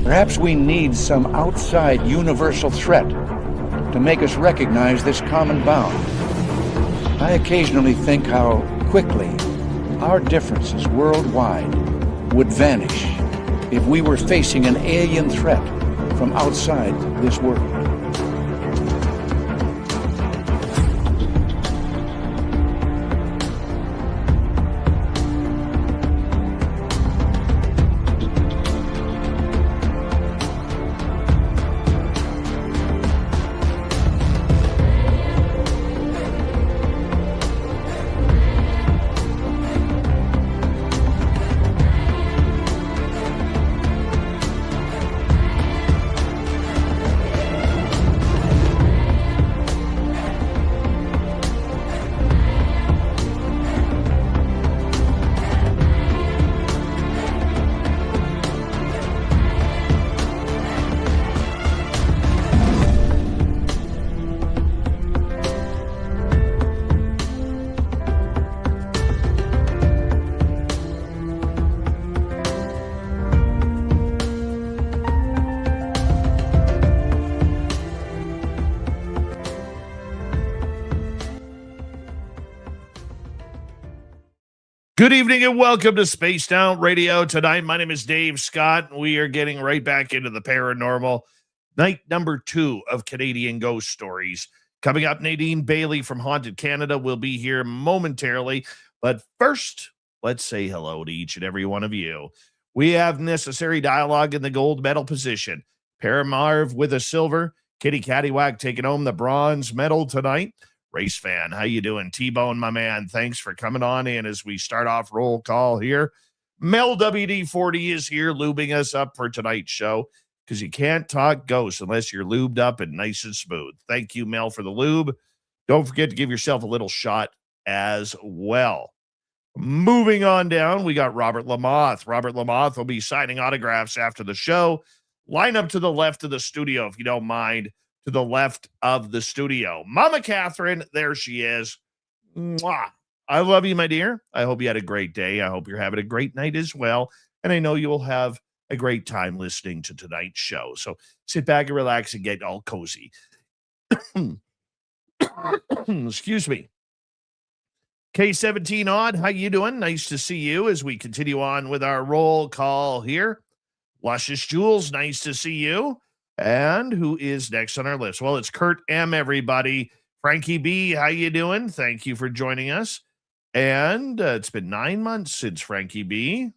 Perhaps we need some outside universal threat to make us recognize this common bound. I occasionally think how quickly our differences worldwide would vanish if we were facing an alien threat from outside this world. Good evening and welcome to Spaced Out Radio. Tonight, my name is Dave Scott. We are getting right back into the paranormal. Night number 2 of Canadian Ghost Stories. Coming up, Nadine Bailey from Haunted Canada will be here momentarily. But first, let's say hello to each and every one of you. We have necessary dialogue in the gold medal position. Paramarv with a silver. Kitty Caddywhack taking home the bronze medal tonight. Race fan, how you doing? T-Bone, my man, thanks for coming on in as we start off roll call here. Mel WD-40 is here lubing us up for tonight's show because you can't talk ghosts unless you're lubed up and nice and smooth. Thank you, Mel, for the lube. Don't forget to give yourself a little shot as well. Moving on down, we got Robert Lamoth. Robert Lamoth will be signing autographs after the show. Line up to the left of the studio if you don't mind. To the left of the studio. Mama Catherine, there she is. Mwah. I love you, my dear. I hope you had a great day. I hope you're having a great night as well. And I know you will have a great time listening to tonight's show. So sit back and relax and get all cozy. Excuse me. K17 Odd, how you doing? Nice to see you as we continue on with our roll call here. Luscious Jules, nice to see you. And who is next on our list? Well, it's Kurt M, everybody. Frankie B, how you doing? Thank you for joining us. And it's been 9 months since Frankie B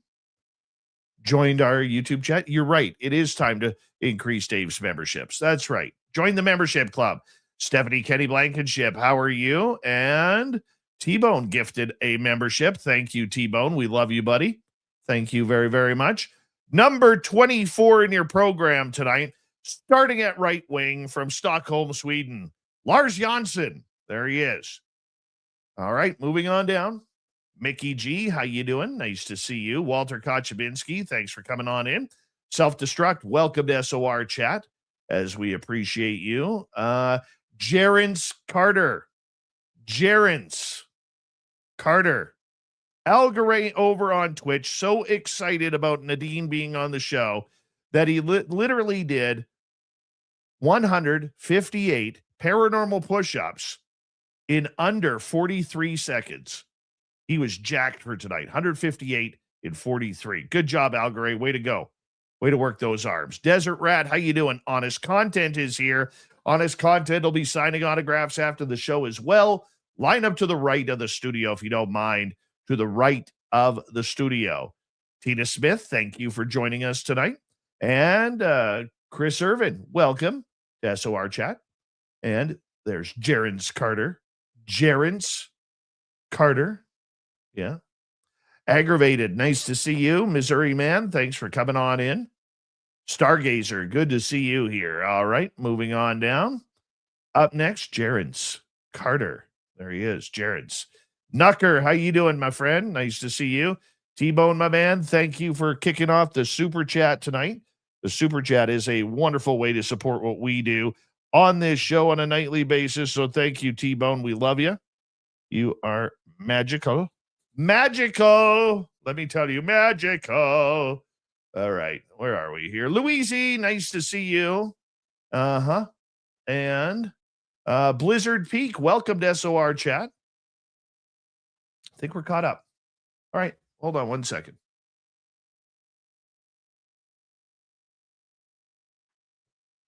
joined our YouTube chat. You're right. It is time to increase Dave's memberships. That's right. Join the membership club. Stephanie Kenny Blankenship, how are you? And T-Bone gifted a membership. Thank you, T-Bone. We love you, buddy. Thank you very, very much. Number 24 in your program tonight. Starting at right wing from Stockholm, Sweden, Lars Jansson. There he is. All right, moving on down. Mickey G, how you doing? Nice to see you. Walter Kochabinski, thanks for coming on in. Self-Destruct, welcome to SOR chat, as we appreciate you. Jerence Carter. Jerence Carter. Algaray over on Twitch, so excited about Nadine being on the show that he literally did 158 paranormal push-ups in under 43 seconds. He was jacked for tonight. 158 in 43. Good job, Algaray. Way to go. Way to work those arms. Desert Rat, how you doing? Honest Content is here. Honest Content will be signing autographs after the show as well. Line up to the right of the studio, if you don't mind. To the right of the studio. Tina Smith, thank you for joining us tonight. And Chris Irvin, welcome to SOR chat. And there's Jerence Carter. Jerence Carter. Yeah. Aggravated, nice to see you. Missouri Man, thanks for coming on in. Stargazer, good to see you here. All right, moving on down. Up next, Jerence Carter. There he is, Jerence. Nucker, how you doing, my friend? Nice to see you. T-Bone, my man, thank you for kicking off the Super Chat tonight. The Super Chat is a wonderful way to support what we do on this show on a nightly basis. So thank you, T-Bone. We love you. You are magical. Magical. Let me tell you, magical. All right. Where are we here? Louise, nice to see you. Uh-huh. And Blizzard Peak, welcome to SOR chat. I think we're caught up. All right. Hold on one second.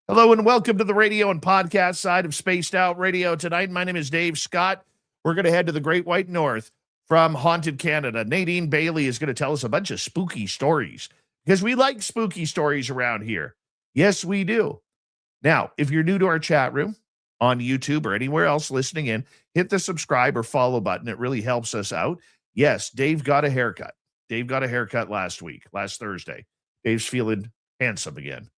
Hello and welcome to the radio and podcast side of Spaced Out Radio tonight. My name is Dave Scott. We're going to head to the Great White North from Haunted Canada. Nadine Bailey is going to tell us a bunch of spooky stories because we like spooky stories around here. Yes, we do. Now, if you're new to our chat room on YouTube or anywhere else listening in, hit the subscribe or follow button. It really helps us out. Yes, Dave got a haircut. Dave got a haircut last Thursday. Dave's feeling handsome again.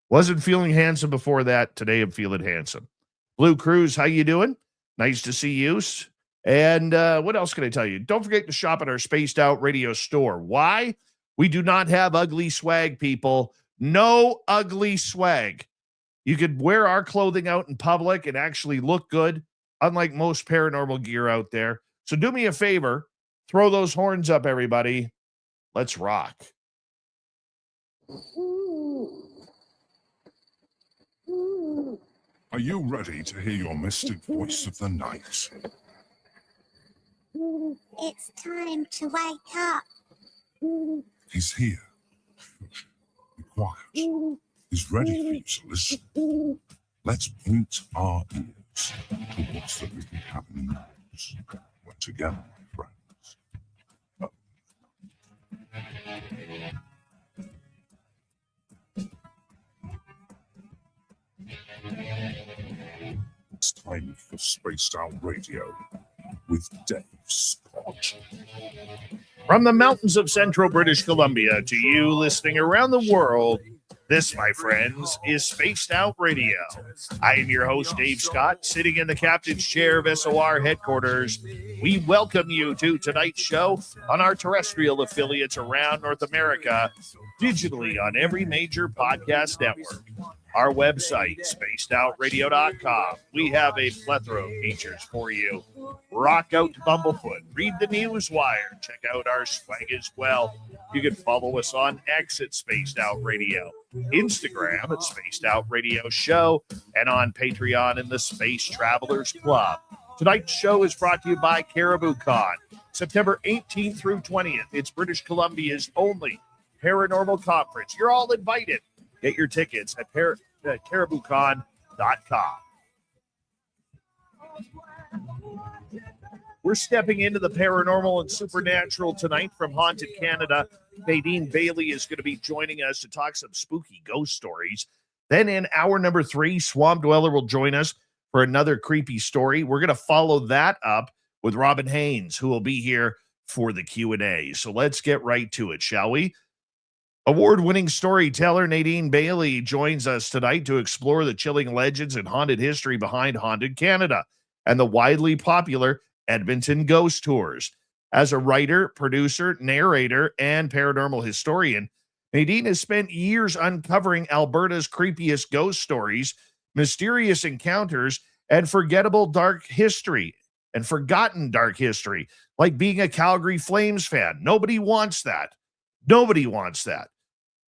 Wasn't feeling handsome before that. Today I'm feeling handsome. Blue Cruz, how you doing? Nice to see you. And what else can I tell you? Don't forget to shop at our Spaced Out Radio store. Why? We do not have ugly swag, people. No ugly swag. You could wear our clothing out in public and actually look good, unlike most paranormal gear out there. So do me a favor. Throw those horns up, everybody. Let's rock. Are you ready to hear your mystic voice of the night? It's time to wake up. He's here. Be quiet. He's ready for you to listen. Let's point our ears towards the little cabin rooms. We're together, my friends. It's time for Spaced Out Radio with Dave Scott. From the mountains of central British Columbia to you listening around the world, this, my friends, is Spaced Out Radio. I am your host, Dave Scott, sitting in the captain's chair of SOR headquarters. We welcome you to tonight's show on our terrestrial affiliates around North America, digitally on every major podcast network. Our website, spacedoutradio.com. We have a plethora of features for you. Rock out to Bumblefoot. Read the Newswire. Check out our swag as well. You can follow us on X at Spaced Out Radio, Instagram at Spaced Out Radio Show, and on Patreon in the Space Travelers Club. Tonight's show is brought to you by Caribou Con, September 18th through 20th. It's British Columbia's only paranormal conference. You're all invited. Get your tickets at cariboucon.com. We're stepping into the paranormal and supernatural tonight from Haunted Canada. Nadine Bailey is going to be joining us to talk some spooky ghost stories. Then in hour number 3, Swamp Dweller will join us for another creepy story. We're going to follow that up with Robin Haynes, who will be here for the Q&A. So let's get right to it, shall we? Award-winning storyteller Nadine Bailey joins us tonight to explore the chilling legends and haunted history behind Haunted Canada and the widely popular Edmonton Ghost Tours. As a writer, producer, narrator, and paranormal historian, Nadine has spent years uncovering Alberta's creepiest ghost stories, mysterious encounters, and forgotten dark history, like being a Calgary Flames fan. Nobody wants that. Nobody wants that.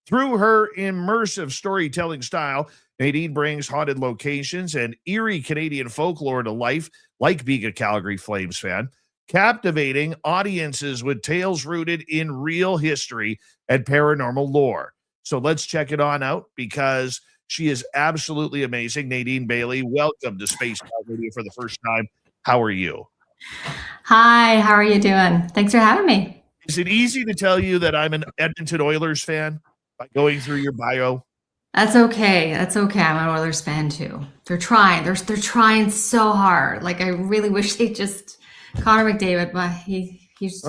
Through her immersive storytelling style, Nadine brings haunted locations and eerie Canadian folklore to life, like being a Calgary Flames fan, captivating audiences with tales rooted in real history and paranormal lore. So let's check it on out because she is absolutely amazing. Nadine Bailey, welcome to Space Out Radio for the first time. How are you? Hi, how are you doing? Thanks for having me. Is it easy to tell you that I'm an Edmonton Oilers fan by going through your bio? That's okay. That's okay. I'm an Oilers fan too. They're trying. They're trying so hard. Like I really wish they just Connor McDavid, but he's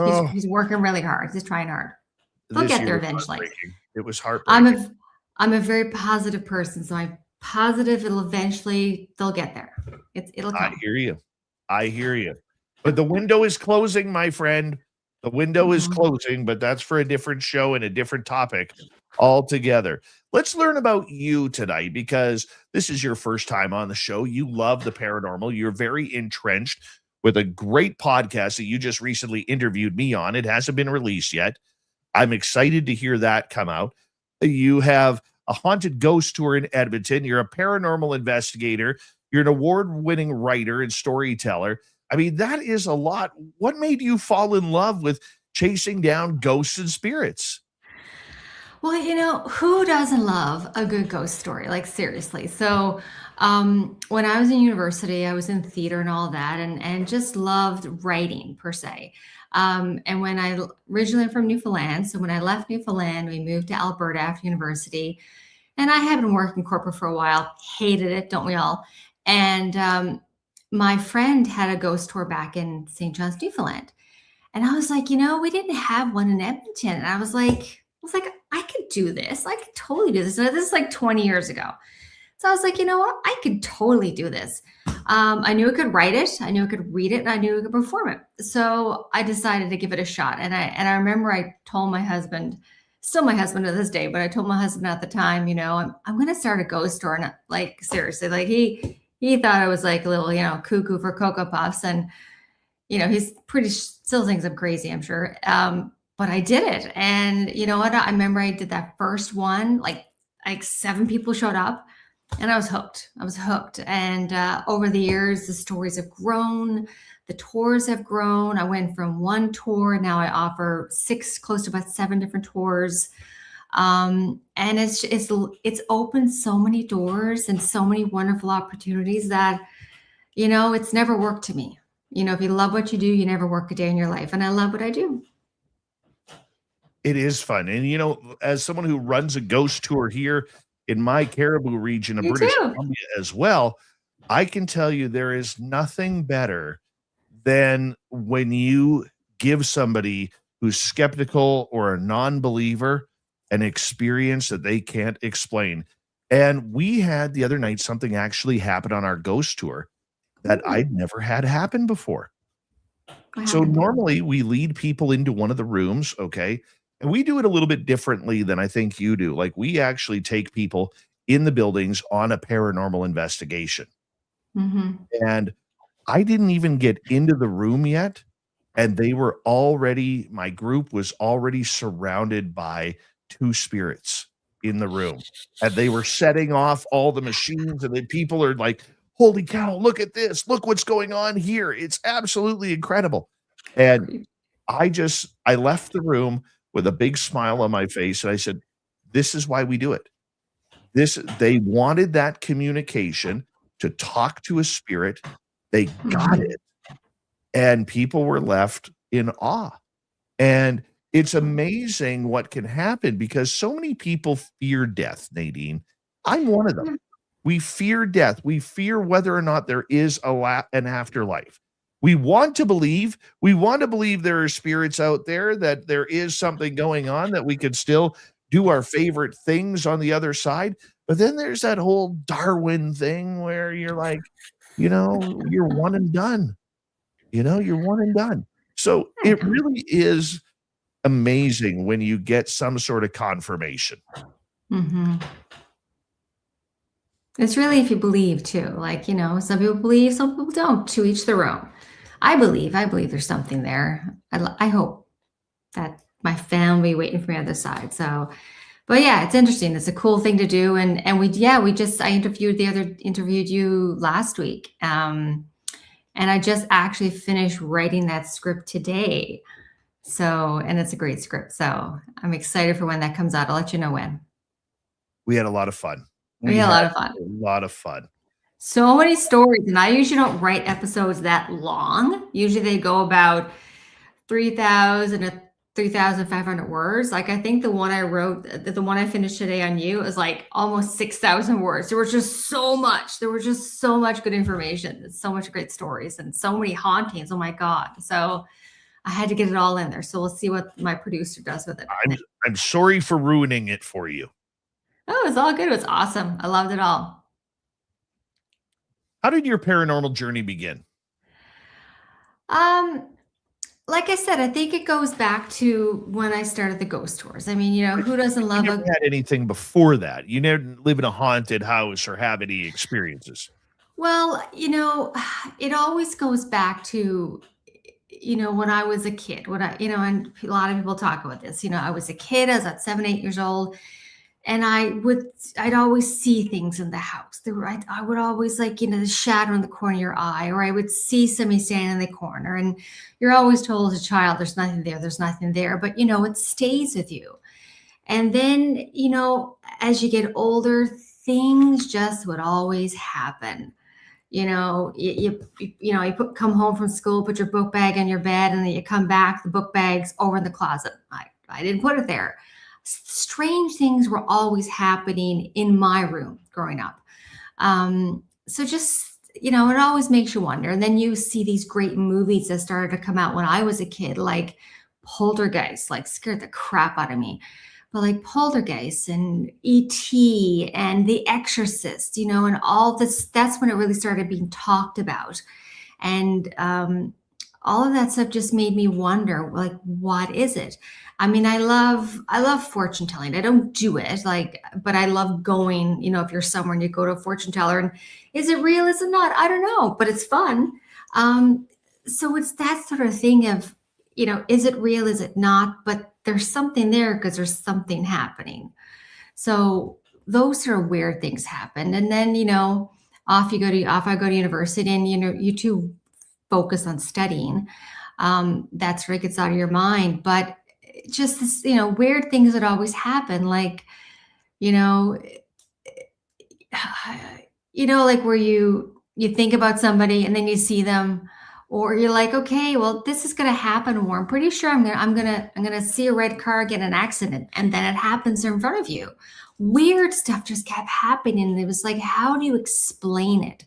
working really hard. He's trying hard. They'll get there eventually. It was heartbreaking. I'm a very positive person, so I'm positive they'll get there. It'll come. I hear you. But the window is closing, my friend. The window is closing, but that's for a different show and a different topic altogether. Let's learn about you tonight because this is your first time on the show. You love the paranormal. You're very entrenched with a great podcast that you just recently interviewed me on. It hasn't been released yet. I'm excited to hear that come out. You have a haunted ghost tour in Edmonton. You're a paranormal investigator. You're an award-winning writer and storyteller. I mean, that is a lot. What made you fall in love with chasing down ghosts and spirits? Well, who doesn't love a good ghost story? Like, seriously. So, when I was in university, I was in theater and all that, and just loved writing per se. And when originally from Newfoundland, so when I left Newfoundland, we moved to Alberta after university, and I had been working corporate for a while, hated it, don't we all? And my friend had a ghost tour back in St. John's, Newfoundland. And I was like, we didn't have one in Edmonton. And I was like, I could do this. I could totally do this. And this is like 20 years ago. So I was like, you know what? I could totally do this. I knew I could write it. I knew I could read it, and I knew I could perform it. So I decided to give it a shot. And I remember I told my husband, still my husband to this day, but I told my husband at the time, I'm going to start a ghost store. And like, seriously, like he thought I was like a little, cuckoo for Cocoa Puffs. And, he's still thinks I'm crazy, I'm sure. But I did it. And you know what? I remember I did that first one, like 7 people showed up, and I was hooked. And over the years, the stories have grown. The tours have grown. I went from 1 tour. Now I offer 6, close to about 7 different tours. And it's opened so many doors and so many wonderful opportunities that, it's never worked to me. If you love what you do, you never work a day in your life. And I love what I do. It is fun. And, as someone who runs a ghost tour here in my Caribou region of Me British too. Columbia as well, I can tell you there is nothing better than when you give somebody who's skeptical or a non-believer an experience that they can't explain. And we had the other night something actually happen on our ghost tour that I'd never had happen before. What So happened? normally we lead people into one of the rooms, okay? And we do it a little bit differently than I think you do. Like, we actually take people in the buildings on a paranormal investigation. Mhm. And I didn't even get into the room yet, and my group was already surrounded by 2 spirits in the room. And they were setting off all the machines, and then people are like, holy cow, look at this. Look what's going on here. It's absolutely incredible. And I left the room with a big smile on my face, and I said, this is why we do it. They wanted that communication to talk to a spirit. They got it. And people were left in awe. And it's amazing what can happen because so many people fear death, Nadine. I'm one of them. We fear death. We fear whether or not there is an afterlife. We want to believe there are spirits out there, that there is something going on, that we could still do our favorite things on the other side. But then there's that whole Darwin thing where you're like, you're one and done. You're one and done. So it really is amazing when you get some sort of confirmation. Mhm. It's really if you believe too. Like, some people believe, some people don't. To each their own. I believe there's something there. I hope that my family waiting for me on the other side. So, but yeah, it's interesting. It's a cool thing to do. And I interviewed you last week. And I just actually finished writing that script today. So, and it's a great script. So I'm excited for when that comes out. I'll let you know when. We had a lot of fun. We had a lot of fun. A lot of fun. So many stories, and I usually don't write episodes that long. Usually they go about 3,000 to 3,500 words. Like, I think the one I wrote, the one I finished today on you, is like almost 6,000 words. There was just so much. There was just so much good information, so much great stories, and so many hauntings. Oh my God. So I had to get it all in there. So we'll see what my producer does with it. I'm sorry for ruining it for you. Oh, it's all good. It was awesome. I loved it all. How did your paranormal journey begin? Like I said, I think it goes back to when I started the ghost tours. I mean, who doesn't love You never had anything before that? You never live in a haunted house or have any experiences? Well, it always goes back to, when I was a kid, and a lot of people talk about this, I was a kid, I was at 7, 8 years old, and I'd always see things in the house. I would always, like, the shadow in the corner of your eye, or I would see somebody standing in the corner, and you're always told as a child, there's nothing there, but it stays with you. And then, as you get older, things just would always happen. You come home from school, put your book bag in your bed, and then you come back, the book bag's over in the closet. I didn't put it there. Strange things were always happening in my room growing up. So just, it always makes you wonder. And then you see these great movies that started to come out when I was a kid, like Poltergeist, like scared the crap out of me. But like Poltergeist and E.T. and The Exorcist, and all this, that's when it really started being talked about. And all of that stuff just made me wonder, like, what is it? I mean, I love fortune telling. I don't do it, but I love going, if you're somewhere and you go to a fortune teller, and is it real? Is it not? I don't know, but it's fun. So it's that sort of thing of, is it real? Is it not? But there's something there because there's something happening. So those sort of weird things happen. And then, off I go to university, and, you too focus on studying. That's where it gets out of your mind. But just this, weird things that always happen, like, like where you think about somebody and then you see them, or you're like, okay, well, this is going to happen, or I'm pretty sure I'm going to see a red car get in an accident, and then it happens in front of you. Weird stuff just kept happening. And it was like, how do you explain it?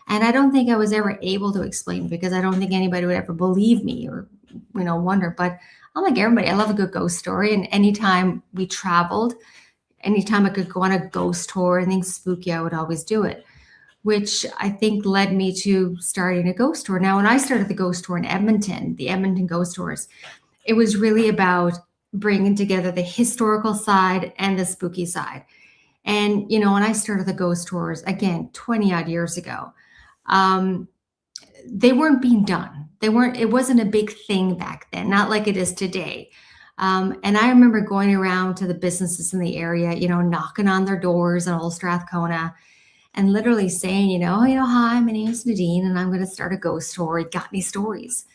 And I don't think I was ever able to explain it, because I don't think anybody would ever believe me or, wonder. But I'm like everybody, I love a good ghost story. And anytime we traveled, anytime I could go on a ghost tour, anything spooky, I would always do it, which I think led me to starting a ghost tour. Now, when I started the ghost tour in Edmonton, the Edmonton Ghost Tours, it was really about bringing together the historical side and the spooky side. And, when I started the ghost tours, again, 20 odd years ago, they weren't being done. It wasn't a big thing back then, not like it is today. And I remember going around to the businesses in the area, knocking on their doors in Old Strathcona, and literally saying, hi, my name is Nadine, and I'm going to start a ghost tour. Got any stories?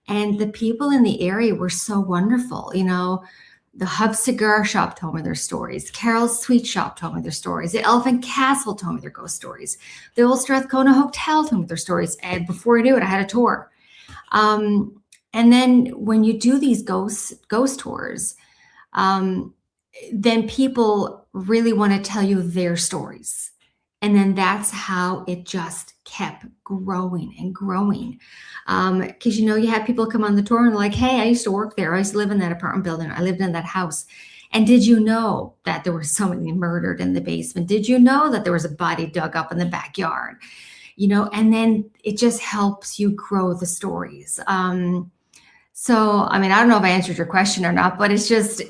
And the people in the area were so wonderful. The Hub Cigar Shop told me their stories. Carol's Sweet Shop told me their stories. The Elephant Castle told me their ghost stories. The Old Strathcona Hotel told me their stories. And before I knew it, I had a tour. And then when you do these ghost tours, then people really want to tell you their stories. And then that's how it just kept growing and growing. Because, you had people come on the tour and like, hey, I used to work there. I used to live in that apartment building. I lived in that house. And did you know that there was somebody murdered in the basement? Did you know that there was a body dug up in the backyard? And then it just helps you grow the stories. So, I mean, I don't know if I answered your question or not, but it's just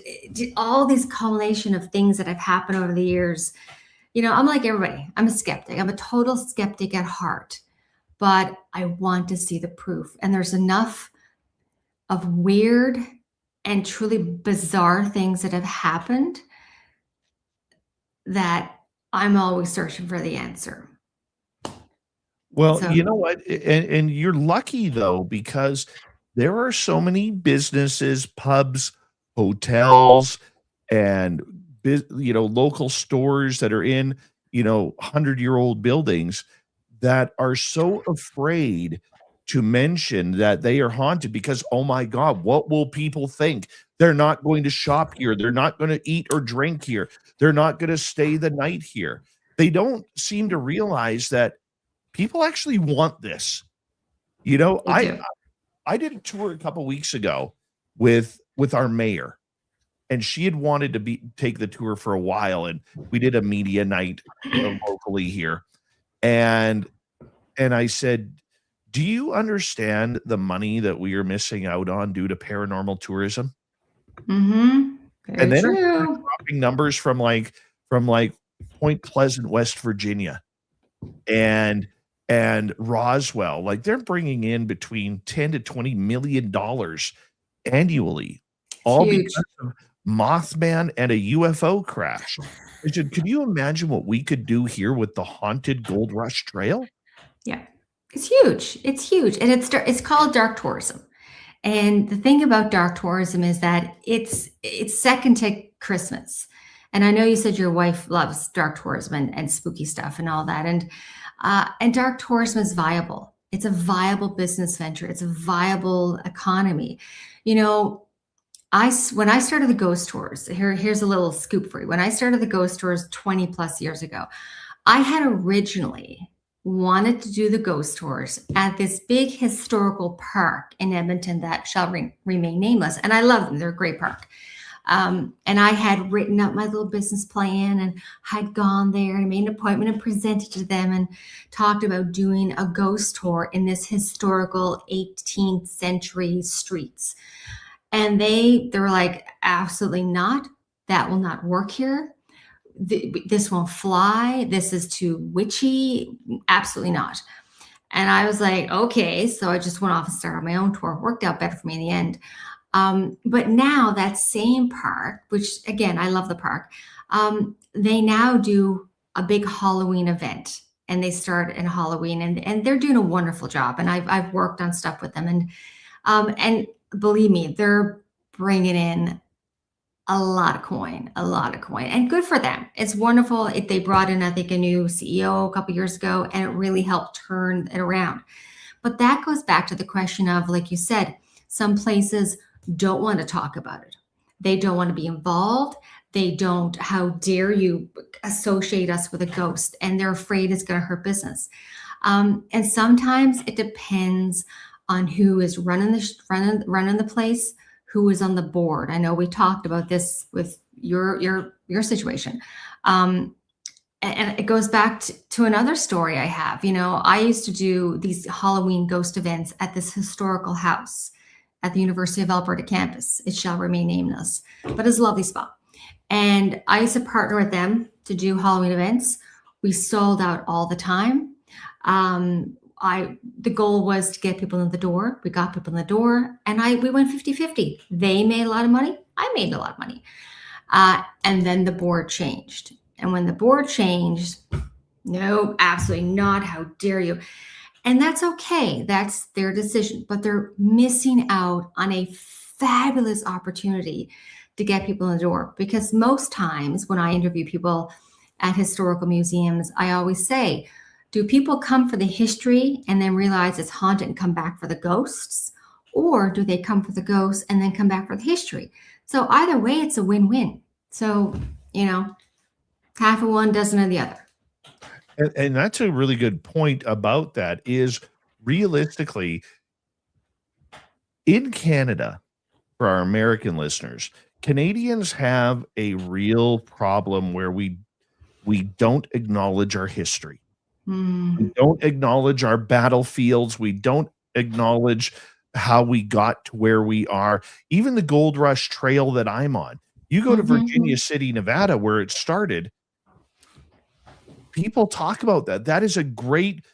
all these culmination of things that have happened over the years. I'm like everybody. I'm a skeptic. I'm a total skeptic at heart, but I want to see the proof. And there's enough of weird and truly bizarre things that have happened that I'm always searching for the answer. Well, So- you know what? And you're lucky, though, because there are so many businesses, pubs, hotels, and local stores that are in 100-year-old buildings that are so afraid to mention that they are haunted because, oh my God, what will people think? They're not going to shop here. They're not going to eat or drink here. They're not going to stay the night here. They don't seem to realize that people actually want this. They do. I did a tour a couple weeks ago with our mayor, and she had wanted to take the tour for a while, and we did a media night locally here. And I said, do you understand the money that we are missing out on due to paranormal tourism? Mm-hmm. And then Very I started true. dropping numbers from Point Pleasant, West Virginia, and Roswell. Like, they're bringing in between $10 to $20 million annually, all Huge. because of Mothman and a UFO crash. I said, could you imagine what we could do here with the haunted Gold Rush Trail? Yeah, it's huge. It's huge, and it's called dark tourism. And the thing about dark tourism is that it's second to Christmas. And I know you said your wife loves dark tourism and spooky stuff and all that. And dark tourism is viable. It's a viable business venture. It's a viable economy. You know, when I started the ghost tours, here's a little scoop for you. When I started the ghost tours 20 plus years ago, I had originally wanted to do the ghost tours at this big historical park in Edmonton that shall remain nameless. And I love them. They're a great park. And I had written up my little business plan and had gone there and made an appointment and presented to them and talked about doing a ghost tour in this historical 18th century streets. And they were like, absolutely not. That will not work here. This won't fly. This is too witchy. Absolutely not. And I was like, okay. So I just went off and started my own tour. Worked out better for me in the end. But now that same park, which again, I love the park, they now do a big Halloween event, and they start in Halloween, and they're doing a wonderful job. And I've worked on stuff with them, and believe me, they're bringing in a lot of coin, and good for them. It's wonderful. They brought in, I think, a new CEO a couple years ago, and it really helped turn it around. But that goes back to the question of, like you said, some places don't want to talk about it. They don't want to be involved. They don't, how dare you associate us with a ghost? And they're afraid it's going to hurt business. And sometimes it depends on who is running the place, who is on the board. I know we talked about this with your situation. And it goes back to another story I have. You know, I used to do these Halloween ghost events at this historical house at the University of Alberta campus. It shall remain nameless, but it's a lovely spot. And I used to partner with them to do Halloween events. We sold out all the time. The goal was to get people in the door. We got people in the door, and we went 50-50. They made a lot of money. I made a lot of money. And then the board changed. And when the board changed, no, absolutely not. How dare you? And that's okay. That's their decision. But they're missing out on a fabulous opportunity to get people in the door. Because most times when I interview people at historical museums, I always say, do people come for the history and then realize it's haunted and come back for the ghosts? Or do they come for the ghosts and then come back for the history? So either way, it's a win-win. So, you know, half of one, dozen of the other. And that's a really good point about that is realistically in Canada, for our American listeners, Canadians have a real problem where we don't acknowledge our history. We don't acknowledge our battlefields. We don't acknowledge how we got to where we are. Even the Gold Rush Trail that I'm on. You go to Virginia City, Nevada, where it started. People talk about that. That is a great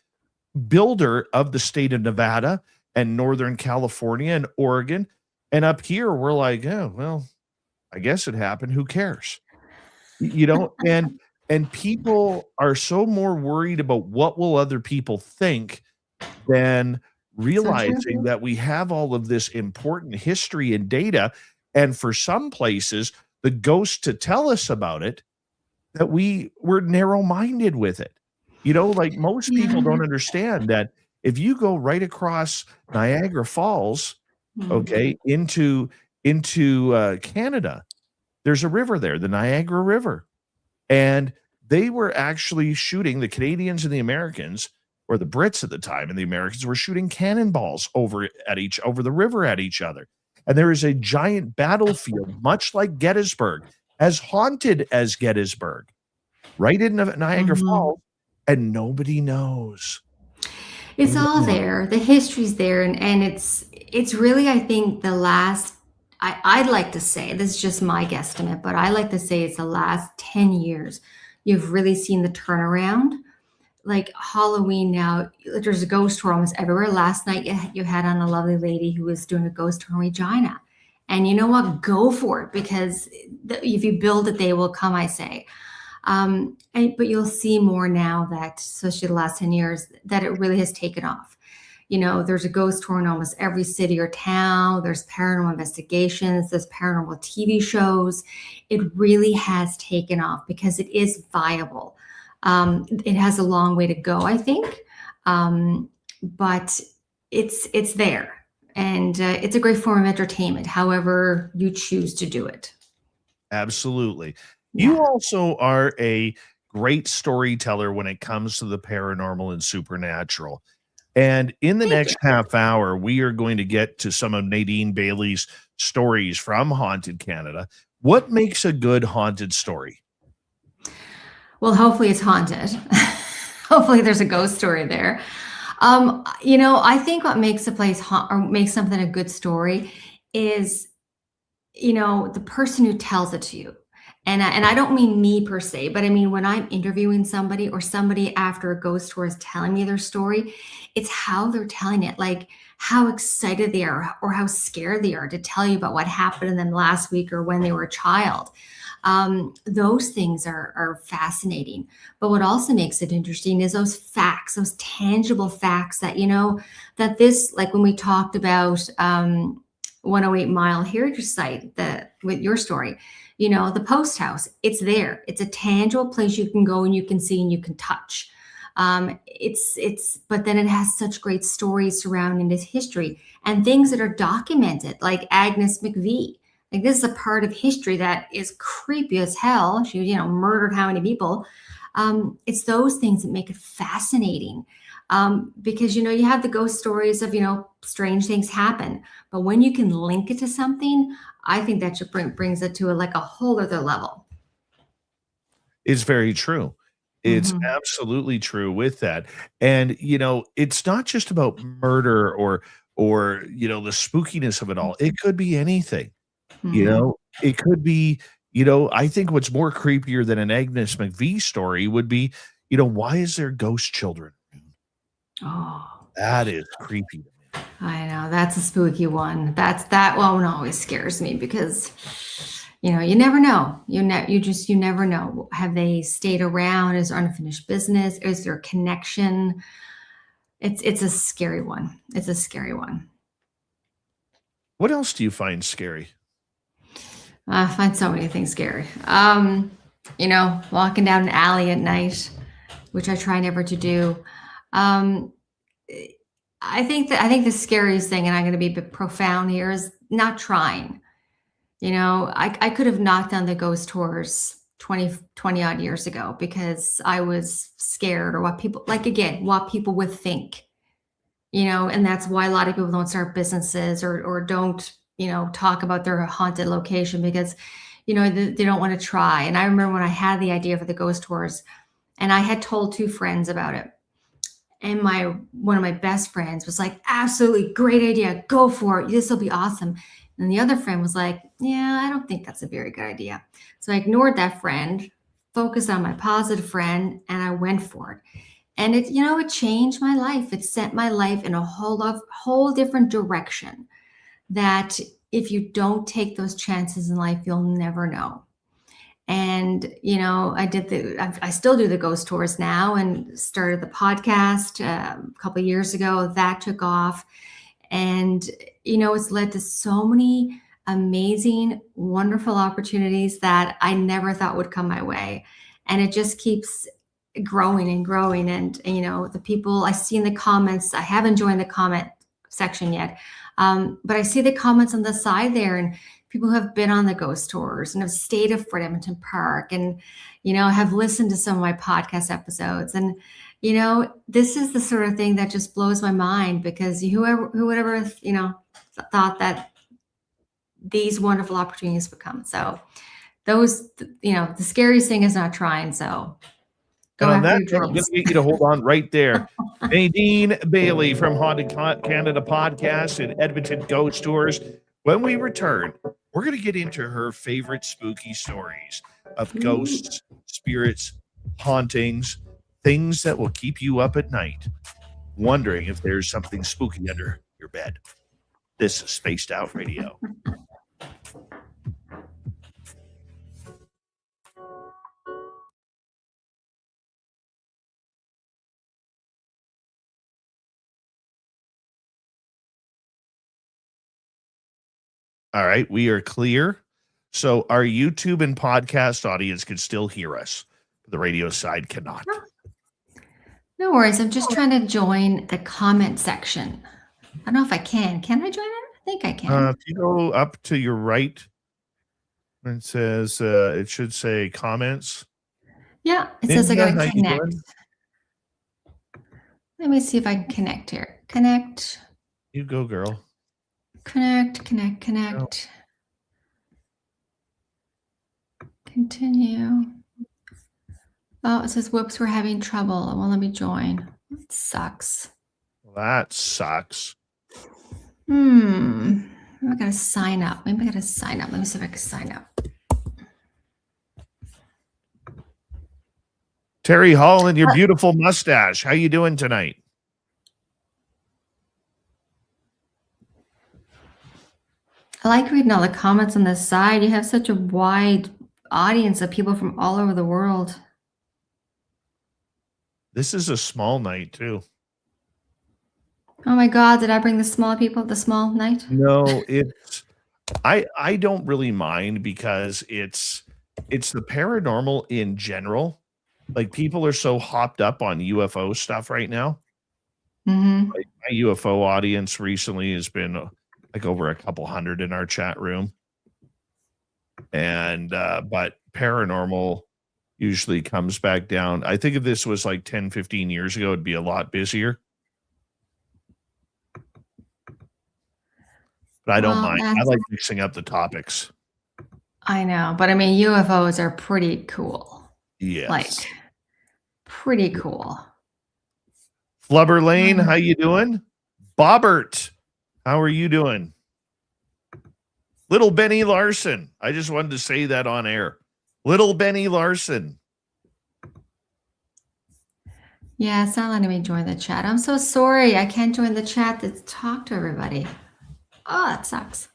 builder of the state of Nevada and Northern California and Oregon. And up here, we're like, oh, well, I guess it happened. Who cares? You know, and people are so more worried about what will other people think than realizing that we have all of this important history and data. And for some places, the ghosts to tell us about it, that we're narrow-minded with it. You know, like most people don't understand that if you go right across Niagara Falls, okay, into Canada, there's a river there, the Niagara River. And they were actually shooting, the Canadians and the Americans, or the Brits at the time and the Americans were shooting cannonballs over the river at each other. And there is a giant battlefield, much like Gettysburg, as haunted as Gettysburg, right in Niagara Falls, and nobody knows. It's all there. The history's there, and it's really, I think, the last. I'd like to say, this is just my guesstimate, but I like to say it's the last 10 years you've really seen the turnaround. Like Halloween now, there's a ghost tour almost everywhere. Last night you had on a lovely lady who was doing a ghost tour in Regina. And you know what? Go for it, because if you build it, they will come, I say. But you'll see more now that, especially the last 10 years, that it really has taken off. There's a ghost tour in almost every city or town. There's paranormal investigations. There's paranormal TV shows. It really has taken off because it is viable. It has a long way to go, I think, but it's there, and it's a great form of entertainment. However you choose to do it. Absolutely. Yeah. You also are a great storyteller when it comes to the paranormal and supernatural. And in the next half hour, we are going to get to some of Nadine Bailey's stories from Haunted Canada. What makes a good haunted story? Well, hopefully it's haunted. Hopefully there's a ghost story there. I think what makes a place or makes something a good story is, the person who tells it to you. And I don't mean me per se, but I mean when I'm interviewing somebody or somebody after a ghost tour is telling me their story, it's how they're telling it, like how excited they are or how scared they are to tell you about what happened to them last week or when they were a child. Those things are fascinating. But what also makes it interesting is those facts, those tangible facts that, that this, like when we talked about 108 Mile Heritage Site, with your story, the post house, it's there. It's a tangible place you can go and you can see and you can touch. But then it has such great stories surrounding this history and things that are documented, like Agnes McVie. Like this is a part of history that is creepy as hell. She, murdered how many people? It's those things that make it fascinating. Because, you have the ghost stories of, strange things happen, but when you can link it to something, I think that just brings it to a whole other level. It's very true. It's Mhm. absolutely true with that. And, it's not just about murder or, the spookiness of it all. It could be anything. Mhm. It could be, I think what's more creepier than an Agnes McVie story would be, why is there ghost children? Oh, That is creepy to me. I know that's a spooky one. That one always scares me because, you never know. You never know. Have they stayed around? Is there unfinished business? Is there a connection? It's a scary one. It's a scary one. What else do you find scary? I find so many things scary. Walking down an alley at night, which I try never to do. Um, I think the scariest thing, and I'm going to be a bit profound here, is not trying. I could have knocked down the ghost tours 20 odd years ago because I was scared or what people would think, and that's why a lot of people don't start businesses or don't, talk about their haunted location because, they don't want to try. And I remember when I had the idea for the ghost tours and I had told two friends about it. And one of my best friends was like, absolutely great idea. Go for it. This will be awesome. And the other friend was like, yeah, I don't think that's a very good idea. So I ignored that friend, focused on my positive friend, and I went for it. And it changed my life. It sent my life in a whole different direction that if you don't take those chances in life, you'll never know. And, I still do the ghost tours now and started the podcast a couple of years ago. That took off. And, it's led to so many amazing, wonderful opportunities that I never thought would come my way. And it just keeps growing and growing. And, the people I see in the comments, I haven't joined the comment section yet. But I see the comments on the side there and people who have been on the ghost tours and have stayed at Fort Edmonton Park and, have listened to some of my podcast episodes. And, this is the sort of thing that just blows my mind because who would ever, thought that these wonderful opportunities would come. So those, the scariest thing is not trying. So go And on after that, your note, I'm going dreams. to get you to hold on right there. Nadine Bailey from Haunted Canada podcast and Edmonton Ghost Tours. When we return, we're going to get into her favorite spooky stories of ghosts, spirits, hauntings, things that will keep you up at night, wondering if there's something spooky under your bed. This is Spaced Out Radio. All right, we are clear. So our YouTube and podcast audience can still hear us. The radio side cannot. No worries. I'm just trying to join the comment section. I don't know if I can. Can I join it? I think I can. If you go up to your right, it says, it should say comments. Yeah, it says I got How to you connect. doing? Let me see if I can connect here. Connect. You go, girl. Connect. Continue. Oh, it says, whoops, we're having trouble. It won't let me join. It sucks. Well, that sucks. Maybe I gotta sign up. Let me see if I can sign up. Terry Hall and your beautiful mustache. How you doing tonight? I like reading all the comments on the side. You have such a wide audience of people from all over the world. This is a small night too. Oh my God, did I bring the small people, the small night? No, it's I don't really mind because it's the paranormal in general. Like people are so hopped up on UFO stuff right now. Mm-hmm. Like my UFO audience recently has been like over a couple hundred in our chat room. And but paranormal usually comes back down. I think if this was like 10, 15 years ago, it'd be a lot busier. But I don't mind. I like mixing up the topics. I know, but I mean, UFOs are pretty cool. Yes. Like, pretty cool. Flubber Lane, how you doing? Bobbert, how are you doing? Little Benny Larson. I just wanted to say that on air. Little Benny Larson. Yeah, it's not letting me join the chat. I'm so sorry. I can't join the chat to talk to everybody. Oh, that sucks.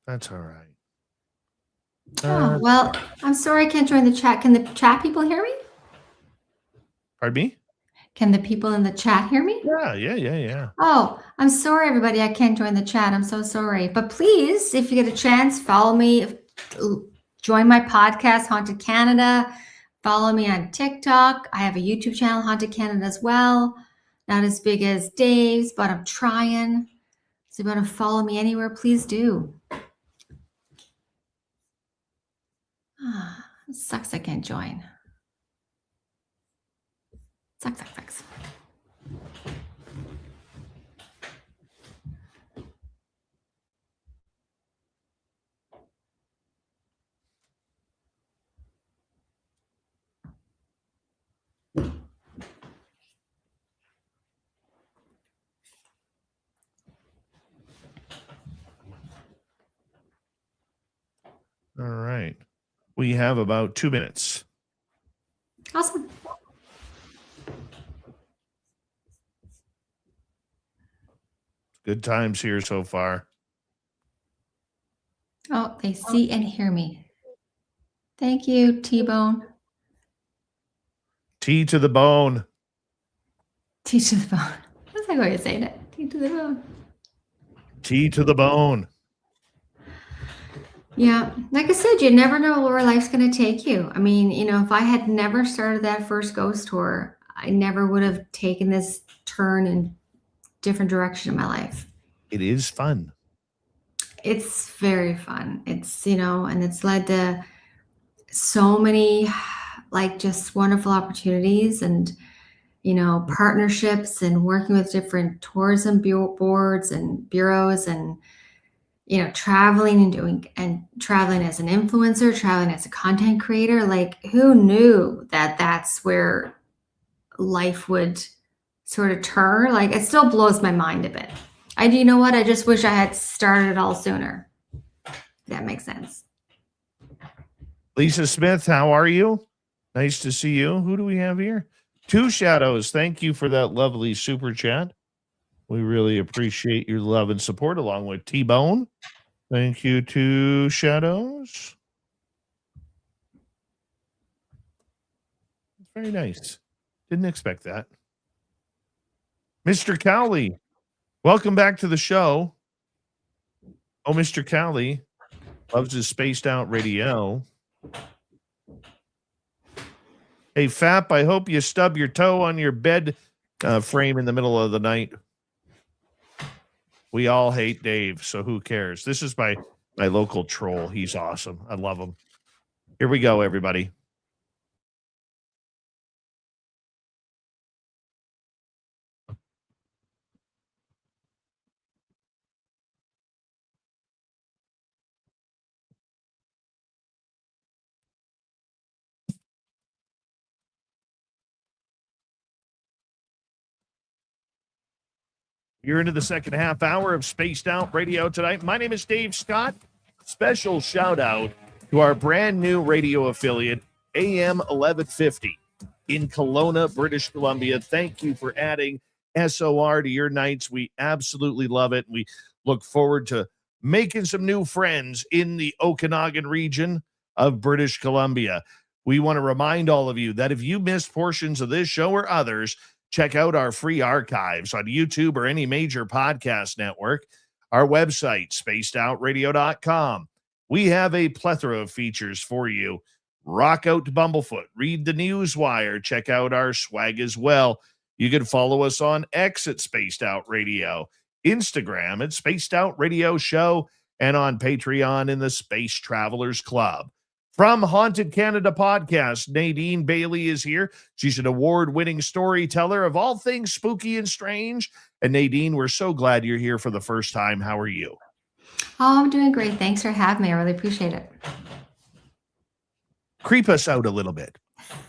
That's all right. Oh, well, I'm sorry I can't join the chat. Can the chat people hear me? Pardon me? Can the people in the chat hear me? Yeah. Oh, I'm sorry, everybody. I can't join the chat. I'm so sorry. But please, if you get a chance, follow me. Join my podcast, Haunted Canada. Follow me on TikTok. I have a YouTube channel, Haunted Canada, as well. Not as big as Dave's, but I'm trying. So if you want to follow me anywhere, please do. It sucks I can't join. Sucks. All right. We have about 2 minutes. Awesome. Good times here so far. Oh, they see and hear me. Thank you, T-Bone. T to the bone. T to the bone. That's like what you say it. T to the bone. T to the bone. Yeah, like I said, you never know where life's going to take you. I mean, if I had never started that first ghost tour, I never would have taken this turn in different direction in my life. It is fun. It's very fun. It's, and it's led to so many just wonderful opportunities and, partnerships and working with different tourism boards and bureaus and, traveling traveling as an influencer, traveling as a content creator. Like, who knew that that's where life would sort of turn? Like, it still blows my mind a bit. You know what? I just wish I had started it all sooner. If that makes sense. Lisa Smith, how are you? Nice to see you. Who do we have here? Two Shadows. Thank you for that lovely super chat. We really appreciate your love and support, along with T-Bone. Thank you, Two Shadows. Very nice. Didn't expect that. Mr. Cowley, welcome back to the show. Oh, Mr. Cowley loves his spaced out radio. Hey, Fap, I hope you stub your toe on your bed frame in the middle of the night. We all hate Dave, so who cares? This is my local troll. He's awesome. I love him. Here we go, everybody. You're into the second half hour of Spaced Out Radio tonight. My name is Dave Scott. Special shout out to our brand new radio affiliate, AM 1150 in Kelowna, British Columbia. Thank you for adding SOR to your nights. We absolutely love it. We look forward to making some new friends in the Okanagan region of British Columbia. We want to remind all of you that if you missed portions of this show or others, check out our free archives on YouTube or any major podcast network. Our website, spacedoutradio.com. We have a plethora of features for you. Rock out to Bumblefoot. Read the Newswire. Check out our swag as well. You can follow us on X at Spaced Out Radio, Instagram at Spaced Out Radio Show, and on Patreon in the Space Travelers Club. From Haunted Canada Podcast, Nadine Bailey is here. She's an award-winning storyteller of all things spooky and strange. And Nadine, we're so glad you're here for the first time. How are you? Oh, I'm doing great. Thanks for having me. I really appreciate it. Creep us out a little bit.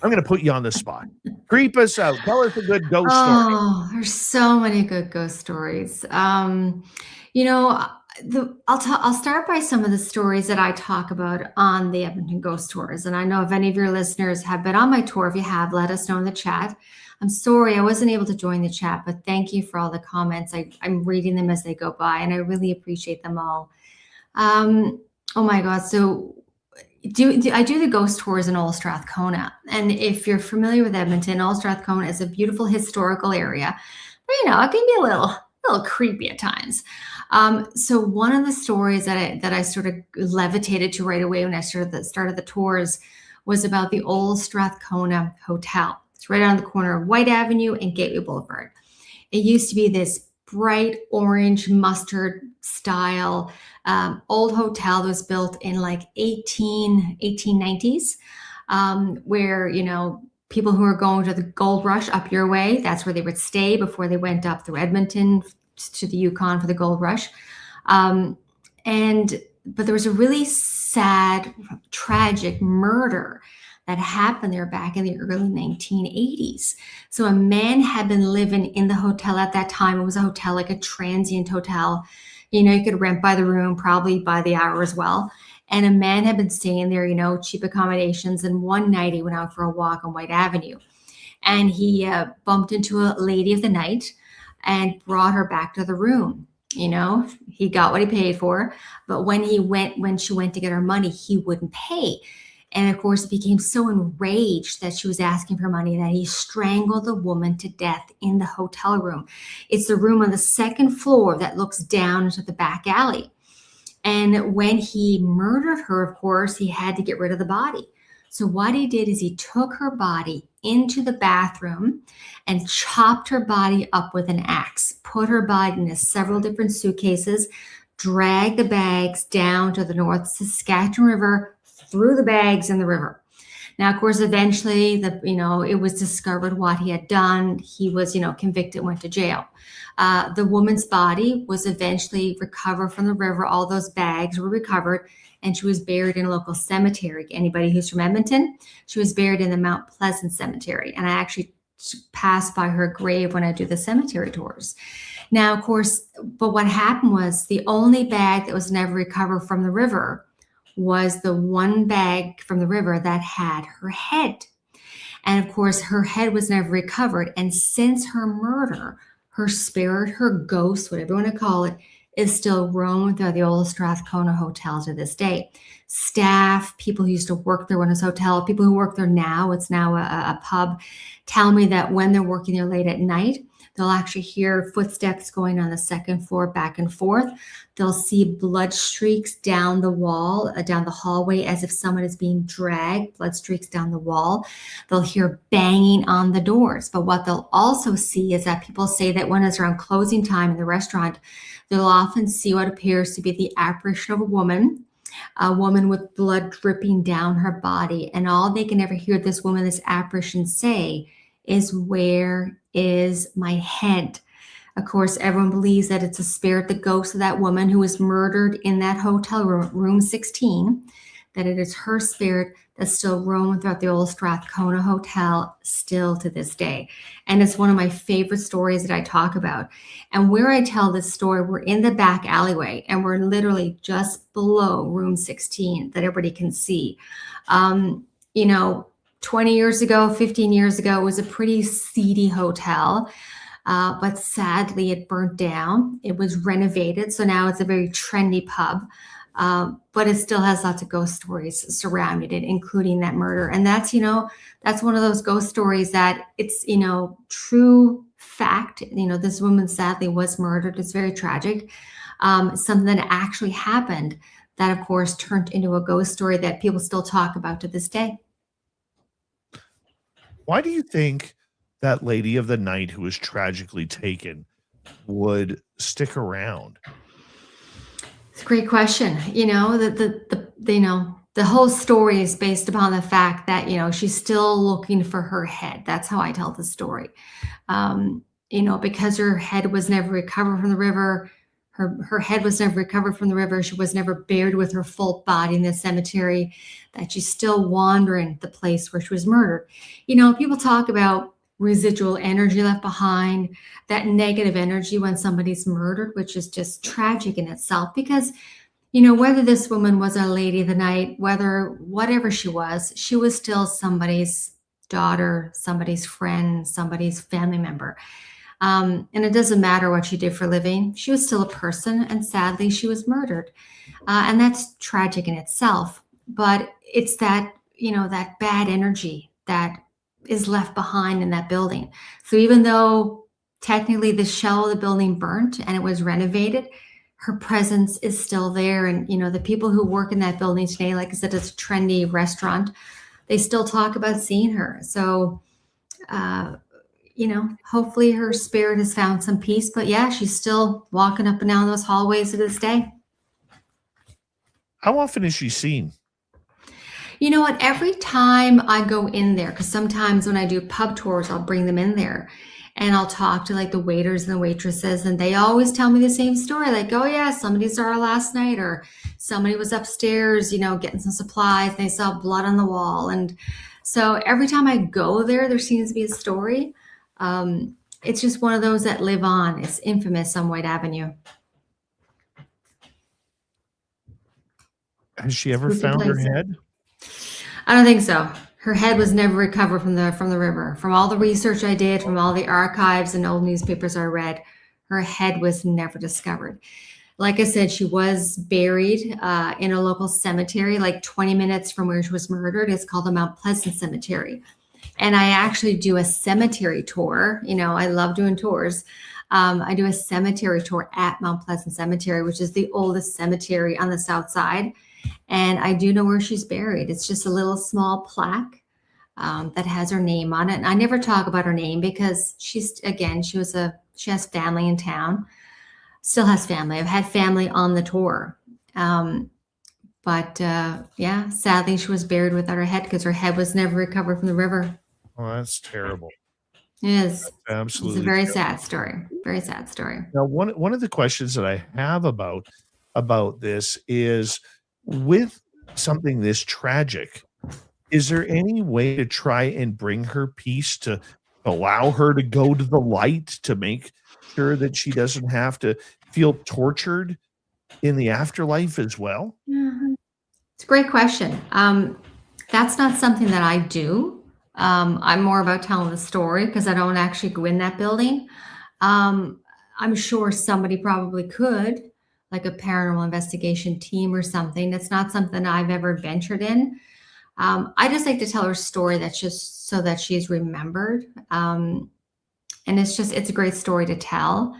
I'm going to put you on the spot. Creep us out. Tell us a good ghost story. Oh, there's so many good ghost stories. I'll start by some of the stories that I talk about on the Edmonton Ghost Tours. And I know if any of your listeners have been on my tour, if you have, let us know in the chat. I'm sorry I wasn't able to join the chat, but thank you for all the comments. I'm reading them as they go by, and I really appreciate them all. Oh my God. So I do the ghost tours in Old Strathcona. And if you're familiar with Edmonton, Old Strathcona is a beautiful historical area. But, it can be a little creepy at times. So one of the stories that I sort of levitated to right away when I started the tours was about the Old Strathcona Hotel. It's right on the corner of White Avenue and Gateway Boulevard. It used to be this bright orange mustard style old hotel that was built in like 1890s, where, people who are going to the gold rush up your way, that's where they would stay before they went up through Edmonton to the Yukon for the gold rush. But there was a really sad, tragic murder that happened there back in the early 1980s. So a man had been living in the hotel at that time. It was a hotel, like a transient hotel. You could rent by the room, probably by the hour as well. And a man had been staying there, cheap accommodations. And one night he went out for a walk on White Avenue. And he bumped into a lady of the night and brought her back to the room. He got what he paid for. But when she went to get her money, he wouldn't pay. And of course, he became so enraged that she was asking for money that he strangled the woman to death in the hotel room. It's the room on the second floor that looks down into the back alley. And when he murdered her, of course, he had to get rid of the body. So what he did is he took her body into the bathroom and chopped her body up with an axe, put her body in several different suitcases, dragged the bags down to the North Saskatchewan River, threw the bags in the river. Now, of course, eventually, it was discovered what he had done. He was, convicted, went to jail. The woman's body was eventually recovered from the river. All those bags were recovered, and she was buried in a local cemetery. Anybody who's from Edmonton, she was buried in the Mount Pleasant Cemetery. And I actually pass by her grave when I do the cemetery tours. Now, of course, but what happened was the only bag that was never recovered from the river was the one bag from the river that had her head. And of course, her head was never recovered. And since her murder, her spirit, her ghost, whatever you want to call it, is still roaming through the Old Strathcona Hotel to this day. Staff, people who used to work there when it was a hotel, people who work there now, it's now a pub, tell me that when they're working there late at night, They'll actually hear footsteps going on the second floor back and forth. They'll see blood streaks down the wall, down the hallway, as if someone is being dragged, blood streaks down the wall. They'll hear banging on the doors. But what they'll also see is that people say that when it's around closing time in the restaurant, they'll often see what appears to be the apparition of a woman with blood dripping down her body. And all they can ever hear this woman, this apparition, say is, "Where is my head?" Of course, everyone believes that it's a spirit, the ghost of that woman who was murdered in that hotel room, room 16, that it is her spirit that's still roaming throughout the old Strathcona Hotel still to this day. And it's one of my favorite stories that I talk about. And where I tell this story, we're in the back alleyway, and we're literally just below room 16 that everybody can see. 20 years ago, 15 years ago, it was a pretty seedy hotel. But sadly, it burnt down. It was renovated, so now it's a very trendy pub. But it still has lots of ghost stories surrounding it, including that murder. And that's one of those ghost stories that it's, true fact. This woman sadly was murdered. It's very tragic. Something that actually happened that, of course, turned into a ghost story that people still talk about to this day. Why do you think that lady of the night who was tragically taken would stick around? It's a great question. The whole story is based upon the fact that, she's still looking for her head. That's how I tell the story. Because her head was never recovered from the river. Her head was never recovered from the river. She was never buried with her full body in the cemetery, that she's still wandering the place where she was murdered. People talk about residual energy left behind, that negative energy when somebody's murdered, which is just tragic in itself, because whether this woman was a lady of the night, whatever she was still somebody's daughter, somebody's friend, somebody's family member. And it doesn't matter what she did for a living. She was still a person, and sadly she was murdered. And that's tragic in itself, but it's that bad energy that is left behind in that building. So even though technically the shell of the building burnt and it was renovated, her presence is still there. And, the people who work in that building today, like I said, it's a trendy restaurant, they still talk about seeing her. So, hopefully her spirit has found some peace, but yeah, she's still walking up and down those hallways to this day. How often is she seen? You know what? Every time I go in there, because sometimes when I do pub tours, I'll bring them in there and I'll talk to like the waiters and the waitresses, and they always tell me the same story. Like, "Oh yeah, somebody saw her last night," or "Somebody was upstairs, getting some supplies. And they saw blood on the wall." And so every time I go there, there seems to be a story. It's just one of those that live on. It's infamous on White Avenue. Has she ever found her head? I don't think so. Her head was never recovered from the river. From all the research I did, from all the archives and old newspapers I read, her head was never discovered. Like I said, she was buried in a local cemetery, like 20 minutes from where she was murdered. It's called the Mount Pleasant Cemetery. And I actually do a cemetery tour. I love doing tours. I do a cemetery tour at Mount Pleasant Cemetery, which is the oldest cemetery on the south side. And I do know where she's buried. It's just a little small plaque that has her name on it. And I never talk about her name because she has family in town, still has family. I've had family on the tour. But sadly, she was buried without her head because her head was never recovered from the river. Oh, that's terrible. It is. That's absolutely. It's a very sad story. Very sad story. Now, one of the questions that I have about this is, with something this tragic, is there any way to try and bring her peace, to allow her to go to the light, to make sure that she doesn't have to feel tortured in the afterlife as well? Mm-hmm. It's a great question. That's not something that I do. I'm more about telling the story because I don't actually go in that building. I'm sure somebody probably could, like a paranormal investigation team or something. It's not something I've ever ventured in. I just like to tell her story that's just so that she's remembered. And it's a great story to tell.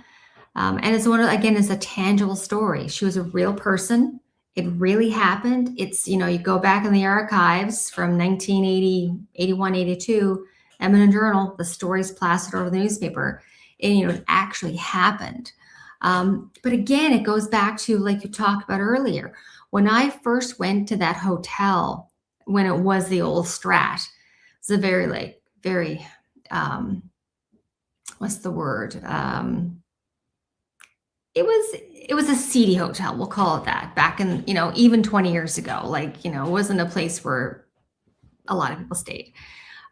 And it's it's a tangible story. She was a real person. It really happened. It's, you go back in the archives from 1980, 81, 82, Edmonton Journal, the story's plastered over the newspaper. And, it actually happened. But again, it goes back to, like you talked about earlier, when I first went to that hotel, when it was the old Strat, it's a very, what's the word? It was a seedy hotel, we'll call it that, back in, even 20 years ago. Like, it wasn't a place where a lot of people stayed.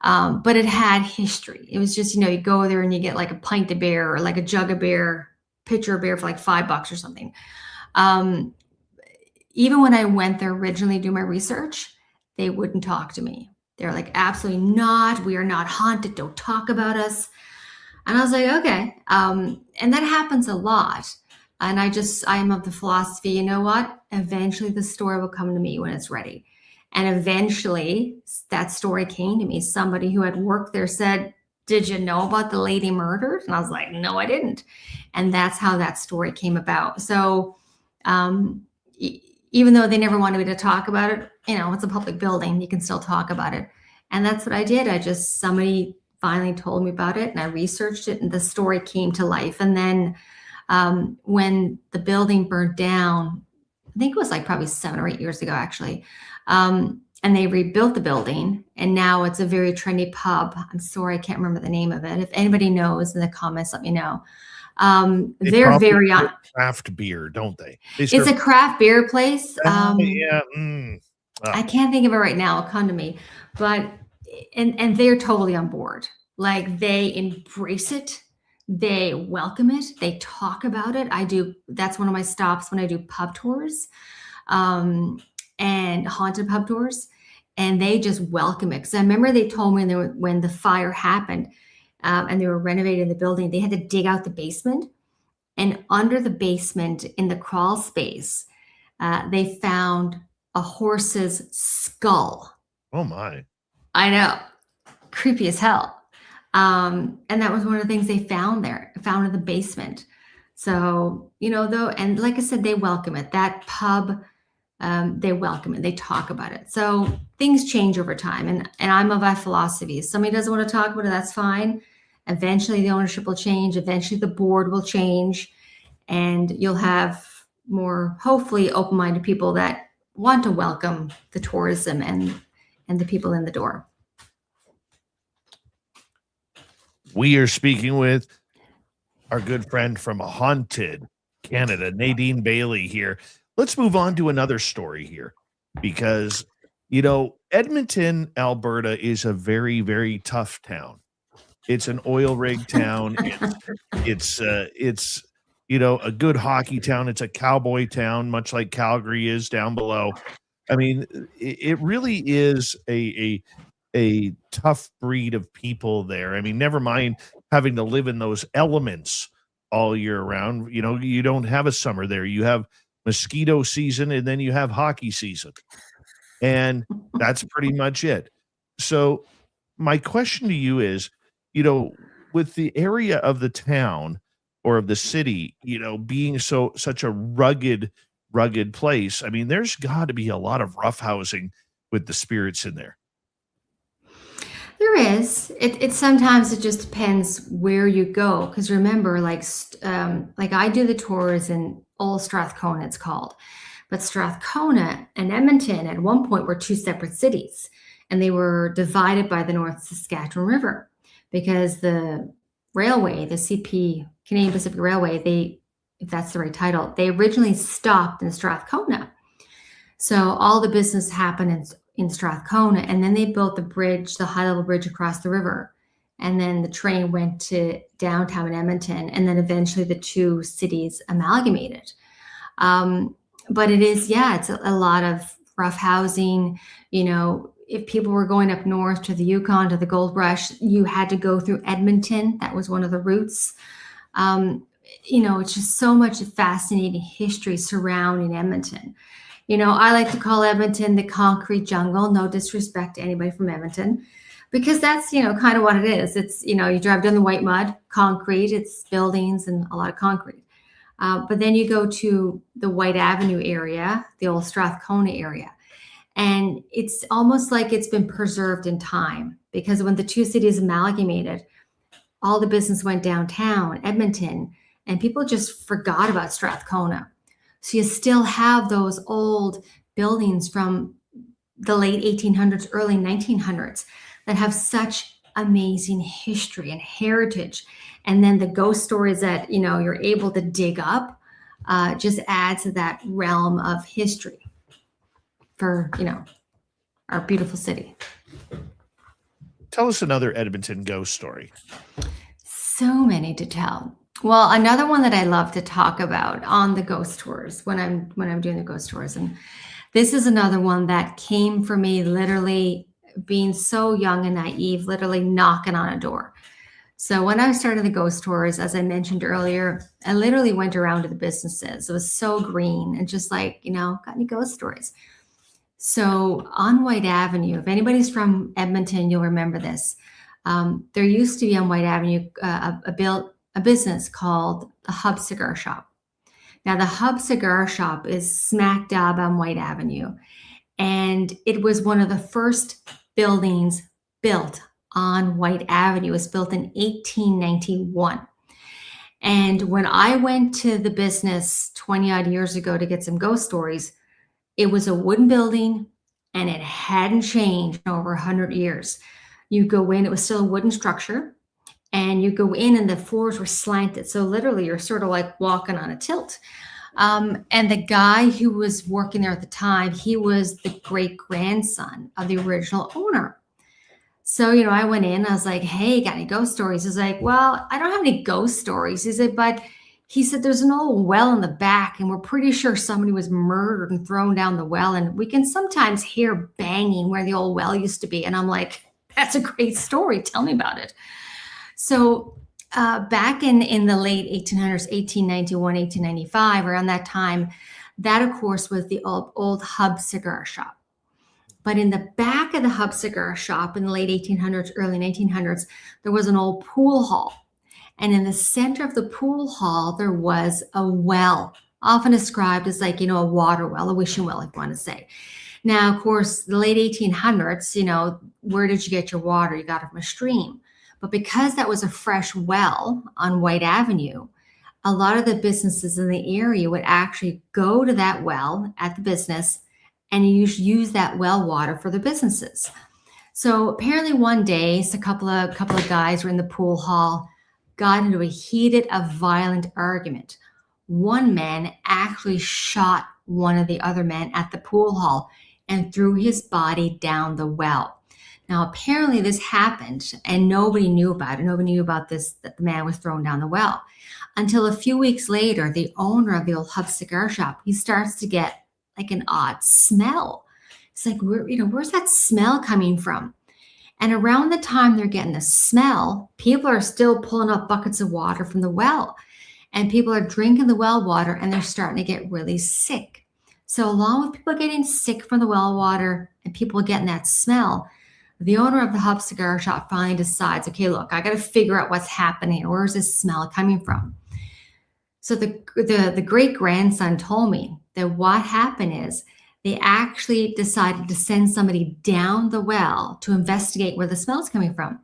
But it had history. It was just, you go there and you get like a pint of beer or like a jug of beer, pitcher of beer for like $5 or something. Even when I went there originally to do my research, they wouldn't talk to me. They're like, absolutely not. We are not haunted. Don't talk about us. And I was like, okay. And that happens a lot. And I am of the philosophy, you know what? Eventually the story will come to me when it's ready. And eventually that story came to me. Somebody who had worked there said, did you know about the lady murdered? And I was like, no, I didn't. And that's how that story came about. So even though they never wanted me to talk about it, it's a public building, you can still talk about it. And that's what I did. Somebody finally told me about it and I researched it and the story came to life. And then when the building burned down, I think it was like probably 7 or 8 years ago, actually. And they rebuilt the building and now it's a very trendy pub. I'm sorry, I can't remember the name of it. If anybody knows in the comments, let me know. They're very on craft beer, don't they? It's a craft beer place. Yeah. I can't think of it right now. It'll come to me, but and they're totally on board. Like they embrace it. They welcome it. They talk about it. That's one of my stops when I do pub tours, and haunted pub tours, and they just welcome it. Because I remember they told me when the fire happened, and they were renovating the building, they had to dig out the basement, and under the basement in the crawl space, they found a horse's skull. Oh my! I know, creepy as hell. And that was one of the things they found in the basement. So, and like I said, they welcome it. That pub, they welcome it. They talk about it. So things change over time. And I'm of that philosophy. If somebody doesn't want to talk about it, that's fine. Eventually the ownership will change. Eventually the board will change. And you'll have more, hopefully, open-minded people that want to welcome the tourism and the people in the door. We are speaking with our good friend from Haunted Canada, Nadine Bailey here. Let's move on to another story here because, Edmonton, Alberta is a very, very tough town. It's an oil rig town. It's a good hockey town. It's a cowboy town, much like Calgary is down below. I mean, it really is a tough breed of people there. I mean, never mind having to live in those elements all year round. You don't have a summer there. You have mosquito season and then you have hockey season. And that's pretty much it. So my question to you is, with the area of the town or of the city, being such a rugged place, I mean, there's got to be a lot of roughhousing with the spirits in there. There is. It sometimes it just depends where you go. Because remember, like I do the tours in Old Strathcona, it's called. But Strathcona and Edmonton at one point were two separate cities. And they were divided by the North Saskatchewan River. Because the railway, the CP, Canadian Pacific Railway, if that's the right title, they originally stopped in Strathcona. So all the business happened in Strathcona, and then they built the bridge, the high-level bridge across the river. And then the train went to downtown Edmonton, and then eventually the two cities amalgamated. But it is, it's a lot of rough housing. If people were going up north to the Yukon, to the Gold Rush, you had to go through Edmonton. That was one of the routes. It's just so much fascinating history surrounding Edmonton. I like to call Edmonton the concrete jungle. No disrespect to anybody from Edmonton. Because that's, kind of what it is. It's, you drive down the white mud, concrete, it's buildings and a lot of concrete. But then you go to the White Avenue area, the old Strathcona area, and it's almost like it's been preserved in time, because when the two cities amalgamated, all the business went downtown, Edmonton, and people just forgot about Strathcona. So you still have those old buildings from the late 1800s, early 1900s that have such amazing history and heritage. And then the ghost stories that, you're able to dig up just adds to that realm of history for, our beautiful city. Tell us another Edmonton ghost story. So many to tell. Well, another one that I love to talk about on the ghost tours when I'm doing the ghost tours, and this is another one that came for me literally being so young and naive, literally knocking on a door. So when I started the ghost tours, as I mentioned earlier, I literally went around to the businesses. It was so green and just like, got any ghost stories? So on White Avenue, if anybody's from Edmonton, you'll remember this. There used to be on White Avenue a business called the Hub Cigar Shop. Now, the Hub Cigar Shop is smack dab on White Avenue, and it was one of the first buildings built on White Avenue. It was built in 1891. And when I went to the business 20 odd years ago to get some ghost stories, it was a wooden building and it hadn't changed in over 100 years. You go in, it was still a wooden structure, and you go in and the floors were slanted. So literally you're sort of like walking on a tilt. And the guy who was working there at the time, he was the great grandson of the original owner. So, I went in, I was like, hey, got any ghost stories? He's like, well, I don't have any ghost stories. He said, there's an old well in the back, and we're pretty sure somebody was murdered and thrown down the well. And we can sometimes hear banging where the old well used to be. And I'm like, that's a great story. Tell me about it. So back in the late 1800s, 1891, 1895, around that time, that, of course, was the old Hub Cigar Shop. But in the back of the Hub Cigar Shop in the late 1800s, early 1900s, there was an old pool hall. And in the center of the pool hall, there was a well, often described as like, a water well, a wishing well, if you want to say. Now, of course, the late 1800s, where did you get your water? You got it from a stream. But because that was a fresh well on White Avenue, a lot of the businesses in the area would actually go to that well at the business and use that well water for their businesses. So apparently one day, a couple of guys were in the pool hall, got into a heated, violent argument. One man actually shot one of the other men at the pool hall and threw his body down the well. Now, apparently this happened and nobody knew about it. Nobody knew about this, that the man was thrown down the well, until a few weeks later, the owner of the old Hub Cigar Shop, he starts to get like an odd smell. It's like, where's that smell coming from? And around the time they're getting the smell, people are still pulling up buckets of water from the well, and people are drinking the well water and they're starting to get really sick. So along with people getting sick from the well water and people getting that smell, the owner of the Hub Cigar Shop finally decides, okay, look, I got to figure out what's happening. Where's this smell coming from? So the great grandson told me that what happened is they actually decided to send somebody down the well to investigate where the smell is coming from.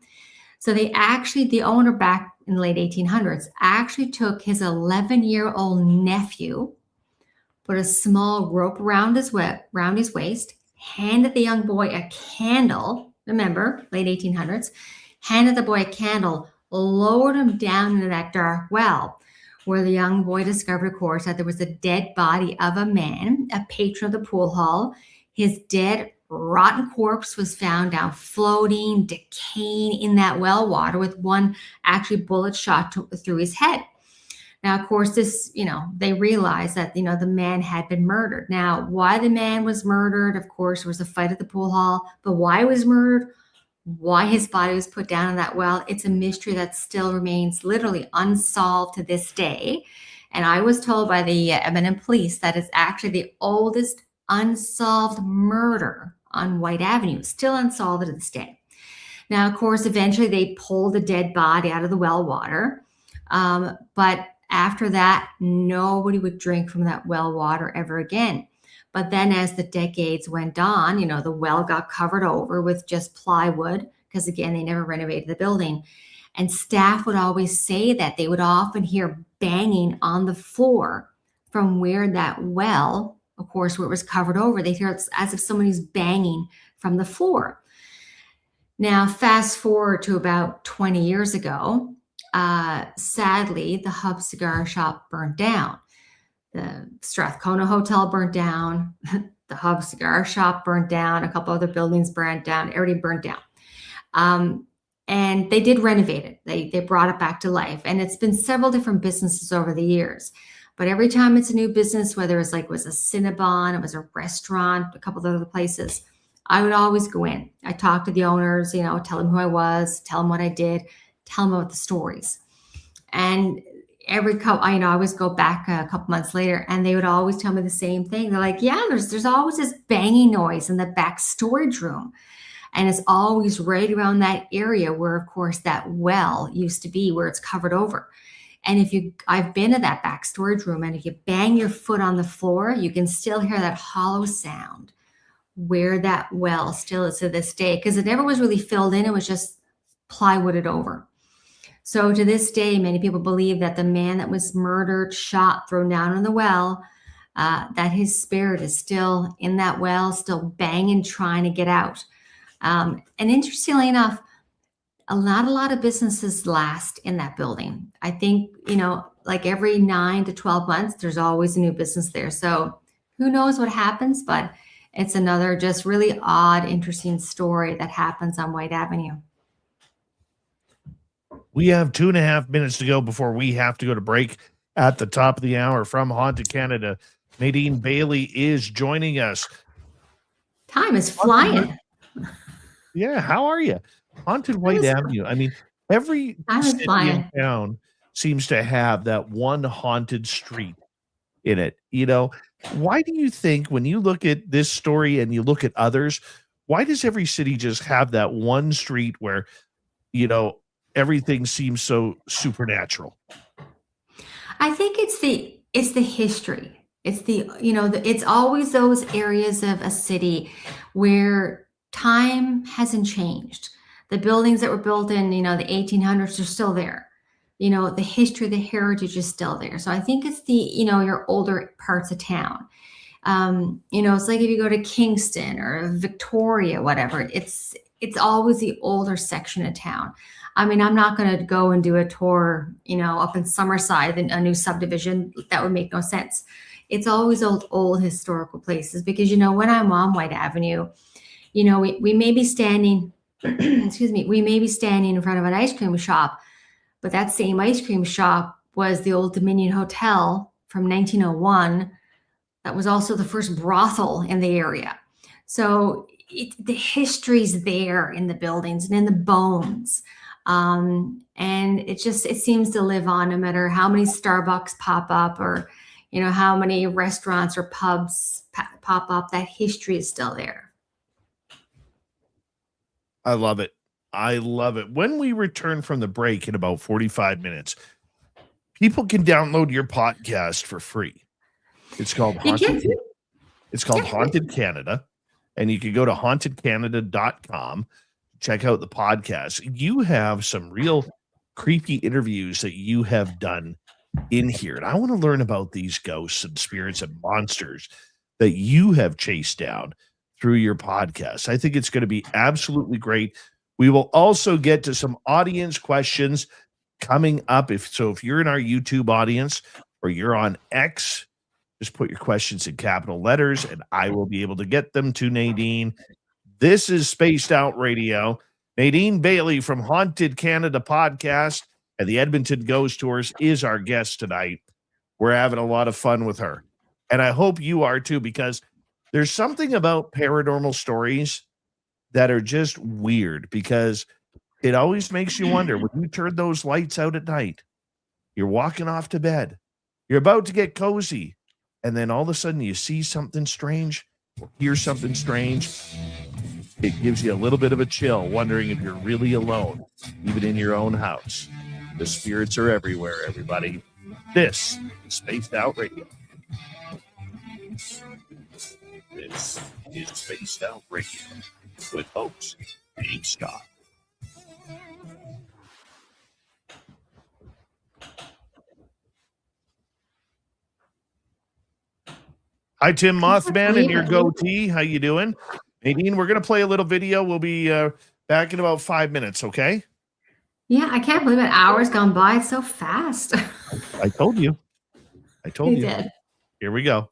So the owner back in the late 1800s actually took his 11-year-old nephew, put a small rope around his waist, handed the young boy a candle. Remember, late 1800s, handed the boy a candle, lowered him down into that dark well, where the young boy discovered, of course, that there was a dead body of a man, a patron of the pool hall. His dead, rotten corpse was found down floating, decaying in that well water with one actually bullet shot through his head. Now, of course, this, they realized that, the man had been murdered. Now, why the man was murdered, of course, there was a fight at the pool hall, but why he was murdered, why his body was put down in that well, it's a mystery that still remains literally unsolved to this day. And I was told by the Edmonton police that it's actually the oldest unsolved murder on White Avenue, still unsolved to this day. Now, of course, eventually they pulled the dead body out of the well water. But after that, nobody would drink from that well water ever again. But then as the decades went on, the well got covered over with just plywood because, again, they never renovated the building. And staff would always say that they would often hear banging on the floor from where that well, of course, where it was covered over. They'd hear it as if somebody's banging from the floor. Now, fast forward to about 20 years ago, sadly, the Hub Cigar Shop burned down. The Strathcona Hotel burned down. The Hub Cigar Shop burned down. A couple other buildings burned down. Everything burned down. And they did renovate it. They brought it back to life. And it's been several different businesses over the years. But every time it's a new business, whether it was a Cinnabon, it was a restaurant, a couple of other places, I would always go in. I talk to the owners, tell them who I was, tell them what I did, tell them about the stories. And every couple, I always go back a couple months later, and they would always tell me the same thing. They're like, yeah, there's always this banging noise in the back storage room. And it's always right around that area where, of course, that well used to be, where it's covered over. And I've been to that back storage room, and if you bang your foot on the floor, you can still hear that hollow sound where that well still is to this day, because it never was really filled in. It was just plywooded over. So to this day, many people believe that the man that was murdered, shot, thrown down in the well, that his spirit is still in that well, still banging, trying to get out. And interestingly enough, not a lot of businesses last in that building. I think, like every 9 to 12 months, there's always a new business there. So who knows what happens, but it's another just really odd, interesting story that happens on White Avenue. We have 2.5 minutes to go before we have to go to break at the top of the hour. From Haunted Canada, Nadine Bailey is joining us. Time is flying. Yeah, how are you? Haunted White Avenue. I mean, every city in town seems to have that one haunted street in it. Why do you think, when you look at this story and you look at others, why does every city just have that one street where, everything seems so supernatural? I think it's the history. It's it's always those areas of a city where time hasn't changed. The buildings that were built in, the 1800s are still there. The history, the heritage is still there. So I think it's your older parts of town. It's like if you go to Kingston or Victoria, whatever, it's always the older section of town. I mean, I'm not going to go and do a tour, up in Summerside, a new subdivision. That would make no sense. It's always old historical places, because, when I'm on White Avenue, we may be standing, we may be standing in front of an ice cream shop, but that same ice cream shop was the old Dominion Hotel from 1901. That was also the first brothel in the area. So the history's there in the buildings and in the bones. And it seems to live on, no matter how many Starbucks pop up, or, how many restaurants or pubs pop up, that history is still there. I love it. I love it. When we return from the break in about 45 minutes, people can download your podcast for free. It's called Haunted. It's called Haunted Canada, and you can go to hauntedcanada.com, check out the podcast. You have some real creepy interviews that you have done in here, and I want to learn about these ghosts and spirits and monsters that you have chased down through your podcast. I think it's going to be absolutely great. We will also get to some audience questions coming up. If you're in our YouTube audience or you're on X, just put your questions in capital letters and I will be able to get them to Nadine. This is Spaced Out Radio. Nadine Bailey from Haunted Canada Podcast and the Edmonton Ghost Tours is our guest tonight. We're having a lot of fun with her. And I hope you are too, because there's something about paranormal stories that are just weird, because it always makes you wonder, when you turn those lights out at night, you're walking off to bed, you're about to get cozy, and then all of a sudden you see something strange or hear something strange. It gives you a little bit of a chill, wondering if you're really alone, even in your own house. The spirits are everywhere, everybody. This is Spaced Out Radio. This is Spaced Out Radio with host Dave Scott. Hi, Tim Mothman and your goatee. How you doing? Nadine, we're going to play a little video. We'll be back in about 5 minutes, okay? Yeah, I can't believe it. Hours gone by. It's so fast. I told you. You did. Here we go.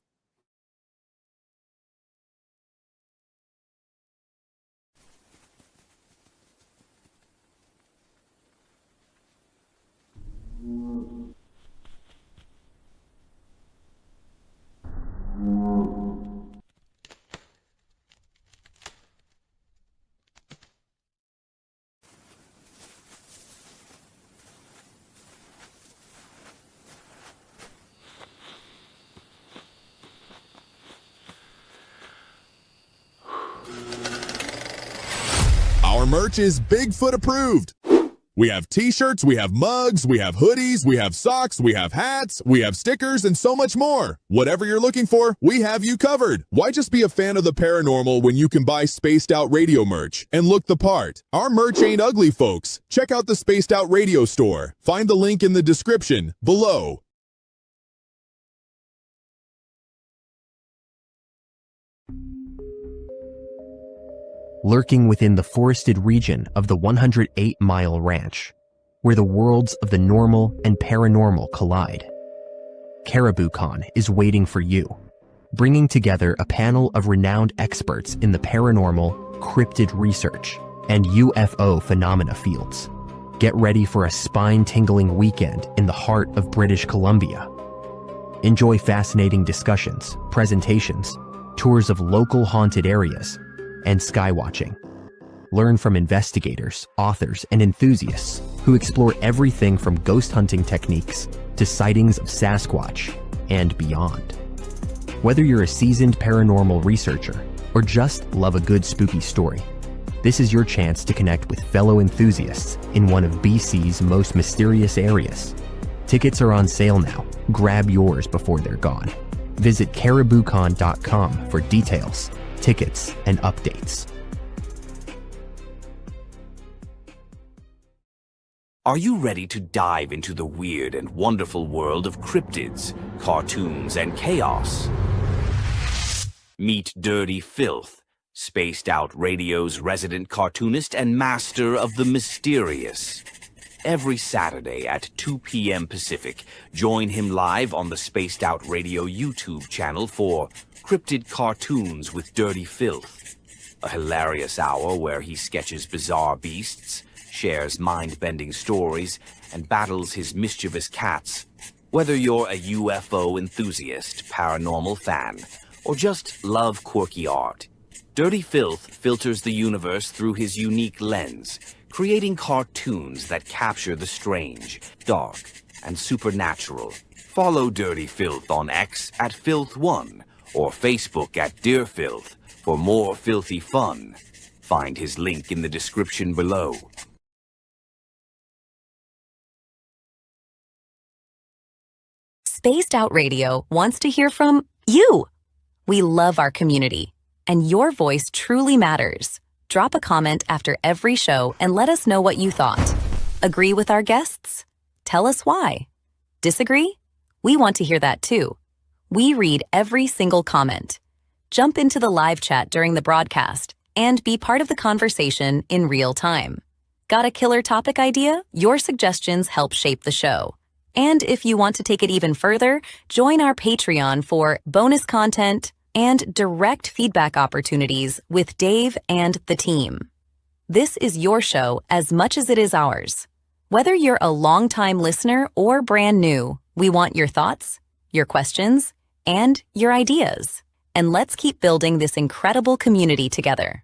Our merch is Bigfoot approved. We have t-shirts, we have mugs, we have hoodies, we have socks, we have hats, we have stickers, and so much more. Whatever you're looking for, we have you covered. Why just be a fan of the paranormal when you can buy Spaced Out Radio merch and look the part? Our merch ain't ugly, folks. Check out the Spaced Out Radio store. Find the link in the description below. Lurking within the forested region of the 108-mile ranch, where the worlds of the normal and paranormal collide. CaribouCon is waiting for you, bringing together a panel of renowned experts in the paranormal, cryptid research, and UFO phenomena fields. Get ready for a spine-tingling weekend in the heart of British Columbia. Enjoy fascinating discussions, presentations, tours of local haunted areas, and skywatching. Learn from investigators, authors, and enthusiasts who explore everything from ghost hunting techniques to sightings of Sasquatch and beyond. Whether you're a seasoned paranormal researcher or just love a good spooky story, this is your chance to connect with fellow enthusiasts in one of BC's most mysterious areas. Tickets are on sale now. Grab yours before they're gone. Visit cariboucon.com for details, tickets, and updates. Are you ready to dive into the weird and wonderful world of cryptids, cartoons, and chaos? Meet Dirty Filth, Spaced Out Radio's resident cartoonist and master of the mysterious. Every Saturday at 2 p.m. Pacific, join him live on the Spaced Out Radio YouTube channel for Cryptid Cartoons with Dirty Filth, a hilarious hour where he sketches bizarre beasts, shares mind-bending stories, and battles his mischievous cats. Whether you're a UFO enthusiast, paranormal fan, or just love quirky art, Dirty Filth filters the universe through his unique lens, creating cartoons that capture the strange, dark, and supernatural. Follow Dirty Filth on X at Filth1 or Facebook at Dear Filth for more filthy fun. Find his link in the description below. Spaced Out Radio wants to hear from you. We love our community, and your voice truly matters. Drop a comment after every show and let us know what you thought. Agree with our guests? Tell us why. Disagree? We want to hear that too. We read every single comment. Jump into the live chat during the broadcast and be part of the conversation in real time. Got a killer topic idea? Your suggestions help shape the show. And if you want to take it even further, join our Patreon for bonus content and direct feedback opportunities with Dave and the team. This is your show as much as it is ours. Whether you're a longtime listener or brand new, we want your thoughts, your questions, and your ideas. And let's keep building this incredible community together.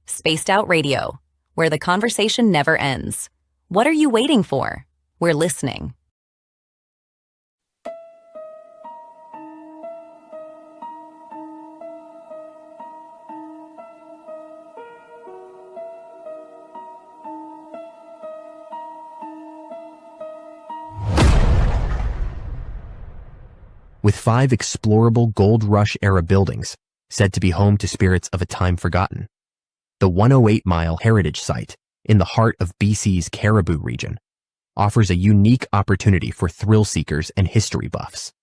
Spaced Out Radio, where the conversation never ends. What are you waiting for? We're listening. with 5 explorable Gold Rush era buildings said to be home to spirits of a time forgotten. The 108-mile heritage site in the heart of BC's Caribou region offers a unique opportunity for thrill seekers and history buffs.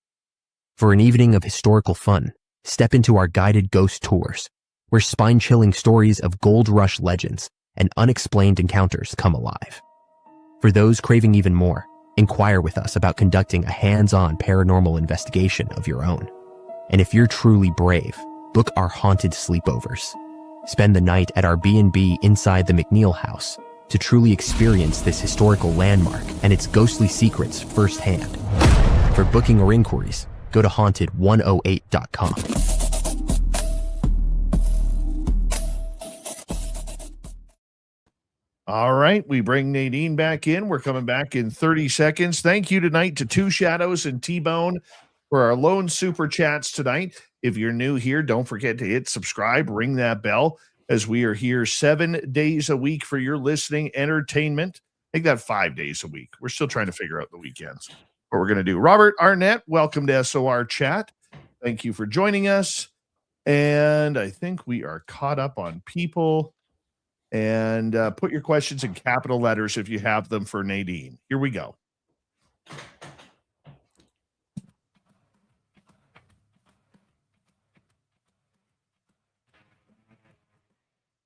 For an evening of historical fun, step into our guided ghost tours, where spine-chilling stories of Gold Rush legends and unexplained encounters come alive. For those craving even more, inquire with us about conducting a hands-on paranormal investigation of your own. And if you're truly brave, book our haunted sleepovers. Spend the night at our B&B inside the McNeil House to truly experience this historical landmark and its ghostly secrets firsthand. For booking or inquiries, go to haunted108.com. All right, we bring Nadine back in. We're coming back in 30 seconds. Thank you tonight to Two Shadows and T-Bone for our lone super chats tonight. If you're new here, don't forget to hit subscribe, ring that bell, as we are here 7 days a week for your listening entertainment. Make that 5 days a week. We're still trying to figure out the weekends, what we're going to do. Robert Arnett, welcome to SOR Chat. Thank you for joining us. And I think we are caught up on people. And put your questions in capital letters if you have them for Nadine. Here we go.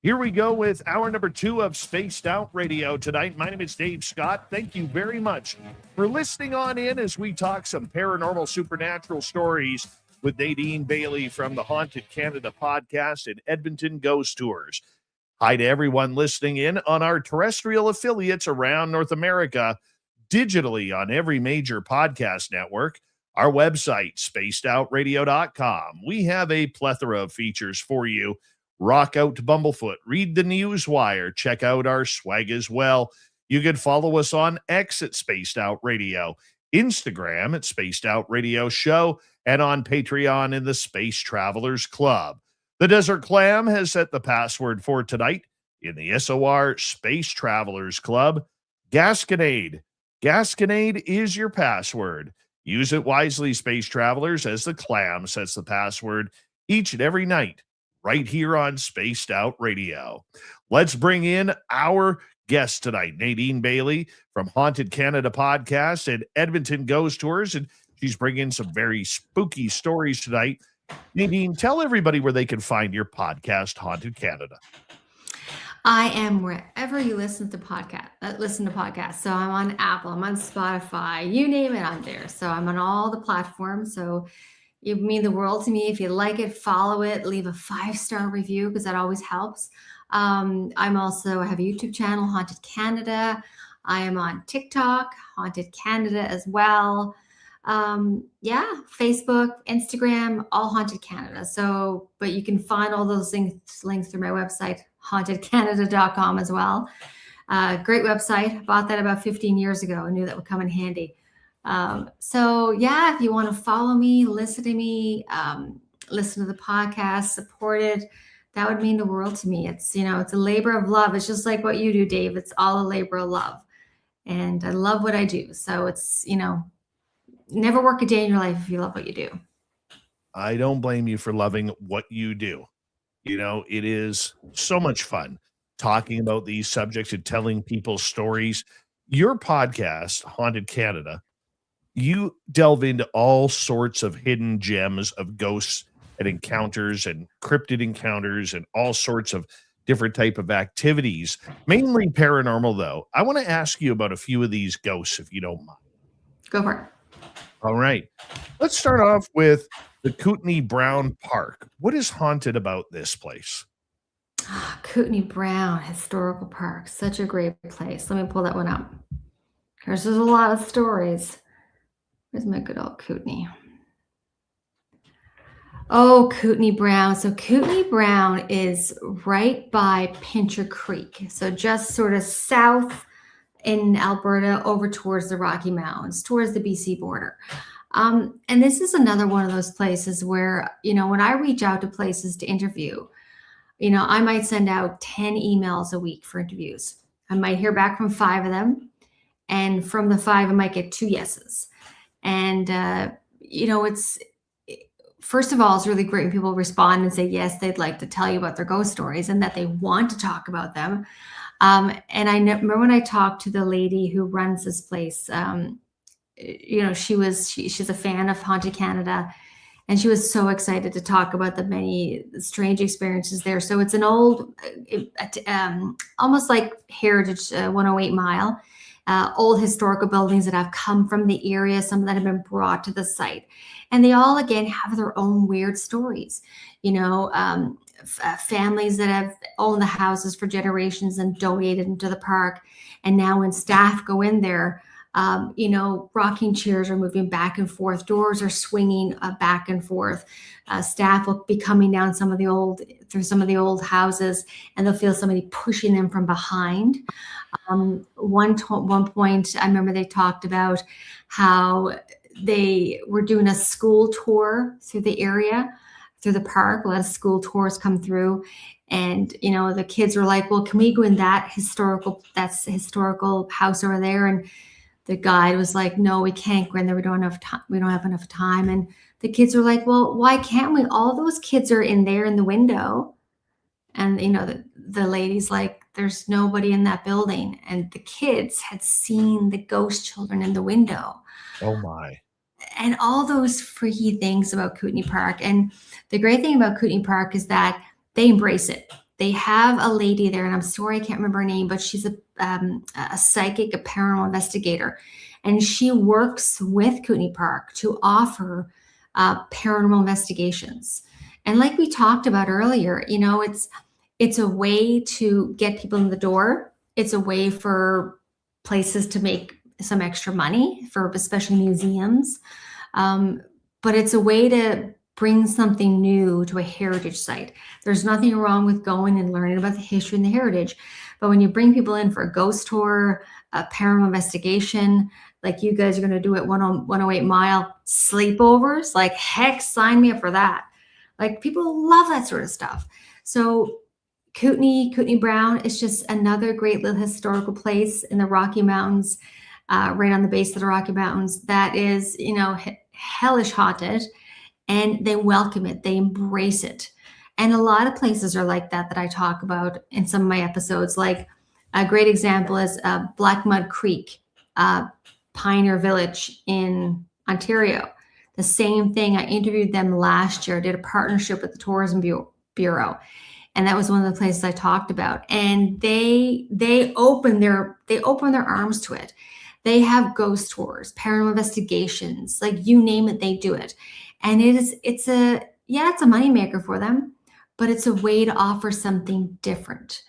Here we go with hour number 2 of Spaced Out Radio tonight. My name is Dave Scott. Thank you very much for listening on in as we talk some paranormal supernatural stories with Nadine Bailey from the Haunted Canada podcast and Edmonton Ghost Tours. Hi to everyone listening in on our terrestrial affiliates around North America, digitally on every major podcast network, our website, spacedoutradio.com. We have a plethora of features for you. Rock out to Bumblefoot, read the Newswire, check out our swag as well. You can follow us on X at Spaced Out Radio, Instagram at Spaced Out Radio Show, and on Patreon in the Space Travelers Club. The Desert Clam has set the password for tonight in the SOR Space Travelers Club. Gasconade. Gasconade is your password. Use it wisely, Space Travelers, as the Clam sets the password each and every night right here on Spaced Out Radio. Let's bring in our guest tonight, Nadine Bailey from Haunted Canada podcast and Edmonton Ghost Tours, and she's bringing some very spooky stories tonight. Nadine, tell everybody where they can find your podcast, Haunted Canada. I am wherever you listen to podcasts. So I'm on Apple, I'm on Spotify, you name it, I'm there. So I'm on all the platforms. So it would mean the world to me. If you like it, follow it, leave a 5-star review because that always helps. I have a YouTube channel, Haunted Canada. I am on TikTok, Haunted Canada as well. Facebook, Instagram, all Haunted Canada. So, but you can find all those links through my website, hauntedcanada.com as well. Great website. Bought that about 15 years ago. I knew that would come in handy. If you want to follow me, listen to me, listen to the podcast, support it, that would mean the world to me. It's, it's a labor of love. It's just like what you do, Dave. It's all a labor of love. And I love what I do. So it's, never work a day in your life if you love what you do. I don't blame you for loving what you do. It is so much fun talking about these subjects and telling people stories. Your podcast, Haunted Canada, you delve into all sorts of hidden gems of ghosts and encounters and cryptid encounters and all sorts of different type of activities, mainly paranormal, though. I want to ask you about a few of these ghosts, if you don't mind. Go for it. All right. Let's start off with the Kootenai Brown Park. What is haunted about this place? Kootenai Brown Historical Park. Such a great place. Let me pull that one up. There's a lot of stories. Where's my good old Kootenai? Oh, Kootenai Brown. So Kootenai Brown is right by Pincher Creek. So just sort of south in Alberta over towards the Rocky Mountains, towards the BC border. And this is another one of those places where, when I reach out to places to interview, I might send out 10 emails a week for interviews. I might hear back from 5 of them. And from the 5, I might get 2 yeses. And, first of all, it's really great when people respond and say, yes, they'd like to tell you about their ghost stories and that they want to talk about them. And I remember when I talked to the lady who runs this place, she's a fan of Haunted Canada, and she was so excited to talk about the many strange experiences there. So it's an old, almost like Heritage 108 Mile, old historical buildings that have come from the area, some that have been brought to the site. And they all, again, have their own weird stories. Families that have owned the houses for generations and donated into the park. And now when staff go in there, rocking chairs are moving back and forth. Doors are swinging back and forth. Staff will be coming down through some of the old houses, and they'll feel somebody pushing them from behind. One point, I remember they talked about how they were doing a school tour through the area, through the park. A lot of school tours come through, and the kids were like, well, can we go in that's historical house over there? And the guide was like, no, we can't go in there. We don't have enough time. And the kids were like, well, why can't we? All those kids are in there in the window. And the lady's like, there's nobody in that building. And the kids had seen the ghost children in the window. Oh my. And all those freaky things about Kootenay Park. And the great thing about Kootenay Park is that they embrace it. They have a lady there, and I'm sorry, I can't remember her name, but she's a psychic, a paranormal investigator. And she works with Kootenay Park to offer paranormal investigations. And like we talked about earlier, it's a way to get people in the door. It's a way for places to make some extra money, for especially museums. But it's a way to bring something new to a heritage site. There's nothing wrong with going and learning about the history and the heritage. But when you bring people in for a ghost tour, a paranormal investigation, like you guys are going to do at 108 Mile, sleepovers, like, heck, sign me up for that. Like, people love that sort of stuff. So Kootenay Brown is just another great little historical place in the Rocky Mountains, right on the base of the Rocky Mountains, that is, hellish haunted. And they welcome it. They embrace it. And a lot of places are like that I talk about in some of my episodes. Like a great example is Black Mud Creek, Pioneer Village in Ontario. The same thing. I interviewed them last year. I did a partnership with the Tourism Bureau. And that was one of the places I talked about. And they open their arms to it. They have ghost tours, paranormal investigations, like you name it, they do it. And it's a moneymaker for them, but it's a way to offer something different.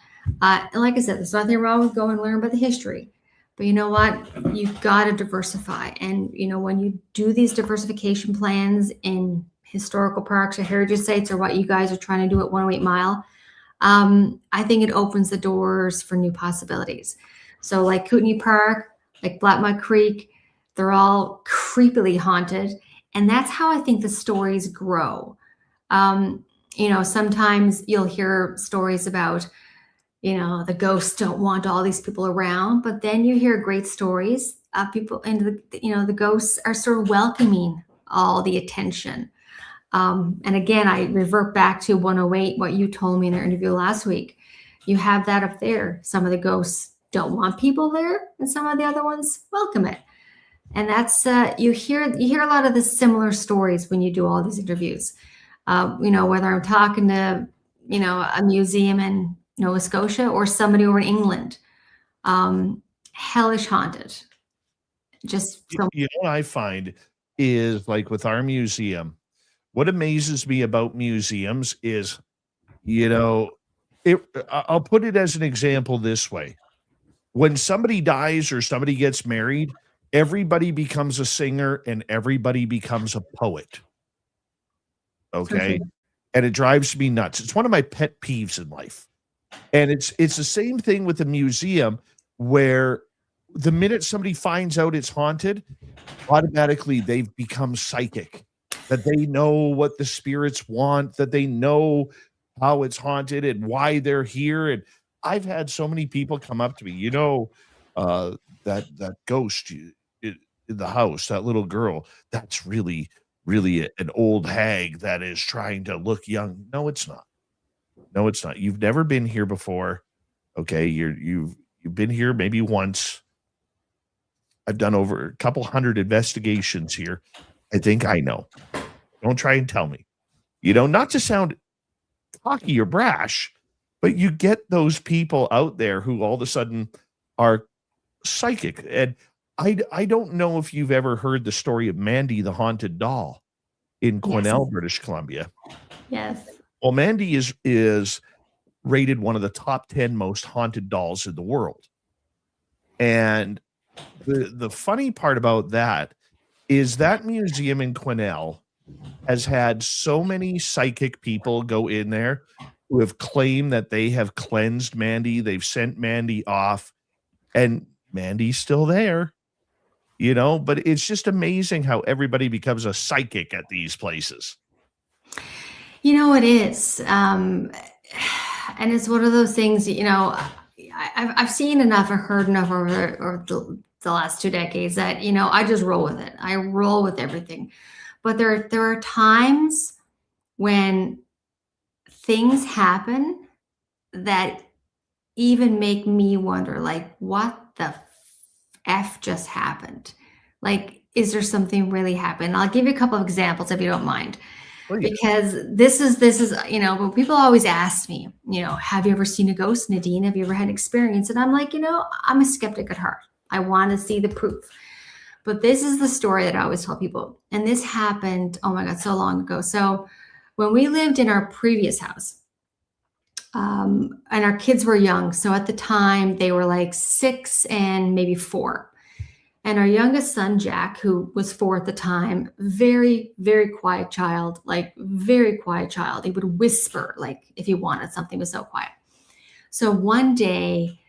And like I said, there's nothing wrong with going and learn about the history, but you know what? You've got to diversify. And, when you do these diversification plans in historical parks or heritage sites, or what you guys are trying to do at 108 Mile, I think it opens the doors for new possibilities. So like Kootenay Park, like Black Mud Creek, they're all creepily haunted. And that's how I think the stories grow. Sometimes you'll hear stories about, the ghosts don't want all these people around, but then you hear great stories of people, and the ghosts are sort of welcoming all the attention. And again, I revert back to 108, what you told me in our interview last week. You have that up there. Some of the ghosts don't want people there, and some of the other ones welcome it. And that's you hear a lot of the similar stories when you do all these interviews. Whether I'm talking to a museum in Nova Scotia or somebody over in England, hellish haunted. Just so- what I find is, like with our museum, what amazes me about museums is, I'll put it as an example this way. When somebody dies or somebody gets married, everybody becomes a singer and everybody becomes a poet. Okay. And it drives me nuts. It's one of my pet peeves in life. And it's the same thing with the museum, where the minute somebody finds out it's haunted, automatically they've become psychic, that they know what the spirits want, that they know how it's haunted and why they're here. And I've had so many people come up to me, that ghost in the house, that little girl, that's really really an old hag that is trying to look young. No, it's not. No, it's not. You've never been here before. Okay, you've been here maybe once. I've done over a couple hundred investigations here. I think I know. Don't try and tell me. Not to sound cocky or brash, but you get those people out there who all of a sudden are psychic. And I don't know if you've ever heard the story of Mandy the Haunted Doll in Quesnel, British Columbia. Yes. Well, Mandy is rated one of the top 10 most haunted dolls in the world. And the funny part about that is that museum in Quesnel has had so many psychic people go in there who have claimed that they have cleansed Mandy. They've sent Mandy off, and Mandy's still there, but it's just amazing how everybody becomes a psychic at these places. It is. And it's one of those things, I've seen enough or heard enough over the last 2 decades that, I just roll with it. I roll with everything. But there are times when things happen that even make me wonder, like, what the F just happened? Like, is there something really happened? I'll give you a couple of examples if you don't mind. Please. Because this is, when people always ask me, have you ever seen a ghost, Nadine? Have you ever had experience? And I'm like, I'm a skeptic at heart. I want to see the proof. But this is the story that I always tell people. And this happened, oh my God, so long ago. So when we lived in our previous house, and our kids were young. So at the time they were like 6 and maybe 4. And our youngest son, Jack, who was 4 at the time, very, very quiet child, like very quiet child. He would whisper, like if he wanted something, was so quiet. So one day,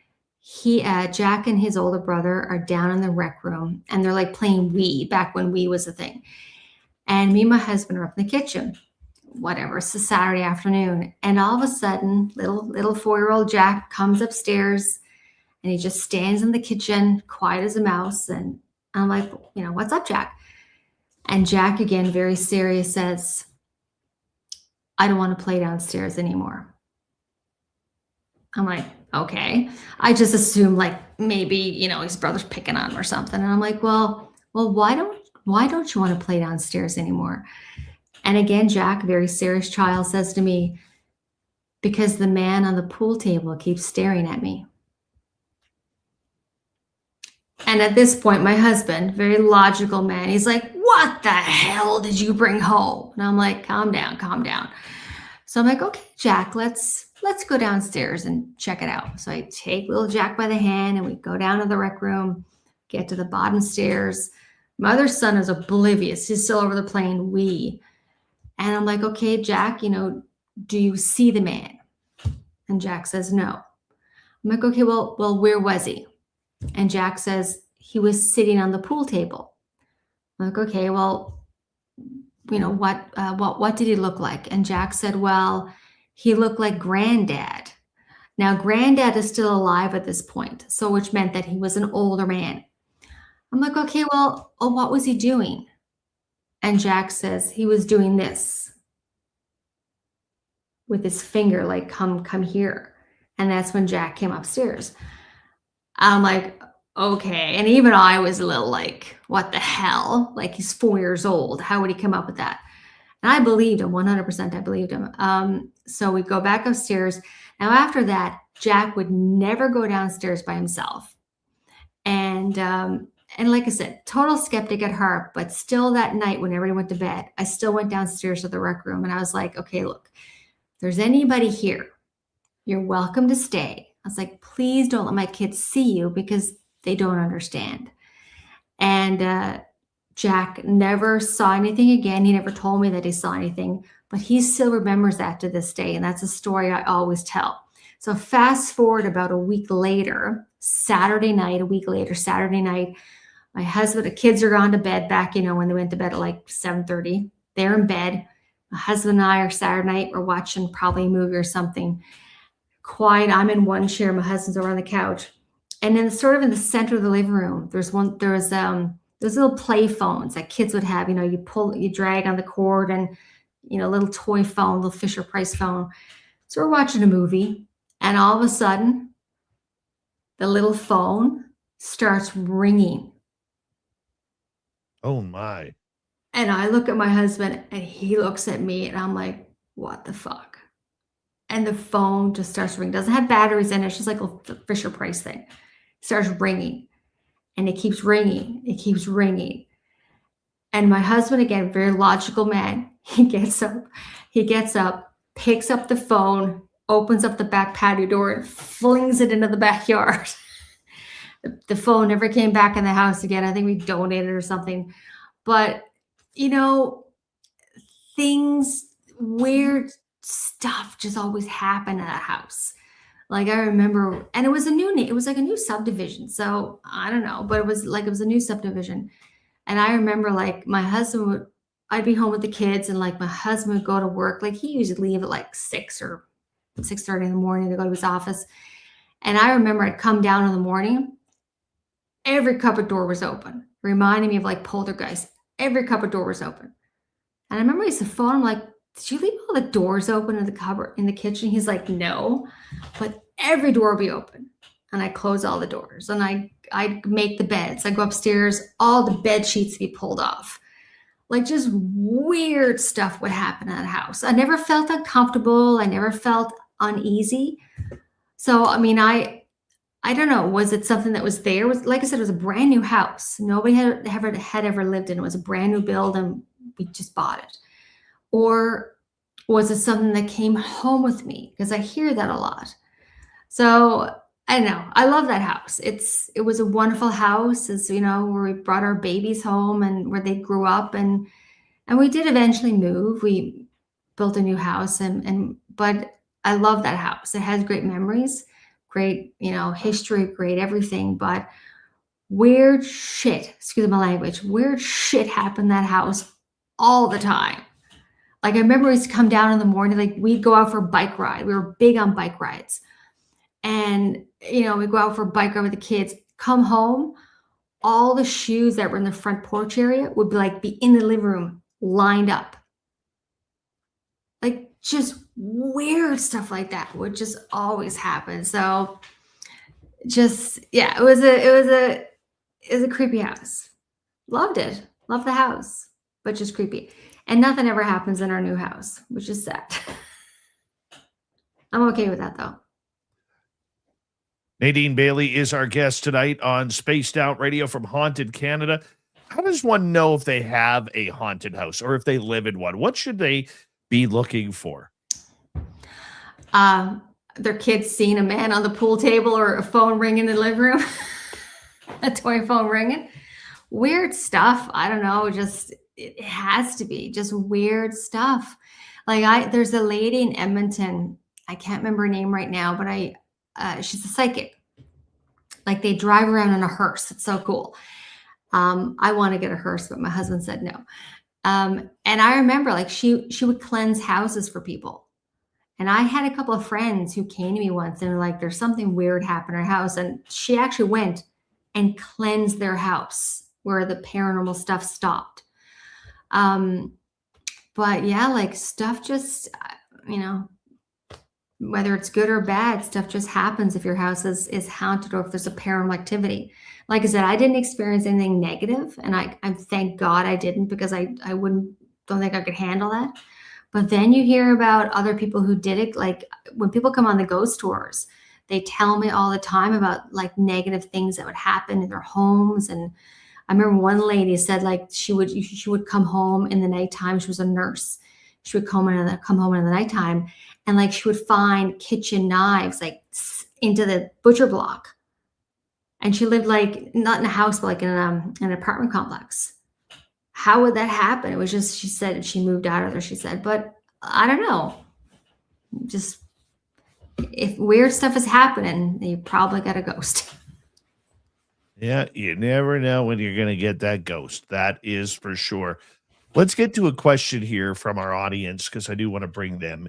Jack and his older brother are down in the rec room, and they're like playing Wii, back when Wii was a thing. And me and my husband are up in the kitchen, whatever. It's a Saturday afternoon. And all of a sudden, little 4-year-old Jack comes upstairs, and he just stands in the kitchen, quiet as a mouse. And I'm like, what's up, Jack? And Jack, again, very serious, says, I don't want to play downstairs anymore. I'm like, okay. I just assumed like maybe, his brother's picking on him or something. And I'm like, well, why don't you want to play downstairs anymore? And again, Jack, very serious child, says to me, because the man on the pool table keeps staring at me. And at this point, my husband, very logical man, he's like, what the hell did you bring home? And I'm like, calm down, calm down. So I'm like, okay, Jack, let's go downstairs and check it out. So I take little Jack by the hand, and we go down to the rec room, get to the bottom stairs. My other son is oblivious. He's still over the playing Wii. And I'm like, okay, Jack, do you see the man? And Jack says, no. I'm like, okay, well, where was he? And Jack says, he was sitting on the pool table. I'm like, okay, well, what did he look like? And Jack said, well, he looked like Granddad. Now, Granddad is still alive at this point, so which meant that he was an older man. I'm like, okay, well, what was he doing? And Jack says he was doing this with his finger, like, come here. And that's when Jack came upstairs. I'm like, okay. And even I was a little like, what the hell? Like, he's 4 years old. How would he come up with that? And I believed him, 100%. I believed him. So we go back upstairs. Now, after that, Jack would never go downstairs by himself. And like I said, total skeptic at heart, but still that night when everybody went to bed, I still went downstairs to the rec room, and I was like, okay, look, if there's anybody here, you're welcome to stay. I was like, please don't let my kids see you, because they don't understand. And Jack never saw anything again. He never told me that he saw anything, but he still remembers that to this day. And that's a story I always tell. So fast forward about a week later, Saturday night, my husband, the kids are gone to bed back, when they went to bed at like 7:30. They're in bed. My husband and I are Saturday night. We're watching probably a movie or something. Quiet. I'm in one chair. My husband's over on the couch. And then sort of in the center of the living room, there's those little play phones that kids would have. You drag on the cord, and little toy phone, little Fisher Price phone. So we're watching a movie, and all of a sudden, the little phone starts ringing. Oh my. And I look at my husband, and he looks at me, and I'm like, what the fuck? And the phone just starts ringing. Doesn't have batteries in it. It's just like a Fisher Price thing. It starts ringing, and it keeps ringing. It keeps ringing. And my husband, again, very logical man, he gets up, picks up the phone, opens up the back patio door, and flings it into the backyard. The phone never came back in the house again. I think we donated or something. But, weird stuff just always happened in that house. Like I remember, and it was like a new subdivision. So I don't know, but it was a new subdivision. And I remember like my husband I'd be home with the kids, and like my husband would go to work. Like he usually leave at like 6 or 6:30 in the morning to go to his office. And I remember I'd come down in the morning, every cupboard door was open, reminding me of like Poltergeist. Every cupboard door was open. And I remember I used to phone him like, did you leave all the doors open in the cupboard in the kitchen? He's like, no, but every door will be open. And I close all the doors, and I make the beds. I go upstairs, all the bed sheets be pulled off. Like just weird stuff would happen in that house. I never felt uncomfortable. I never felt uneasy. So, I mean, I don't know. Was it something that was there? Like I said, it was a brand new house. Nobody had ever lived in it. It was a brand new build, and we just bought it. Or was it something that came home with me? Because I hear that a lot. So I don't know. I love that house. It was a wonderful house, as where we brought our babies home and where they grew up, and we did eventually move. We built a new house, but I love that house. It has great memories, great, history, great everything, but weird shit, excuse my language, weird shit happened in that house all the time. Like I remember we used to come down in the morning, like we'd go out for a bike ride. We were big on bike rides. And, we'd go out for a bike ride with the kids, come home, all the shoes that were in the front porch area would be in the living room lined up. Like just weird stuff like that would just always happen. So just, yeah, it was a creepy house. Loved it. Loved the house, but just creepy. And nothing ever happens in our new house, which is sad. I'm okay with that though. Nadine Bailey is our guest tonight on Spaced Out Radio from Haunted Canada. How does one know if they have a haunted house or if they live in one? What should they be looking for? Their kids seeing a man on the pool table or a phone ringing in the living room, a toy phone ringing. Weird stuff. I don't know. Just it has to be just weird stuff. Like there's a lady in Edmonton. I can't remember her name right now, but she's a psychic. Like they drive around in a hearse. It's so cool. I want to get a hearse, but my husband said no. And I remember like she would cleanse houses for people. And I had a couple of friends who came to me once and were like, there's something weird happened in our house. And she actually went and cleansed their house where the paranormal stuff stopped. But yeah, like stuff just, whether it's good or bad, stuff just happens if your house is haunted or if there's a paranormal activity. Like I said, I didn't experience anything negative, and I thank God I didn't, because I don't think I could handle that. But then you hear about other people who did it. Like when people come on the ghost tours, they tell me all the time about like negative things that would happen in their homes. And I remember one lady said like she would come home in the nighttime. She was a nurse. She would come home in the nighttime, and like she would find kitchen knives like into the butcher block. And she lived like not in a house, but like in an apartment complex. How would that happen? It was just, she said she moved out of there, she said, but I don't know. Just if weird stuff is happening, you probably got a ghost. Yeah, you never know when you're going to get that ghost. That is for sure. Let's get to a question here from our audience, because I do want to bring them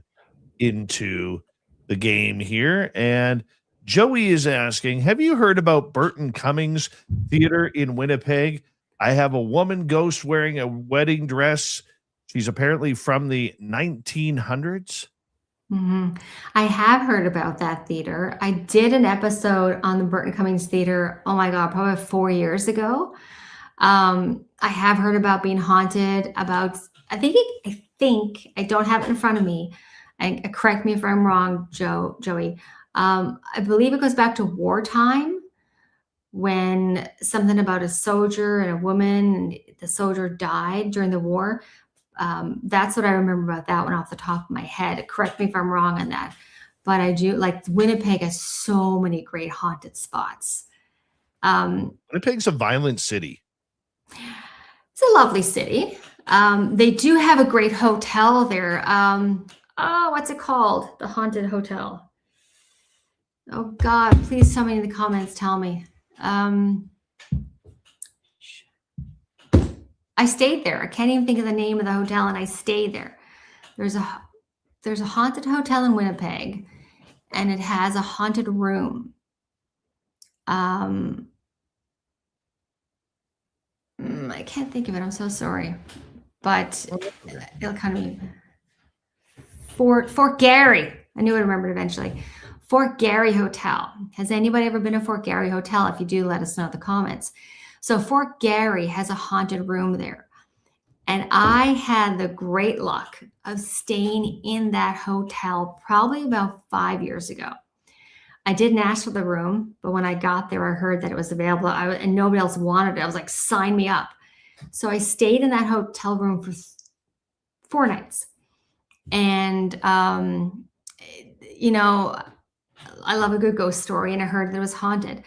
into the game here. And Joey is asking, have you heard about Burton Cummings Theater in Winnipeg? I have a woman ghost wearing a wedding dress. She's apparently from the 1900s. I have heard about that theater. I did an episode on the Burton Cummings Theater. Oh my God, probably 4 years ago. I have heard about being haunted. I think I don't have it in front of me. And correct me if I'm wrong, Joey. I believe it goes back to wartime when something about a soldier and a woman, and the soldier died during the war. That's what I remember about that one off the top of my head. Correct me if I'm wrong on that. But I do, like, Winnipeg has so many great haunted spots. Winnipeg's a violent city. It's a lovely city. They do have a great hotel there. What's it called? The haunted hotel. Oh God, please tell me in the comments, tell me. I stayed there. I can't even think of the name of the hotel, and I stayed there. There's a haunted hotel in Winnipeg, and it has a haunted room. I can't think of it. I'm so sorry, but it'll kind of be Fort Garry. I knew I'd remember it eventually. Fort Garry Hotel. Has anybody ever been to Fort Garry Hotel? If you do, let us know in the comments. So Fort Garry has a haunted room there. And I had the great luck of staying in that hotel probably about 5 years ago. I didn't ask for the room, but when I got there, I heard that it was available and nobody else wanted it. I was like, sign me up. So I stayed in that hotel room for 4 nights. And, you know, I love a good ghost story, and I heard that it was haunted.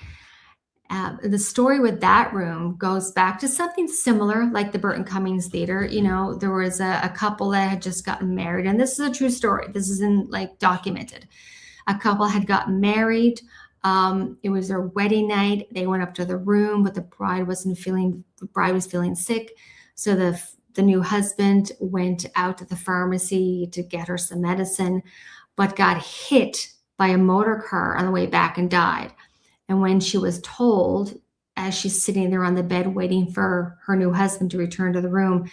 The story with that room goes back to something similar, like the Burton Cummings Theater. You know, there was a couple that had just gotten married, and this is a true story. This isn't like documented. A couple had gotten married. It was their wedding night. They went up to the room, but the bride was feeling sick. So the new husband went out to the pharmacy to get her some medicine, but got hit by a motor car on the way back and died. And when she was told, as she's sitting there on the bed waiting for her new husband to return to the room,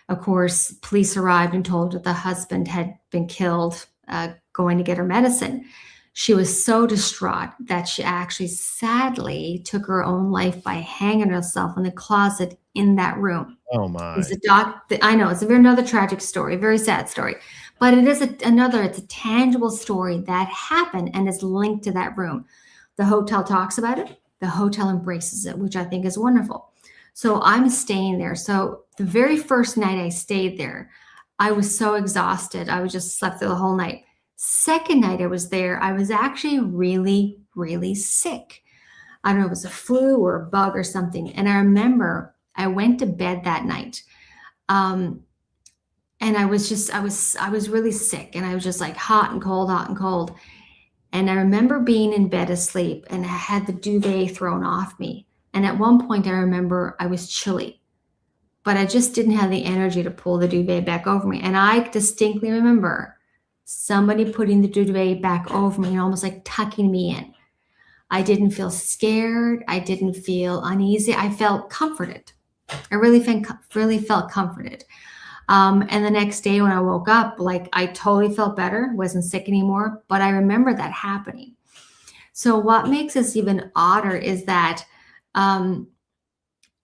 of course, police arrived and told her the husband had been killed going to get her medicine. She was so distraught that she actually sadly took her own life by hanging herself in the closet in that room. Oh my! I know it's another tragic story, very sad story, but it is it's a tangible story that happened and is linked to that room. The hotel talks about it. The hotel embraces it, which I think is wonderful. So I'm staying there. So the very first night I stayed there, I was so exhausted. I was just slept through the whole night. Second night I was there, I was actually really, really sick. I don't know if it was a flu or a bug or something. And I remember I went to bed that night. And I was really sick, and I was just like hot and cold. And I remember being in bed asleep, and I had the duvet thrown off me. And at one point I remember I was chilly, but I just didn't have the energy to pull the duvet back over me. And I distinctly remember somebody putting the duvet back over me and almost like tucking me in. I didn't feel scared. I didn't feel uneasy. I felt comforted. I really felt comforted. And the next day when I woke up, like, I totally felt better, wasn't sick anymore, but I remember that happening. So what makes this even odder is that, and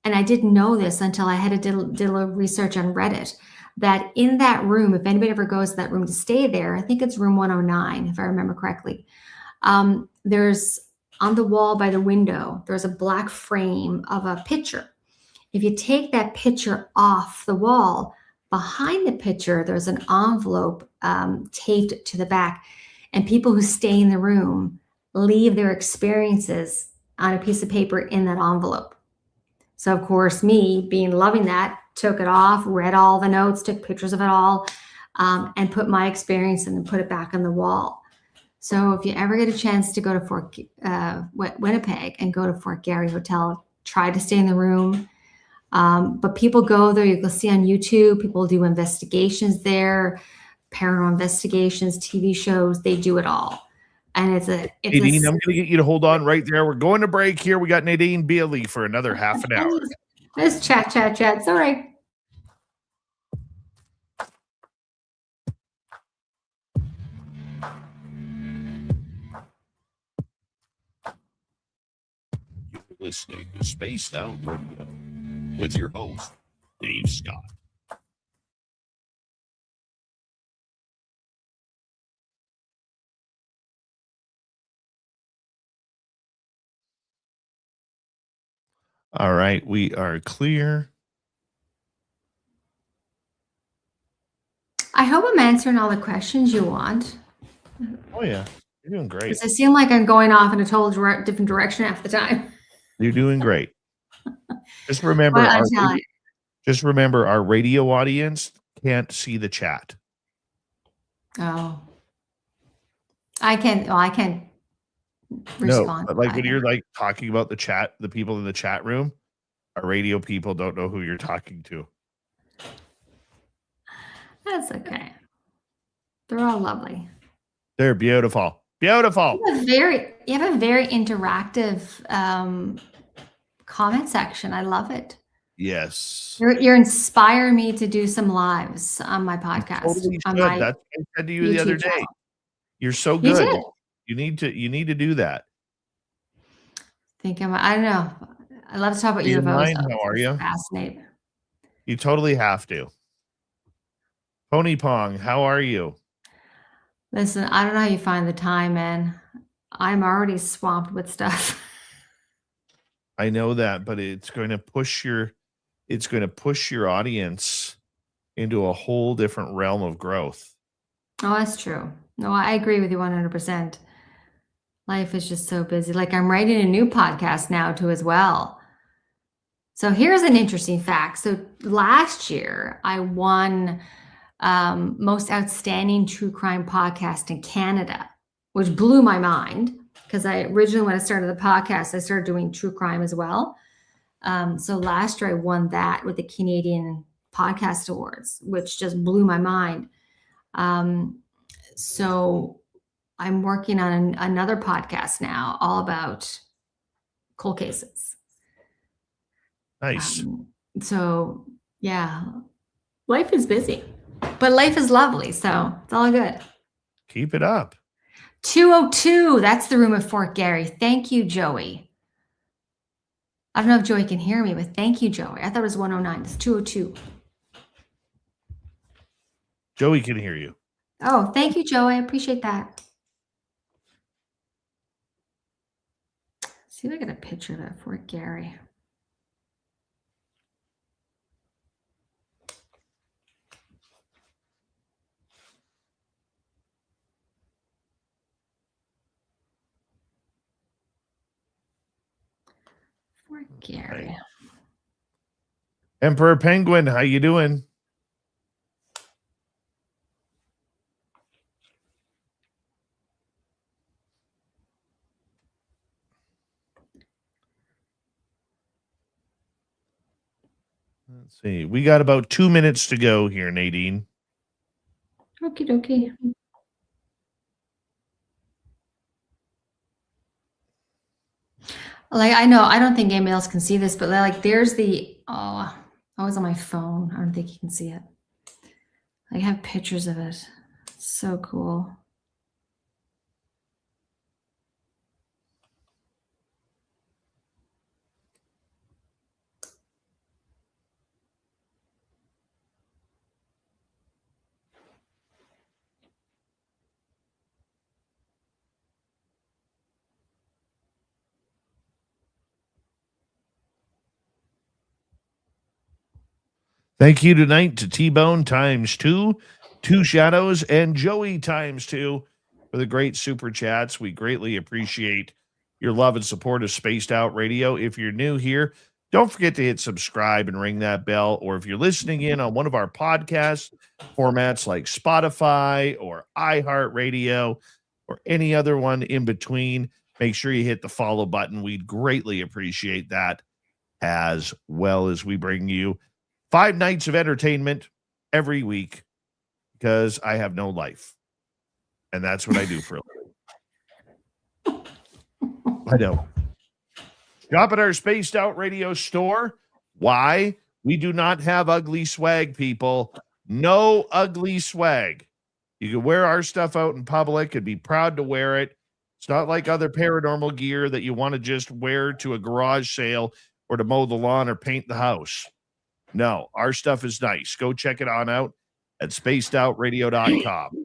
I didn't know this until I had to did a little research on Reddit, that in that room, if anybody ever goes to that room to stay there, I think it's room 109, if I remember correctly, there's on the wall by the window, there's a black frame of a picture. If you take that picture off the wall, behind the picture, there's an envelope taped to the back, and people who stay in the room leave their experiences on a piece of paper in that envelope. So of course, me loving that, took it off, read all the notes, took pictures of it all, and put my experience in and put it back on the wall. So if you ever get a chance to go to Winnipeg and go to Fort Garry Hotel, try to stay in the room. But people go there. You can see on YouTube, people do investigations there, paranormal investigations, TV shows. They do it all. And Nadine, I'm going to get you to hold on right there. We're going to break here. We got Nadine Bailey for another half an hour. Let's chat. Sorry. You're listening to Spaced Out Radio with your host, Dave Scott. All right, we are clear. I hope I'm answering all the questions you want. Oh, yeah. You're doing great. Because I seem like I'm going off in a total different direction half the time. You're doing great. Just remember, our radio audience can't see the chat. Oh. I can't respond. No, like when you're like talking about the chat, the people in the chat room, our radio people don't know who you're talking to. That's okay. They're all lovely. They're beautiful. Beautiful. You have a very interactive comment section. I love it. Yes. You're inspiring me to do some lives on my podcast. Totally on should. my That's what I said to you the YouTube other day. channel. You're so You good. did. You need to do that. I don't know. I love to talk about Do you UFOs. mind? Though. How are It's you? fascinating. You totally have to. Pony Pong, how are you? Listen, I don't know how you find the time, man. I'm already swamped with stuff. I know that, but it's going to push your audience into a whole different realm of growth. Oh, that's true. No, I agree with you 100%. Life is just so busy. Like I'm writing a new podcast now too as well. So here's an interesting fact. So last year I won most outstanding true crime podcast in Canada, which blew my mind because when I started the podcast, I started doing true crime as well. So last year I won that with the Canadian Podcast Awards, which just blew my mind. So I'm working on another podcast now, all about cold cases. Nice. So yeah, life is busy, but life is lovely. So it's all good. Keep it up. 202. That's the room of Fort Garry. Thank you, Joey. I don't know if Joey can hear me, but thank you, Joey. I thought it was 109. It's 202. Joey can hear you. Oh, thank you, Joey. I appreciate that. See if I get a picture of that Fort Garry. Fort Garry. Emperor Penguin, how you doing? Let's see. We got about 2 minutes to go here, Nadine. Okie dokie. Like I know, I don't think anybody else can see this, but like there's I was on my phone. I don't think you can see it. I have pictures of it. It's so cool. Thank you tonight to T-Bone ×2, Two Shadows, and Joey ×2 for the great super chats. We greatly appreciate your love and support of Spaced Out Radio. If you're new here, don't forget to hit subscribe and ring that bell. Or if you're listening in on one of our podcast formats like Spotify or iHeartRadio or any other one in between, make sure you hit the follow button. We'd greatly appreciate that, as well as we bring you 5 nights of entertainment every week because I have no life. And that's what I do for a living. I know. Shop at our Spaced Out Radio store. Why? We do not have ugly swag, people. No ugly swag. You can wear our stuff out in public and be proud to wear it. It's not like other paranormal gear that you want to just wear to a garage sale or to mow the lawn or paint the house. No, our stuff is nice. Go check it on out at spacedoutradio.com.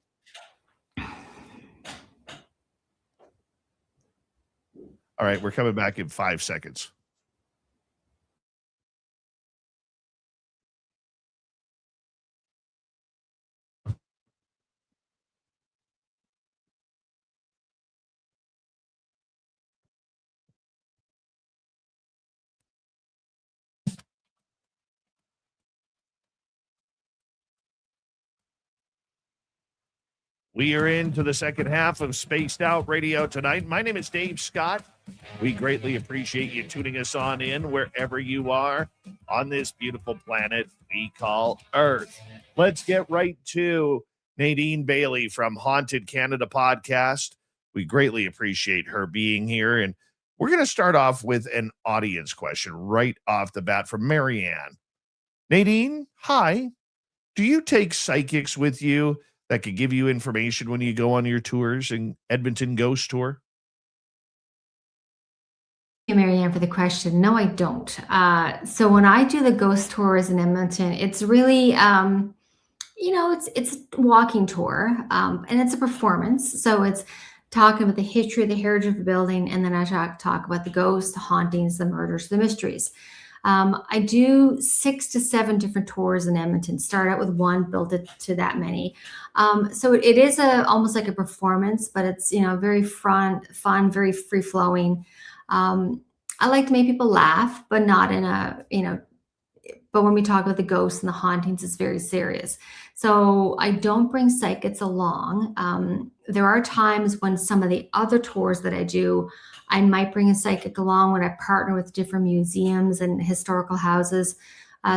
All right, we're coming back in 5 seconds. We are into the second half of Spaced Out Radio tonight. My name is Dave Scott. We greatly appreciate you tuning us on in wherever you are on this beautiful planet we call Earth. Let's get right to Nadine Bailey from Haunted Canada podcast. We greatly appreciate her being here. And we're going to start off with an audience question right off the bat from Marianne. Nadine, hi. Do you take psychics with you that could give you information when you go on your tours in Edmonton Ghost Tour? Thank you, Marianne, for the question. No, I don't. So when I do the ghost tours in Edmonton, it's really, it's a walking tour, and it's a performance. So it's talking about the history, the heritage of the building, and then I talk about the ghosts, the hauntings, the murders, the mysteries. I do 6 to 7 different tours in Edmonton. Start out with one, build it to that many. So it is almost like a performance, but it's very fun, very free flowing. I like to make people laugh, but not in a But when we talk about the ghosts and the hauntings, it's very serious. So I don't bring psychics along. There are times when some of the other tours that I do, I might bring a psychic along when I partner with different museums and historical houses.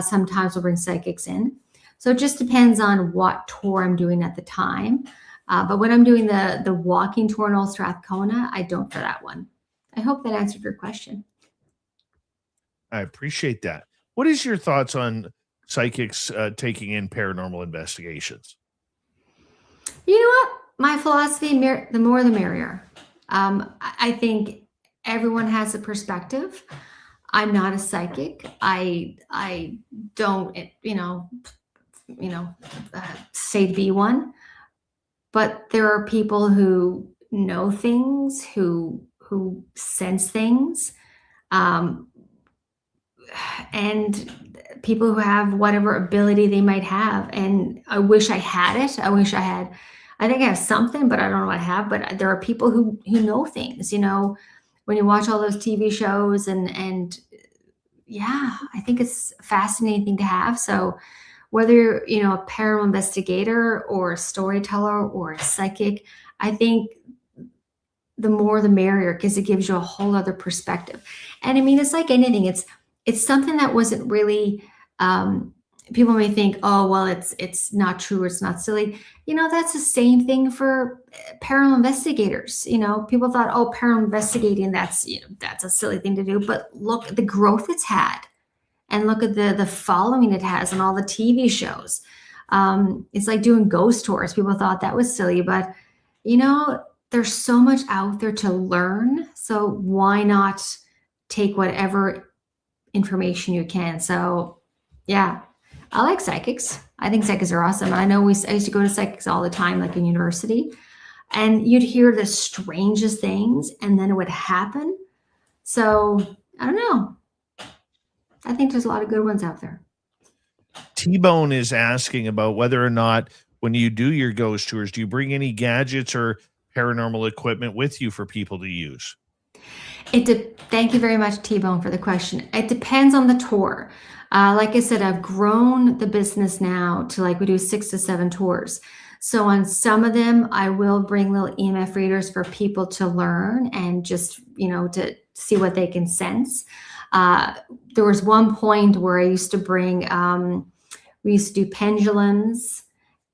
Sometimes we'll bring psychics in. So it just depends on what tour I'm doing at the time. But when I'm doing the walking tour in Old Strathcona, I don't for that one. I hope that answered your question. I appreciate that. What is your thoughts on psychics taking in paranormal investigations? You know what? My philosophy, the more the merrier. I think everyone has a perspective. I'm not a psychic. I don't, say to be one. But there are people who know things, who sense things, and people who have whatever ability they might have. And I wish I had it. I think I have something, but I don't know what I have. But there are people who know things, when you watch all those TV shows and yeah, I think it's a fascinating thing to have. So whether you're, a paranormal investigator or a storyteller or a psychic, I think the more the merrier, because it gives you a whole other perspective. And I mean, it's like anything. It's something that wasn't really, people may think, oh, well, it's not true, it's not silly. That's the same thing for paranormal investigators. People thought, oh, paranormal investigating, that's a silly thing to do. But look at the growth it's had, and look at the following it has on all the TV shows. It's like doing ghost tours. People thought that was silly, but there's so much out there to learn. So why not take whatever information you can? So yeah, I like psychics. I think psychics are awesome. I know I used to go to psychics all the time, like in university, and you'd hear the strangest things and then it would happen. So I don't know. I think there's a lot of good ones out there. T-Bone is asking about whether or not when you do your ghost tours, do you bring any gadgets or paranormal equipment with you for people to use? Thank you very much, T-Bone, for the question. It depends on the tour. Like I said, I've grown the business now to we do 6 to 7 tours. So on some of them, I will bring little EMF readers for people to learn and just, to see what they can sense. There was one point where I used to bring, we used to do pendulums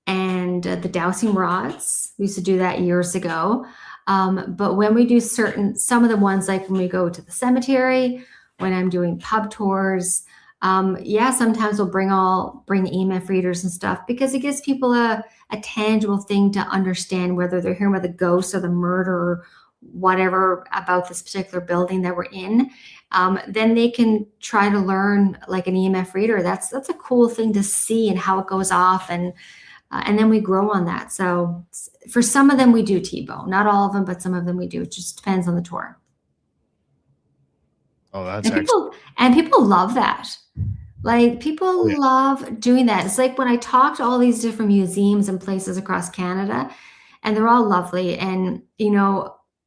and the dowsing rods. We used to do that years ago. But when we do some of the ones, like when we go to the cemetery, when I'm doing pub tours, Yeah, sometimes we'll bring EMF readers and stuff because it gives people a tangible thing to understand, whether they're hearing about the ghosts or the murder or whatever about this particular building that we're in. Then they can try to learn like an EMF reader. That's a cool thing to see and how it goes off, and then we grow on that. So for some of them we do T-bone, not all of them, but some of them we do. It just depends on the tour. Oh, that's and people love that. Like people love doing that. It's like when I talk to all these different museums and places across Canada, and they're all lovely. And,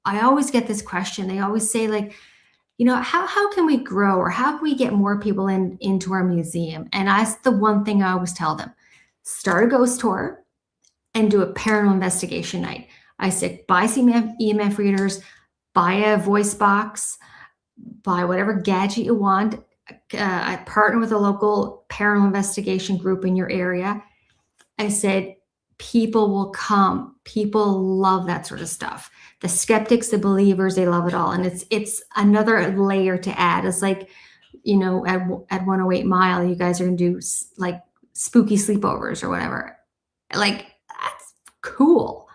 I always get this question. They always say like, how can we grow, or how can we get more people into our museum? And that's the one thing I always tell them: start a ghost tour and do a paranormal investigation night. I say, buy some EMF readers, buy a voice box, buy whatever gadget you want. I partner with a local paranormal investigation group in your area. I said, people will come. People love that sort of stuff. The skeptics, the believers, they love it all. And it's another layer to add. It's like, at 108 Mile, you guys are going to do like spooky sleepovers or whatever. Like, that's cool.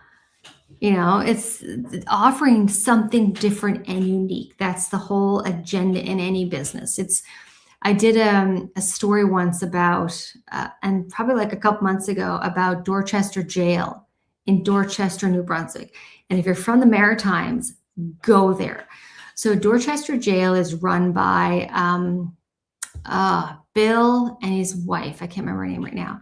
It's offering something different and unique. That's the whole agenda in any business. I did a story once about, and probably like a couple months ago, about Dorchester Jail in Dorchester, New Brunswick. And if you're from the Maritimes, go there. So Dorchester Jail is run by Bill and his wife. I can't remember her name right now.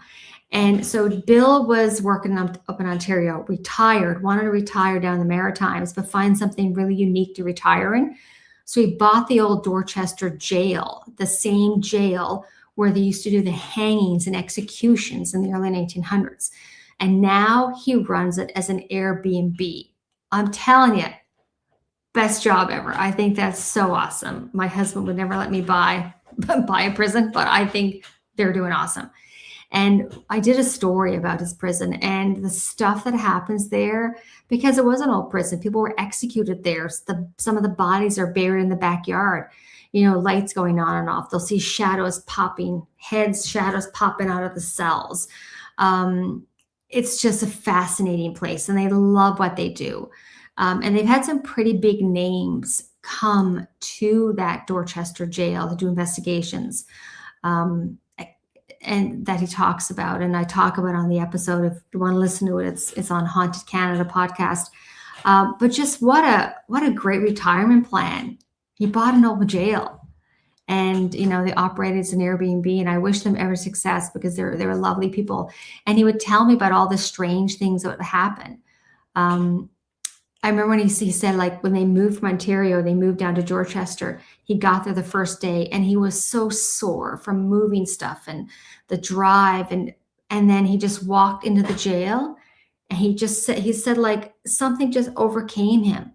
And so Bill was working up in Ontario, wanted to retire down in the Maritimes, but find something really unique to retire in. So he bought the old Dorchester Jail, the same jail where they used to do the hangings and executions in the early 1900s. And now he runs it as an Airbnb. I'm telling you, best job ever. I think that's so awesome. My husband would never let me buy a prison, but I think they're doing awesome. And I did a story about his prison and the stuff that happens there, because it was an old prison. People were executed there. Some of the bodies are buried in the backyard, lights going on and off. They'll see shadows popping, shadows popping out of the cells. It's just a fascinating place, and they love what they do. And they've had some pretty big names come to that Dorchester Jail to do investigations. And that he talks about, and I talk about on the episode. If you want to listen to it, it's on Haunted Canada podcast. But just what a great retirement plan. He bought an old jail, and they operated as an Airbnb. And I wish them every success because they're lovely people. And he would tell me about all the strange things that would happen. I remember when he said, like, when they moved from Ontario, they moved down to Dorchester. He got there the first day and he was so sore from moving stuff and the drive. And then he just walked into the jail, and he said like something just overcame him.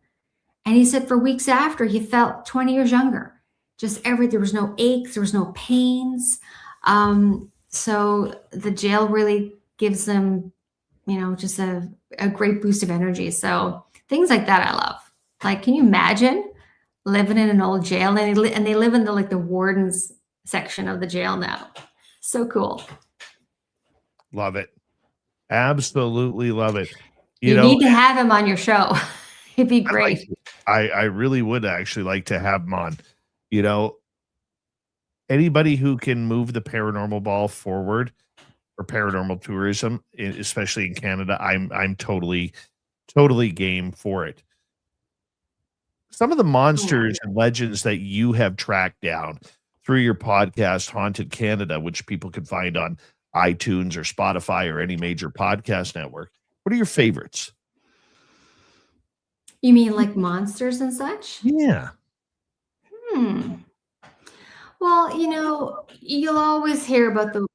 And he said for weeks after, he felt 20 years younger. There was no aches, there was no pains. So the jail really gives them, just a great boost of energy. So things like that I love. Like, can you imagine living in an old jail? And they live in the warden's section of the jail now. So cool. Love it. Absolutely love it. You need to have him on your show. It'd be great. I really would actually like to have him on. Anybody who can move the paranormal ball forward, or paranormal tourism, especially in Canada, I'm totally game for it. Some of the monsters and legends that you have tracked down through your podcast, Haunted Canada, which people can find on iTunes or Spotify or any major podcast network. What are your favorites? You mean like monsters and such? Yeah. Well, you'll always hear about the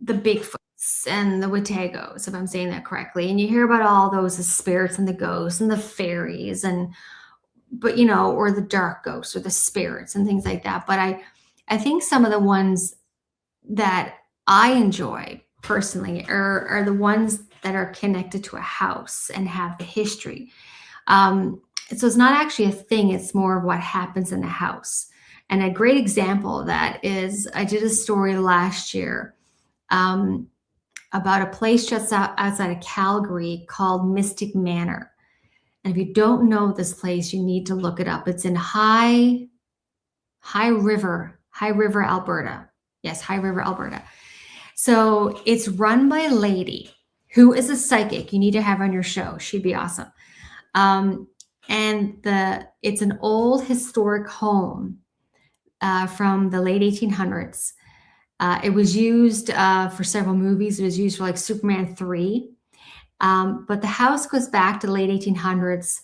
Bigfoots and the Wategos, if I'm saying that correctly. And you hear about all those, the spirits and the ghosts and the fairies or the dark ghosts or the spirits and things like that. But I think some of the ones that I enjoy personally are the ones that are connected to a house and have the history. So it's not actually a thing. It's more of what happens in the house. And a great example of that is I did a story last year about a place just outside of Calgary called Mystic Manor. And if you don't know this place, you need to look it up. It's in High River, Alberta. Yes, High River, Alberta. So it's run by a lady who is a psychic. You need to have her on your show. She'd be awesome. And it's an old historic home from the late 1800s. It was used for several movies. It was used for like Superman 3. But the house goes back to the late 1800s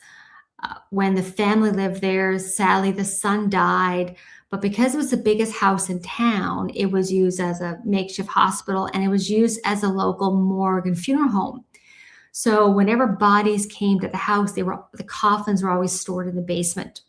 when the family lived there. Sadly, the son died. But because it was the biggest house in town, it was used as a makeshift hospital, and it was used as a local morgue and funeral home. So whenever bodies came to the house, the coffins were always stored in the basement.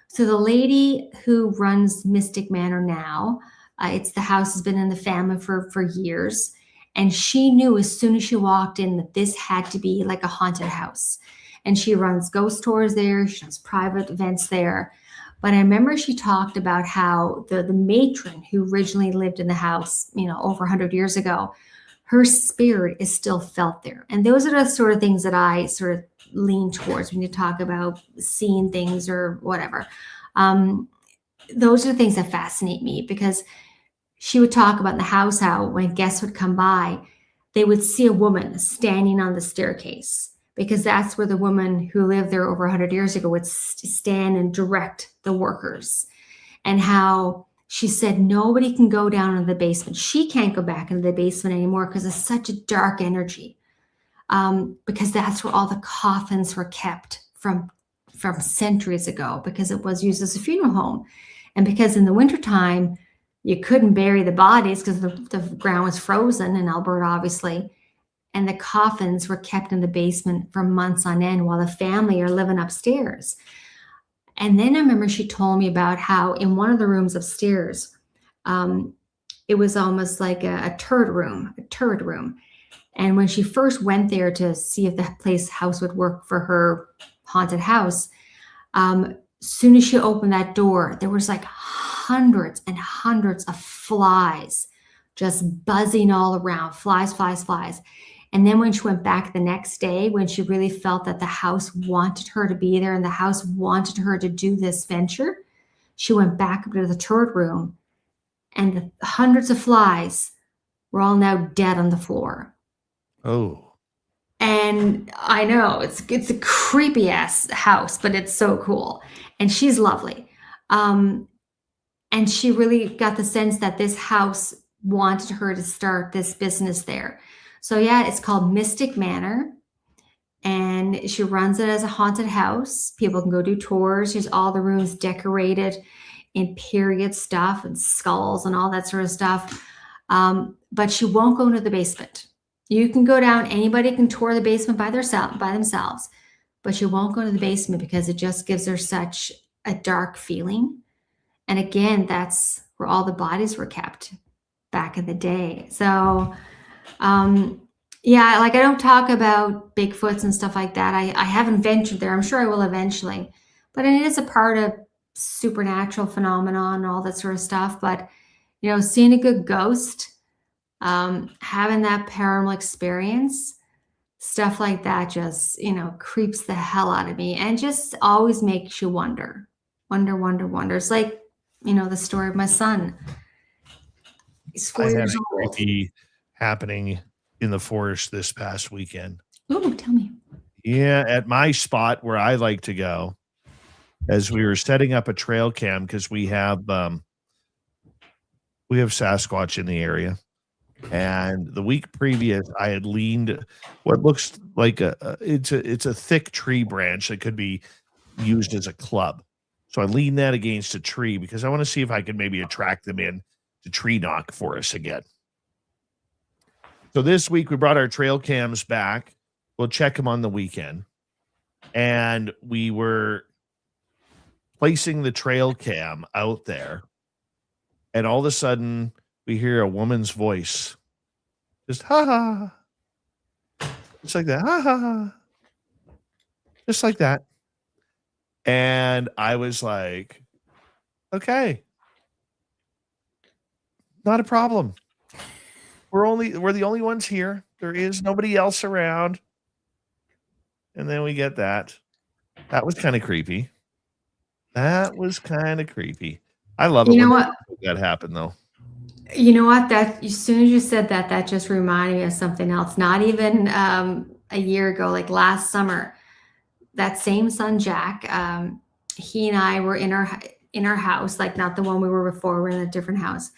So the lady who runs Mystic Manor now, the house has been in the family for years. And she knew as soon as she walked in that this had to be like a haunted house. And she runs ghost tours there. She does private events there. But I remember she talked about how the matron who originally lived in the house, over 100 years ago, her spirit is still felt there. And those are the sort of things that I sort of lean towards when you talk about seeing things or whatever. Those are the things that fascinate me, because she would talk about in the house how when guests would come by, they would see a woman standing on the staircase, because that's where the woman who lived there over 100 years ago would stand and direct the workers. And how she said nobody can go down into the basement. She can't go back into the basement anymore because it's such a dark energy, because that's where all the coffins were kept from centuries ago, because it was used as a funeral home. And because in the wintertime, you couldn't bury the bodies because the ground was frozen in Alberta, obviously. And the coffins were kept in the basement for months on end while the family are living upstairs. And then I remember she told me about how in one of the rooms upstairs, it was almost like a turret room. And when she first went there to see if the house would work for her haunted house, soon as she opened that door, there was like hundreds and hundreds of flies just buzzing all around, flies. And then when she went back the next day, when she really felt that the house wanted her to be there and the house wanted her to do this venture, she went back up to the turret room, and the hundreds of flies were all now dead on the floor. Oh. And I know it's a creepy ass house, but it's so cool. And she's lovely. And she really got the sense that this house wanted her to start this business there. So yeah, it's called Mystic Manor, and she runs it as a haunted house. People can go do tours. There's all the rooms decorated in period stuff and skulls and all that sort of stuff. But she won't go into the basement. You can go down. Anybody can tour the basement by themselves, but she won't go into the basement because it just gives her such a dark feeling. And again, that's where all the bodies were kept back in the day. So, yeah, like I don't talk about Bigfoots and stuff like that. I haven't ventured there. I'm sure I will eventually, but it is a part of supernatural phenomenon and all that sort of stuff. But, seeing a good ghost, having that paranormal experience, stuff like that just, creeps the hell out of me and just always makes you wonder. It's like, the story of my son. He's 4 years old. Creepy happening in the forest this past weekend. Oh, tell me. Yeah, at my spot where I like to go, as we were setting up a trail cam, because we have Sasquatch in the area. And the week previous, I had leaned what looks like it's a thick tree branch that could be used as a club. So I leaned that against a tree because I want to see if I can maybe attract them in to tree knock for us again. So this week we brought our trail cams back. We'll check them on the weekend. And we were placing the trail cam out there. And all of a sudden we hear a woman's voice. Just ha ha. Just like that. Ha ha ha. Just like that. And I was like, okay, Not a problem. We're the only ones here. There is nobody else around. And then we get that. That was kind of creepy. I love it You know when what? that happened, though. You know what? That as soon as you said that, that just reminded me of something else. Not even a year ago, like last summer, that same son Jack, he and I were in our house, like not the one we were before. We're in a different house,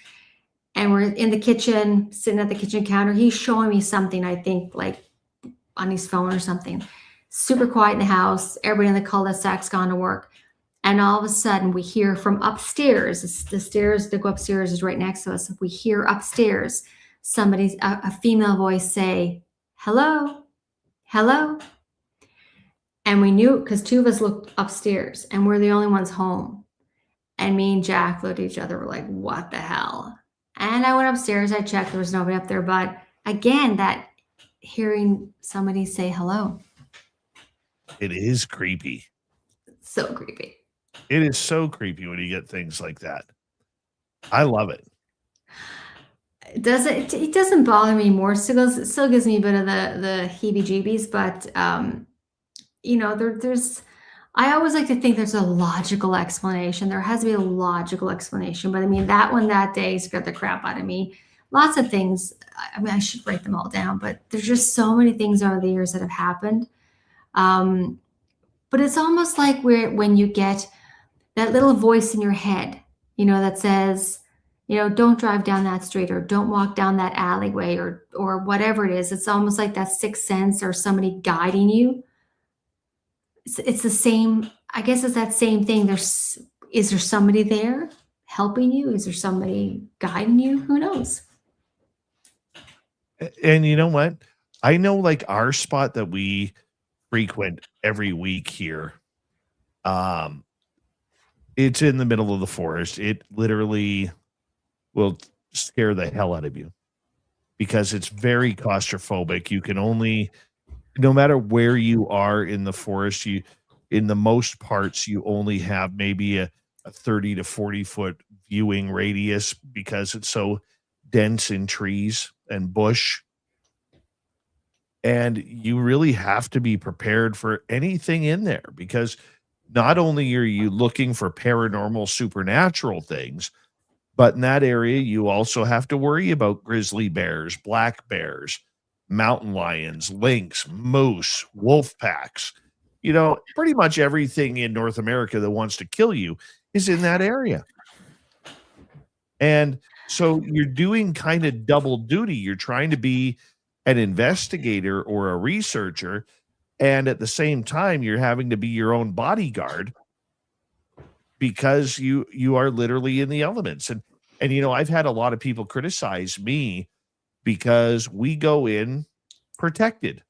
and we're in the kitchen, sitting at the kitchen counter. He's showing me something, I think, like on his phone or something. Super quiet in the house. Everybody in the cul-de-sac's gone to work. And all of a sudden we hear from upstairs, the stairs that go upstairs is right next to us. We hear upstairs a female voice say, hello, hello. And we knew because two of us looked upstairs and we're the only ones home. And me and Jack looked at each other. We're like, what the hell? And I went upstairs. I checked. There was nobody up there. But again, that hearing somebody say hello. It is creepy. So creepy. It is so creepy when you get things like that. I love it. It doesn't bother me more. It still gives me a bit of the heebie-jeebies, but there's I always like to think there's a logical explanation. There has to be a logical explanation, but I mean that one that day scared the crap out of me. Lots of things. I mean, I should write them all down, but there's just so many things over the years that have happened. But it's almost like when you get that little voice in your head, that says, don't drive down that street or don't walk down that alleyway or whatever it is. It's almost like that sixth sense or somebody guiding you. It's the same. I guess it's that same thing. Is there somebody there helping you? Is there somebody guiding you? Who knows? And you know what? I know like our spot that we frequent every week here. It's in the middle of the forest. It literally will scare the hell out of you because it's very claustrophobic. You can only, no matter where you are in the forest, in the most parts, you only have maybe a 30 to 40 foot viewing radius because it's so dense in trees and bush. And you really have to be prepared for anything in there because not only are you looking for paranormal, supernatural things, but in that area, you also have to worry about grizzly bears, black bears, mountain lions, lynx, moose, wolf packs. Pretty much everything in North America that wants to kill you is in that area. And so you're doing kind of double duty. You're trying to be an investigator or a researcher, and at the same time, you're having to be your own bodyguard because you are literally in the elements. And I've had a lot of people criticize me because we go in protected.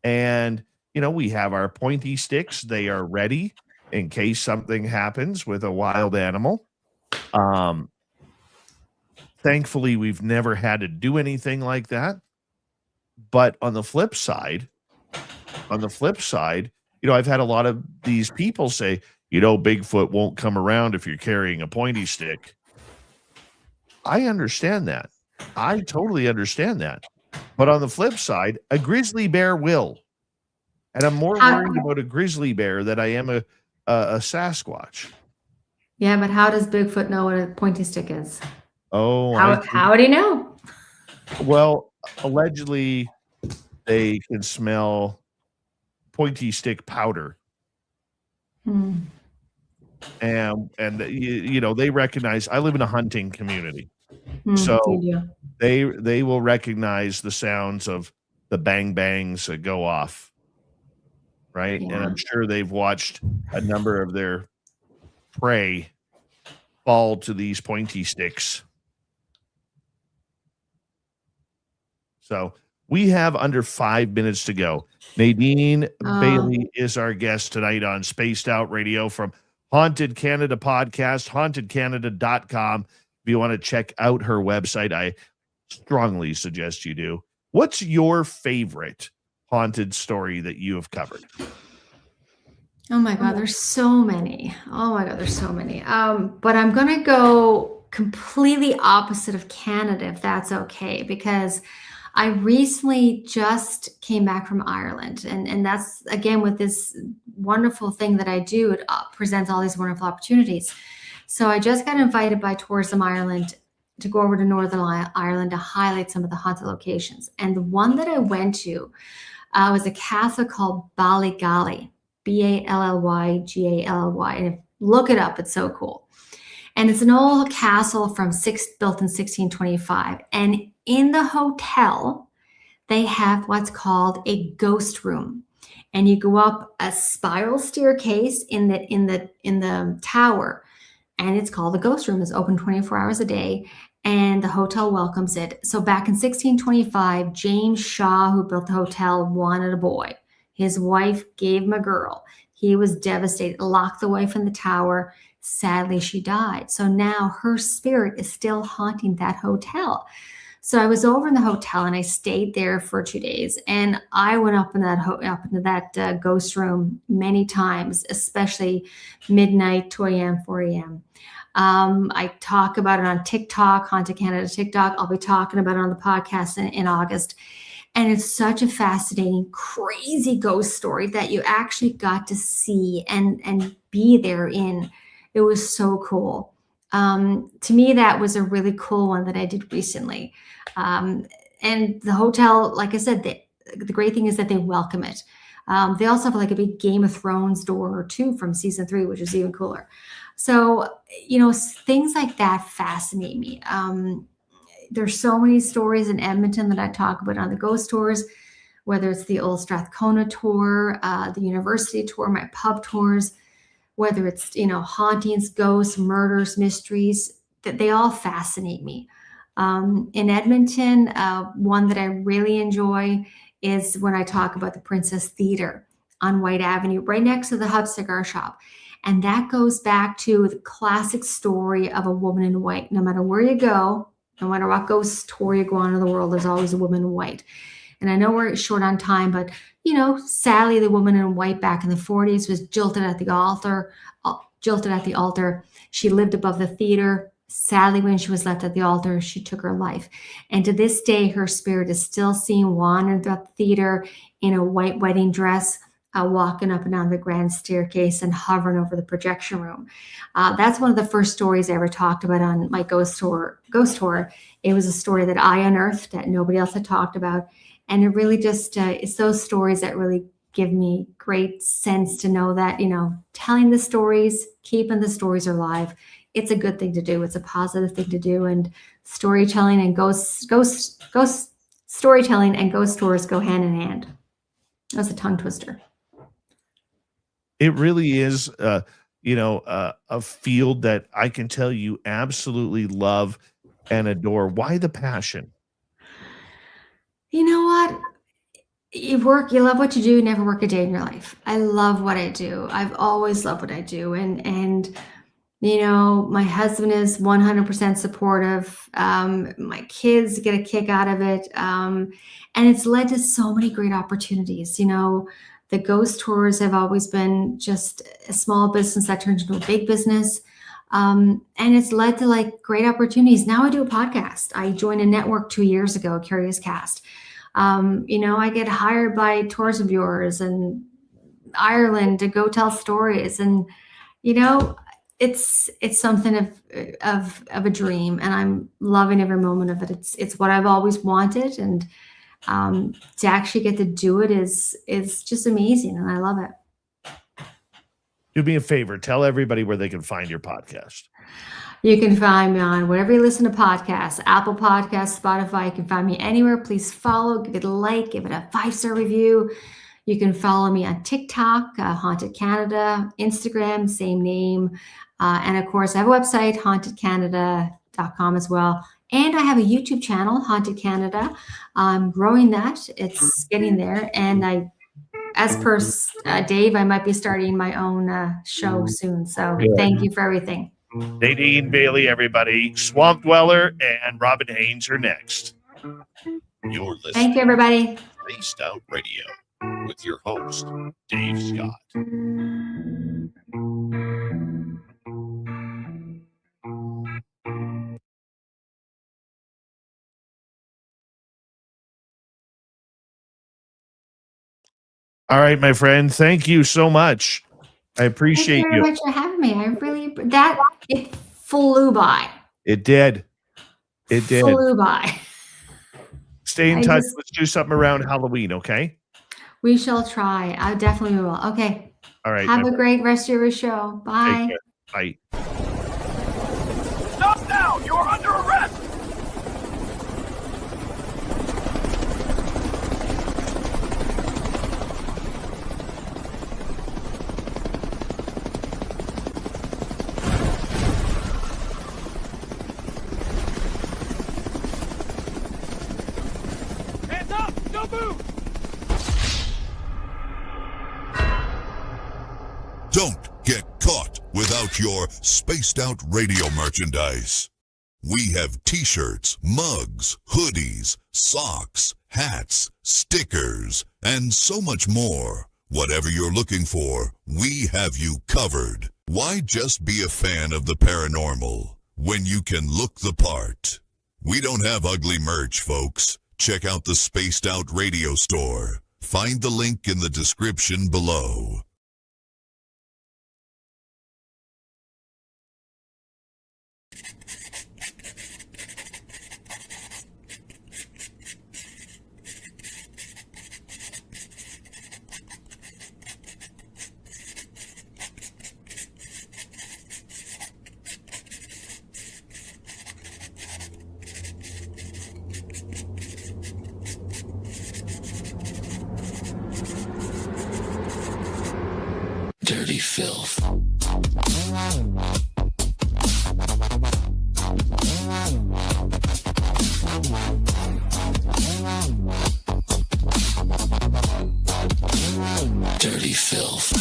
And, we have our pointy sticks. They are ready in case something happens with a wild animal. Thankfully, we've never had to do anything like that. But on the flip side, I've had a lot of these people say, Bigfoot won't come around if you're carrying a pointy stick. I understand that. I totally understand that. But on the flip side, a grizzly bear will. And I'm more worried about a grizzly bear than I am a Sasquatch. Yeah, but how does Bigfoot know what a pointy stick is? Oh, how would he know? Well, allegedly, they can smell pointy stick powder. And they recognize. I live in a hunting community, so they will recognize the sounds of the bang bangs that go off, right? Yeah. And I'm sure they've watched a number of their prey fall to these pointy sticks. So we have under 5 minutes to go. Nadine Bailey is our guest tonight on Spaced Out Radio from Haunted Canada Podcast, hauntedcanada.com. If you want to check out her website, I strongly suggest you do. What's your favorite haunted story that you have covered? Oh my God, there's so many. But I'm going to go completely opposite of Canada, if that's okay, because I recently just came back from Ireland, and that's again with this wonderful thing that I do. It presents all these wonderful opportunities. So I just got invited by Tourism Ireland to go over to Northern Ireland to highlight some of the haunted locations. And the one that I went to was a castle called Ballygally, Ballygally, and look it up. It's so cool. And it's an old castle built in 1625. And in the hotel, they have what's called a ghost room. And you go up a spiral staircase in the tower, and it's called the ghost room. It's open 24 hours a day, and the hotel welcomes it. So back in 1625, James Shaw, who built the hotel, wanted a boy. His wife gave him a girl. He was devastated, locked the wife in the tower. Sadly, she died. So now her spirit is still haunting that hotel. So I was over in the hotel and I stayed there for 2 days, and I went up into that ghost room many times, especially midnight, 2 a.m., 4 a.m. I talk about it on TikTok, Haunted Canada TikTok. I'll be talking about it on the podcast in August. And it's such a fascinating, crazy ghost story that you actually got to see and be there in. It was so cool. To me, that was a really cool one that I did recently. And the hotel, like I said, the great thing is that they welcome it. They also have like a big Game of Thrones door or two from season 3, which is even cooler. So, things like that fascinate me. There's so many stories in Edmonton that I talk about on the ghost tours, whether it's the old Strathcona tour, the university tour, my pub tours, whether it's, hauntings, ghosts, murders, mysteries, that they all fascinate me. In Edmonton, one that I really enjoy is when I talk about the Princess Theatre on White Avenue, right next to the Hub Cigar Shop. And that goes back to the classic story of a woman in white. No matter where you go, no matter what ghost tour you go on in the world, there's always a woman in white. And I know we're short on time, but, sadly, the woman in white back in the 40s was jilted at the altar. She lived above the theater. Sadly, when she was left at the altar, she took her life. And to this day, her spirit is still seen wandering throughout the theater in a white wedding dress, walking up and down the grand staircase and hovering over the projection room. That's one of the first stories I ever talked about on my ghost tour. It was a story that I unearthed that nobody else had talked about. And it really just, it's those stories that really give me great sense to know that, telling the stories, keeping the stories alive, it's a good thing to do. It's a positive thing to do. And storytelling and ghost storytelling and ghost tours go hand in hand. That's a tongue twister. It really is, a field that I can tell you absolutely love and adore. Why the passion? You know what? You love what you do, never work a day in your life. I love what I do. I've always loved what I do. And my husband is 100% supportive. My kids get a kick out of it. And it's led to so many great opportunities. The ghost tours have always been just a small business that turned into a big business. And it's led to great opportunities. Now I do a podcast. I joined a network 2 years ago, Curious Cast. I get hired by tourism bureaus in Ireland to go tell stories. And, it's something of a dream, and I'm loving every moment of it. It's what I've always wanted. And to actually get to do it is just amazing, and I love it. Do me a favor, tell everybody where they can find your podcast. You can find me on wherever you listen to podcasts, Apple Podcasts, Spotify. You can find me anywhere. Please follow, give it a like, give it a 5-star review. You can follow me on TikTok, Haunted Canada, Instagram, same name. And of course, I have a website, hauntedcanada.com as well. And I have a YouTube channel, Haunted Canada. I'm growing that. It's getting there. And as per Dave, I might be starting my own show soon. So Thank you for everything. Nadine Bailey, everybody. Swamp Dweller and Robin Haynes are next. You're listening. Thank you, everybody. Spaced Out Radio with your host, Dave Scott. All right, my friend. Thank you so much. I appreciate Thank you very much for having me. I really it flew by. It did. It did. Flew by. Stay in touch. Let's do something around Halloween, okay? We shall try. I definitely will. Okay. All right. Have a great rest of your show. Bye. Bye. Stop now! You're under arrest! Hands up! Don't move! Don't get caught without your spaced out radio merchandise. We have t-shirts, mugs, hoodies, socks, hats, stickers, and so much more. Whatever you're looking for, we have you covered. Why just be a fan of the paranormal when you can look the part? We don't have ugly merch, folks. Check out the Spaced Out Radio store. Find the link in the description below. Dirty filth. Dirty filth.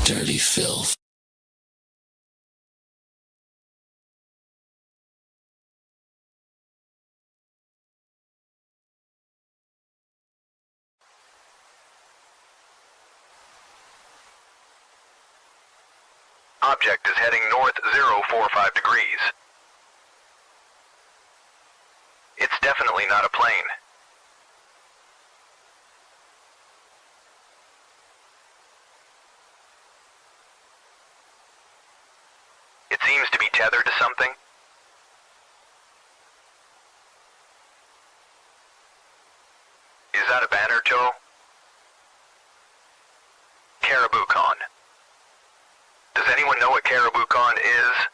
Dirty filth. Object is heading north 045 degrees. It's definitely not a plane. It seems to be tethered to something. Is that a banner, Joe? Caribou Con. Does anyone know what Caribou Con is?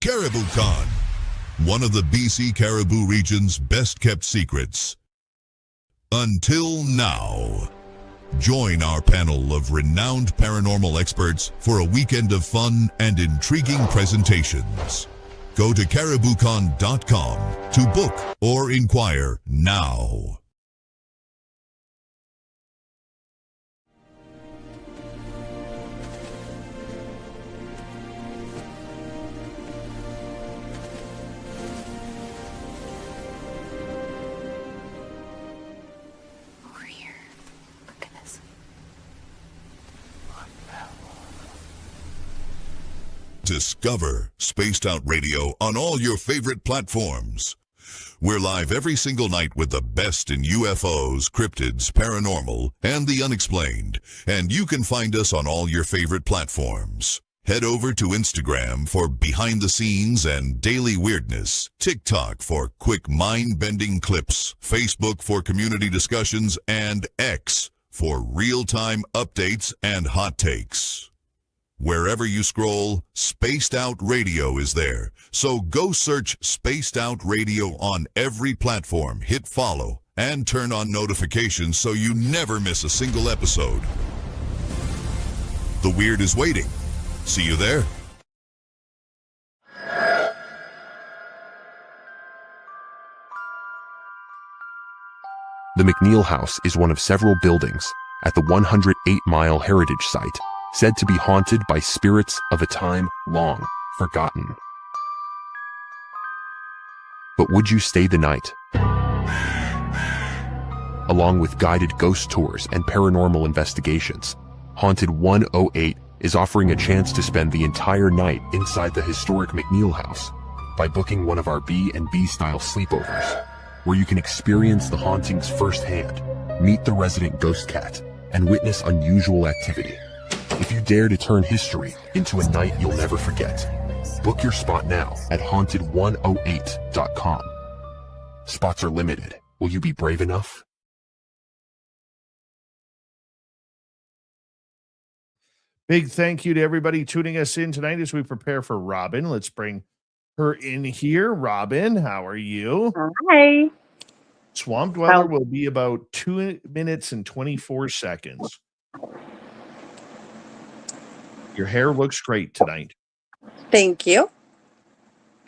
Caribou Con, one of the BC Caribou region's best-kept secrets. Until now. Join our panel of renowned paranormal experts for a weekend of fun and intriguing presentations. Go to cariboucon.com to book or inquire now. Over here. Look at this. Discover Spaced Out Radio on all your favorite platforms. We're live every single night with the best in UFOs, cryptids, paranormal, and the unexplained. And you can find us on all your favorite platforms. Head over to Instagram for behind the scenes and daily weirdness, TikTok for quick mind-bending clips, Facebook for community discussions, and X for real-time updates and hot takes. Wherever you scroll, Spaced Out Radio is there. So go search Spaced Out Radio on every platform, hit follow, and turn on notifications so you never miss a single episode. The weird is waiting. See you there. The McNeil House is one of several buildings at the 108-mile heritage site said to be haunted by spirits of a time long forgotten. But would you stay the night? along with guided ghost tours and paranormal investigations. Haunted 108 is offering a chance to spend the entire night inside the historic McNeil House by booking one of our B&B style sleepovers, where you can experience the hauntings firsthand, meet the resident ghost cat, and witness unusual activity. If you dare to turn history into a night you'll never forget, book your spot now at haunted108.com. Spots are limited. Will you be brave enough? Big thank you to everybody tuning us in tonight as we prepare for Robin. Let's bring her in here. Robin, how are you? Hi. Swamp Dweller will be about 2 minutes and 24 seconds. Your hair looks great tonight. Thank you.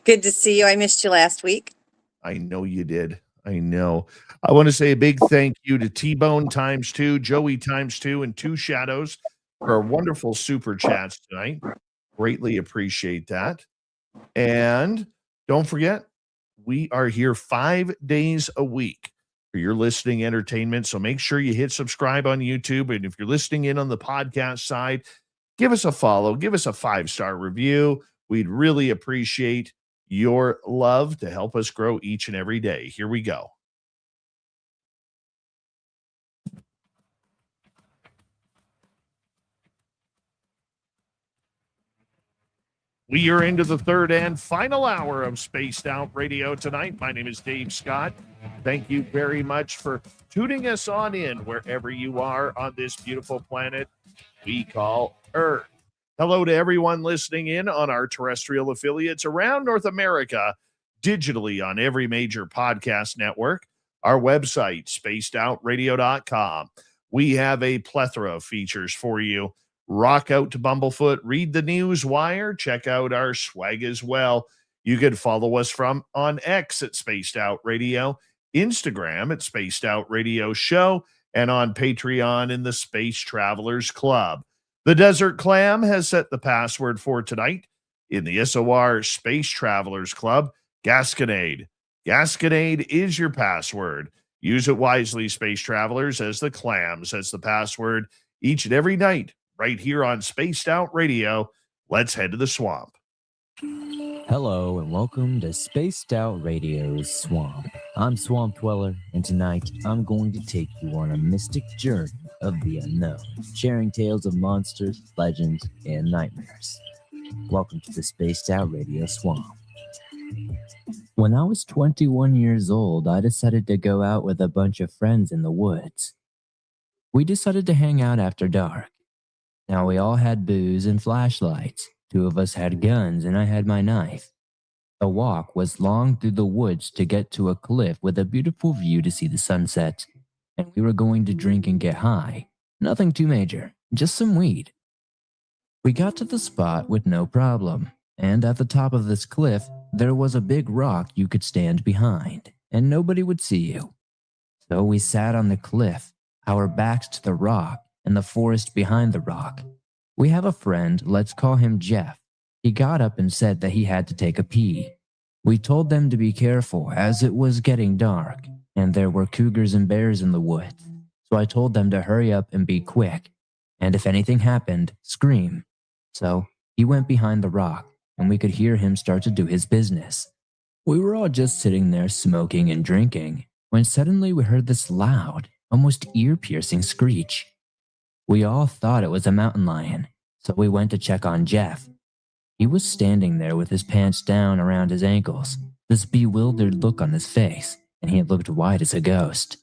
Good to see you. I missed you last week. I know you did. I know. I want to say a big thank you to T-Bone ×2, Joey ×2, and Two Shadows for our wonderful super chats tonight. Greatly appreciate that. And don't forget, we are here 5 days a week for your listening entertainment. So make sure you hit subscribe on YouTube. And if you're listening in on the podcast side, give us a follow, give us a 5-star review. We'd really appreciate your love to help us grow each and every day. Here we go. We are into the third and final hour of Spaced Out Radio tonight. My name is Dave Scott. Thank you very much for tuning us on in wherever you are on this beautiful planet we call Earth. Hello to everyone listening in on our terrestrial affiliates around North America, digitally on every major podcast network, our website, spacedoutradio.com. We have a plethora of features for you. Rock out to Bumblefoot, read the news wire, check out our swag as well. You can follow us on X at Spaced Out Radio, Instagram at Spaced Out Radio Show, and on Patreon in the Space Travelers Club. The Desert Clam has set the password for tonight in the SOR Space Travelers Club, Gasconade. Gasconade is your password. Use it wisely, Space Travelers, as the Clam sets the password each and every night right here on Spaced Out Radio. Let's head to the swamp. Hello and welcome to Spaced Out Radio's Swamp. I'm Swamp Dweller, and tonight I'm going to take you on a mystic journey of the unknown, sharing tales of monsters, legends, and nightmares. Welcome to the Spaced Out Radio Swamp. When I was 21 years old, I decided to go out with a bunch of friends in the woods. We decided to hang out after dark. Now, we all had booze and flashlights. 2 of us had guns, and I had my knife. The walk was long through the woods to get to a cliff with a beautiful view to see the sunset, and we were going to drink and get high. Nothing too major, just some weed. We got to the spot with no problem, and at the top of this cliff, there was a big rock you could stand behind, and nobody would see you. So we sat on the cliff, our backs to the rock, and the forest behind the rock. We have a friend, let's call him Jeff. He got up and said that he had to take a pee. We told them to be careful as it was getting dark, and there were cougars and bears in the woods. So I told them to hurry up and be quick, and if anything happened, scream. So he went behind the rock, and we could hear him start to do his business. We were all just sitting there smoking and drinking, when suddenly we heard this loud, almost ear-piercing screech. We all thought it was a mountain lion, so we went to check on Jeff. He was standing there with his pants down around his ankles, this bewildered look on his face, and he looked white as a ghost.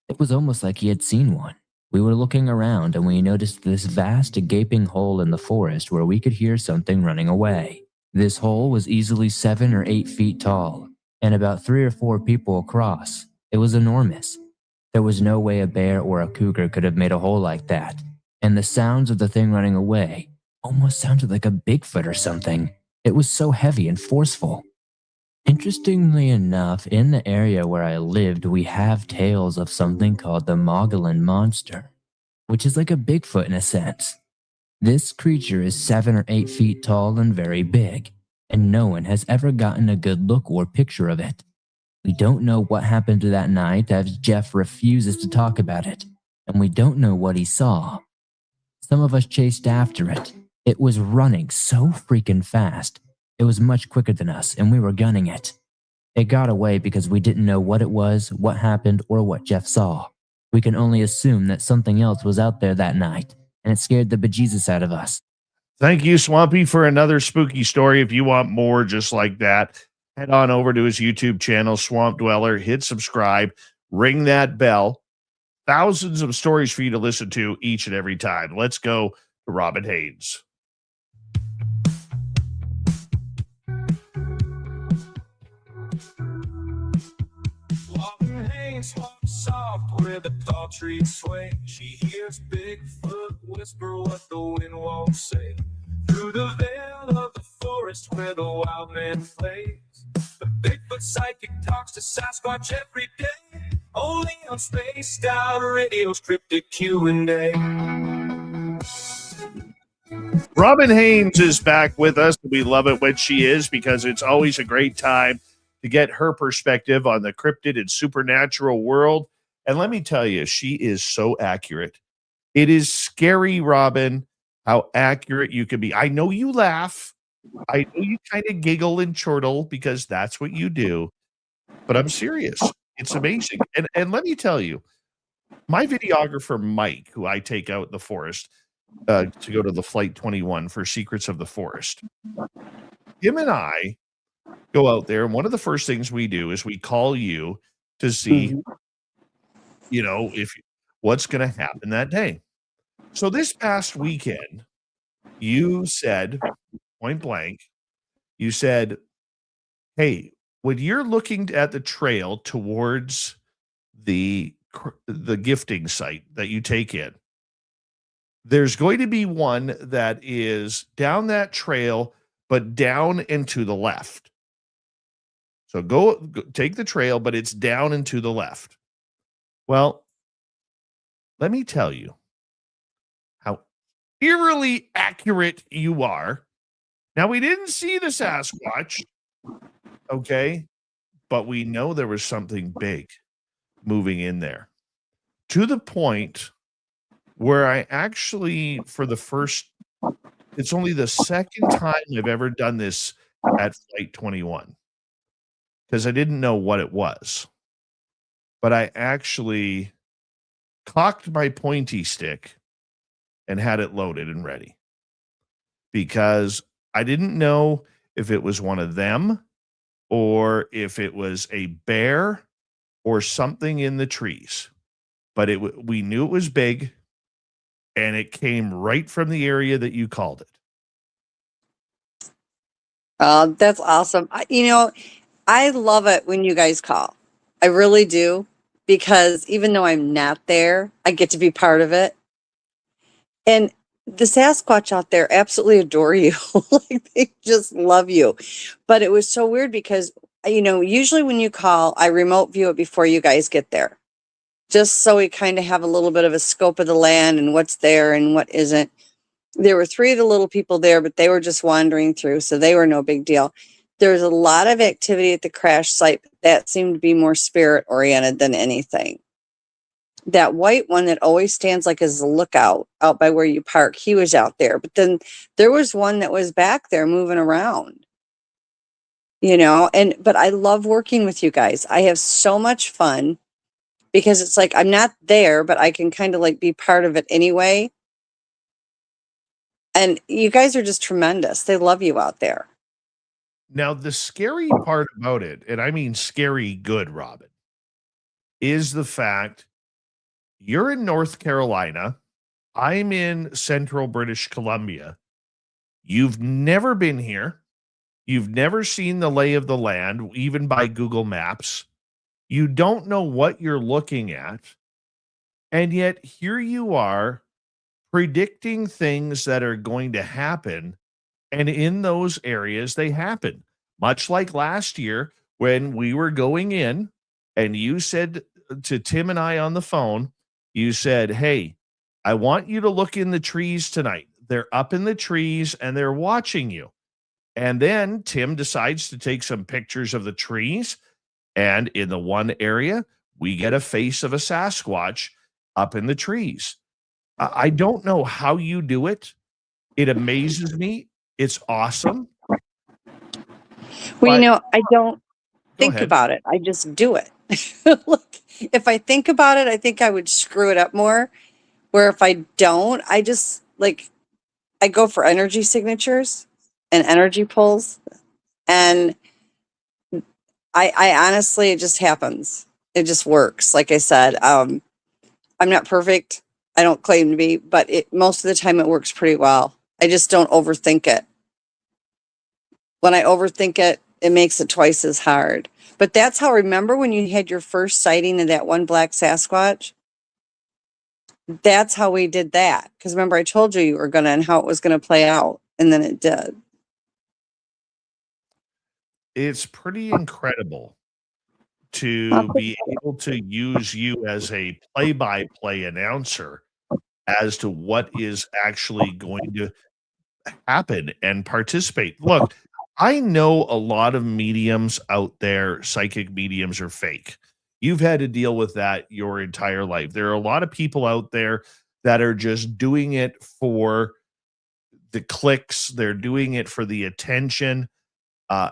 It was almost like he had seen one. We were looking around and we noticed this vast gaping hole in the forest where we could hear something running away. This hole was easily 7 or 8 feet tall, and about 3 or 4 people across. It was enormous. There was no way a bear or a cougar could have made a hole like that, and the sounds of the thing running away almost sounded like a Bigfoot or something. It was so heavy and forceful. Interestingly enough, in the area where I lived, we have tales of something called the Mogollon Monster, which is like a Bigfoot in a sense. This creature is 7 or 8 feet tall and very big, and no one has ever gotten a good look or picture of it. We don't know what happened to that night as Jeff refuses to talk about it, and we don't know what he saw. Some of us chased after it. It was running so freaking fast. It was much quicker than us, and we were gunning it. It got away because we didn't know what it was, what happened, or what Jeff saw. We can only assume that something else was out there that night, and it scared the bejesus out of us. Thank you, Swampy, for another spooky story. If you want more just like that, head on over to his YouTube channel, Swamp Dweller. Hit subscribe, ring that bell. Thousands of stories for you to listen to each and every time. Let's go to Robin Haynes. Robin Haynes walks soft where the tall trees sway. She hears Bigfoot whisper what the wind won't say. Through the veil of the forest where the wild man plays, the Bigfoot psychic talks to Sasquatch every day. Only on Spaced Out Radio's Crypted Q&A. Robin Haynes is back with us. We love it when she is because it's always a great time to get her perspective on the cryptid and supernatural world. And let me tell you, she is so accurate. It is scary, Robin, how accurate you can be. I know you laugh. I know you kind of giggle and chortle because that's what you do. But I'm serious. It's amazing. And let me tell you, my videographer, Mike, who I take out in the forest to go to the Flight 21 for Secrets of the Forest, him and I go out there, and one of the first things we do is we call you to see, you know, if what's going to happen that day. So this past weekend, you said, point blank, you said, hey, when you're looking at the trail towards the gifting site that you take in, there's going to be one that is down that trail, but down and to the left. So go take the trail, but it's down and to the left. Well, let me tell you how eerily accurate you are. Now, we didn't see the Sasquatch, okay, but we know there was something big moving in there to the point where I actually, it's only the second time I've ever done this at Flight 21 because I didn't know what it was, but I actually cocked my pointy stick and had it loaded and ready because I didn't know if it was one of them or if it was a bear or something in the trees, but we knew it was big and it came right from the area that you called it. That's awesome. I love it when you guys call. I really do, because even though I'm not there, I get to be part of it. And the Sasquatch out there absolutely adore you. Like, they just love you. But it was so weird because, usually when you call, I remote view it before you guys get there, just so we kind of have a little bit of a scope of the land and what's there and what isn't. There were 3 of the little people there, but they were just wandering through, so they were no big deal. There's a lot of activity at the crash site that seemed to be more spirit oriented than anything. That white one that always stands like as a lookout out by where you park, he was out there. But then there was one that was back there moving around, but I love working with you guys. I have so much fun because it's like, I'm not there, but I can kind of like be part of it anyway. And you guys are just tremendous. They love you out there. Now, the scary part about it, and I mean scary good, Robin, is the fact you're in North Carolina. I'm in central British Columbia. You've never been here. You've never seen the lay of the land, even by Google Maps. You don't know what you're looking at. And yet here you are predicting things that are going to happen. And in those areas, they happen. Much like last year when we were going in and you said to Tim and I on the phone, you said, hey, I want you to look in the trees tonight. They're up in the trees and they're watching you. And then Tim decides to take some pictures of the trees. And in the one area, we get a face of a Sasquatch up in the trees. I don't know how you do it. It amazes me. It's awesome. Well, you But know, I don't go think ahead. about it. I just do it. Look, if I think about it, I think I would screw it up more. Where if I don't, I just like, I go for energy signatures and energy pulls. And I honestly, it just happens. It just works. Like I said, I'm not perfect. I don't claim to be, but most of the time it works pretty well. I just don't overthink it. When I overthink it, it makes it twice as hard. But that's how, remember when you had your first sighting of that one black Sasquatch? That's how we did that. Because remember, I told you were going to, and how it was going to play out. And then it did. It's pretty incredible to be able to use you as a play-by-play announcer as to what is actually going to happen and participate. Look, I know a lot of mediums out there, psychic mediums are fake. You've had to deal with that your entire life. There are a lot of people out there that are just doing it for the clicks, they're doing it for the attention.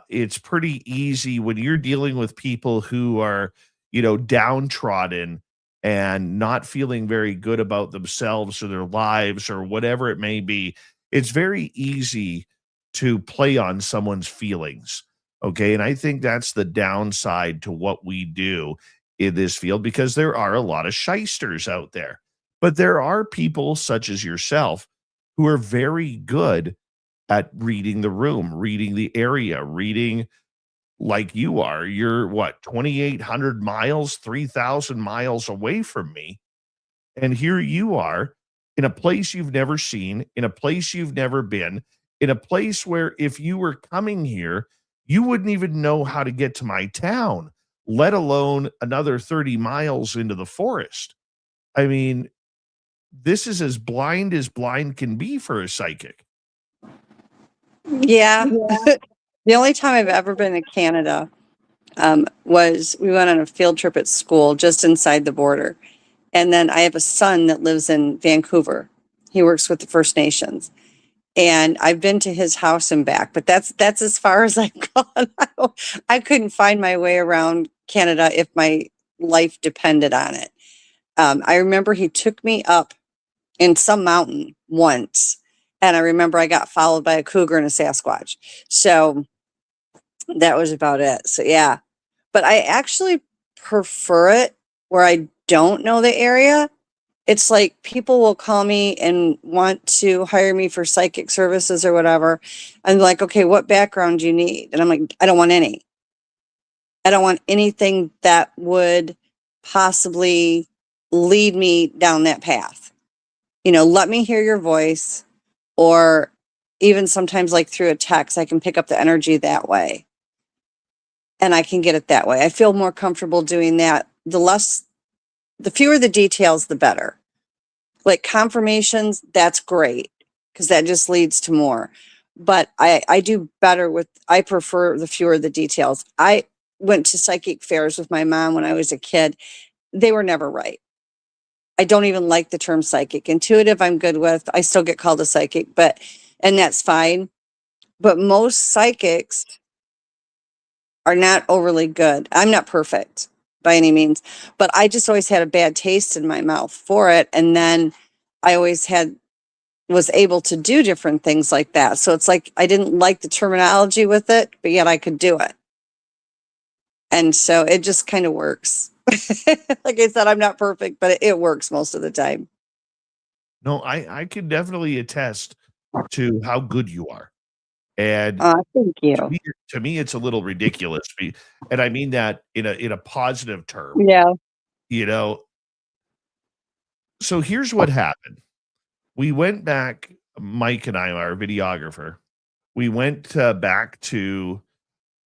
It's pretty easy when you're dealing with people who are, downtrodden and not feeling very good about themselves or their lives or whatever it may be. It's very easy to play on someone's feelings. Okay. And I think that's the downside to what we do in this field, because there are a lot of shysters out there. But there are people such as yourself who are very good at reading the room, reading the area, reading like you are. You're what, 2,800 miles, 3,000 miles away from me. And here you are in a place you've never seen, in a place you've never been, in a place where if you were coming here, you wouldn't even know how to get to my town, let alone another 30 miles into the forest. I mean, this is as blind can be for a psychic. Yeah. The only time I've ever been to Canada was we went on a field trip at school just inside the border. And then I have a son that lives in Vancouver. He works with the First Nations. And I've been to his house and back, but that's as far as I've gone. I couldn't find my way around Canada if my life depended on it. I remember he took me up in some mountain once, and I remember I got followed by a cougar and a Sasquatch. So that was about it. So yeah, but I actually prefer it where I don't know the area. It's like people will call me and want to hire me for psychic services or whatever. I'm like, okay, what background do you need? And I'm like, I don't want any. I don't want anything that would possibly lead me down that path. Let me hear your voice, or even sometimes like through a text, I can pick up the energy that way. And I can get it that way. I feel more comfortable doing that. The fewer the details, the better. Like confirmations, that's great, because that just leads to more. But I do better I prefer the fewer the details. I went to psychic fairs with my mom when I was a kid. They were never right. I don't even like the term psychic. Intuitive, I'm good with. I still get called a psychic, and that's fine. But most psychics are not overly good. I'm not perfect by any means, but I just always had a bad taste in my mouth for it. And then I always was able to do different things like that. So it's like, I didn't like the terminology with it, but yet I could do it. And so it just kind of works. Like I said, I'm not perfect, but it works most of the time. No, I can definitely attest to how good you are. And thank you. To me, it's a little ridiculous. And I mean that in a positive term. Yeah. So here's what happened. We went back, Mike and I, our videographer, we went back to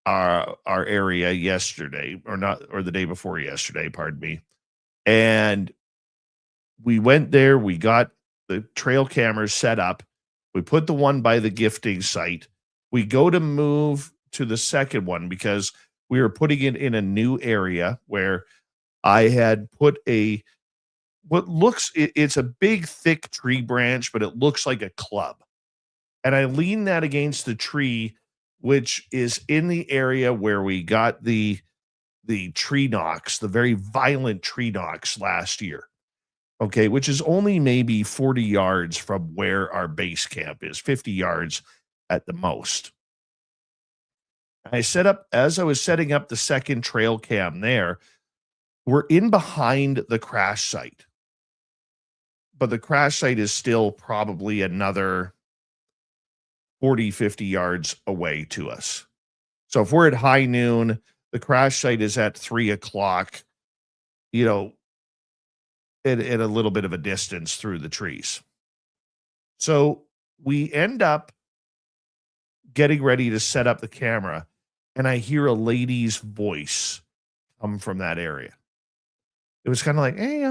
our area yesterday, or the day before yesterday, pardon me. And we went there, we got the trail cameras set up. We put the one by the gifting site. We go to move to the second one because we were putting it in a new area where I had put it's a big, thick tree branch, but it looks like a club. And I leaned that against the tree, which is in the area where we got the tree knocks, the very violent tree knocks last year. Okay, which is only maybe 40 yards from where our base camp is, 50 yards at the most. As I was setting up the second trail cam there, we're in behind the crash site. But the crash site is still probably another 40, 50 yards away to us. So if we're at high noon, the crash site is at 3 o'clock, at a little bit of a distance through the trees. So we end up getting ready to set up the camera, and I hear a lady's voice come from that area. It was kind of like, hey,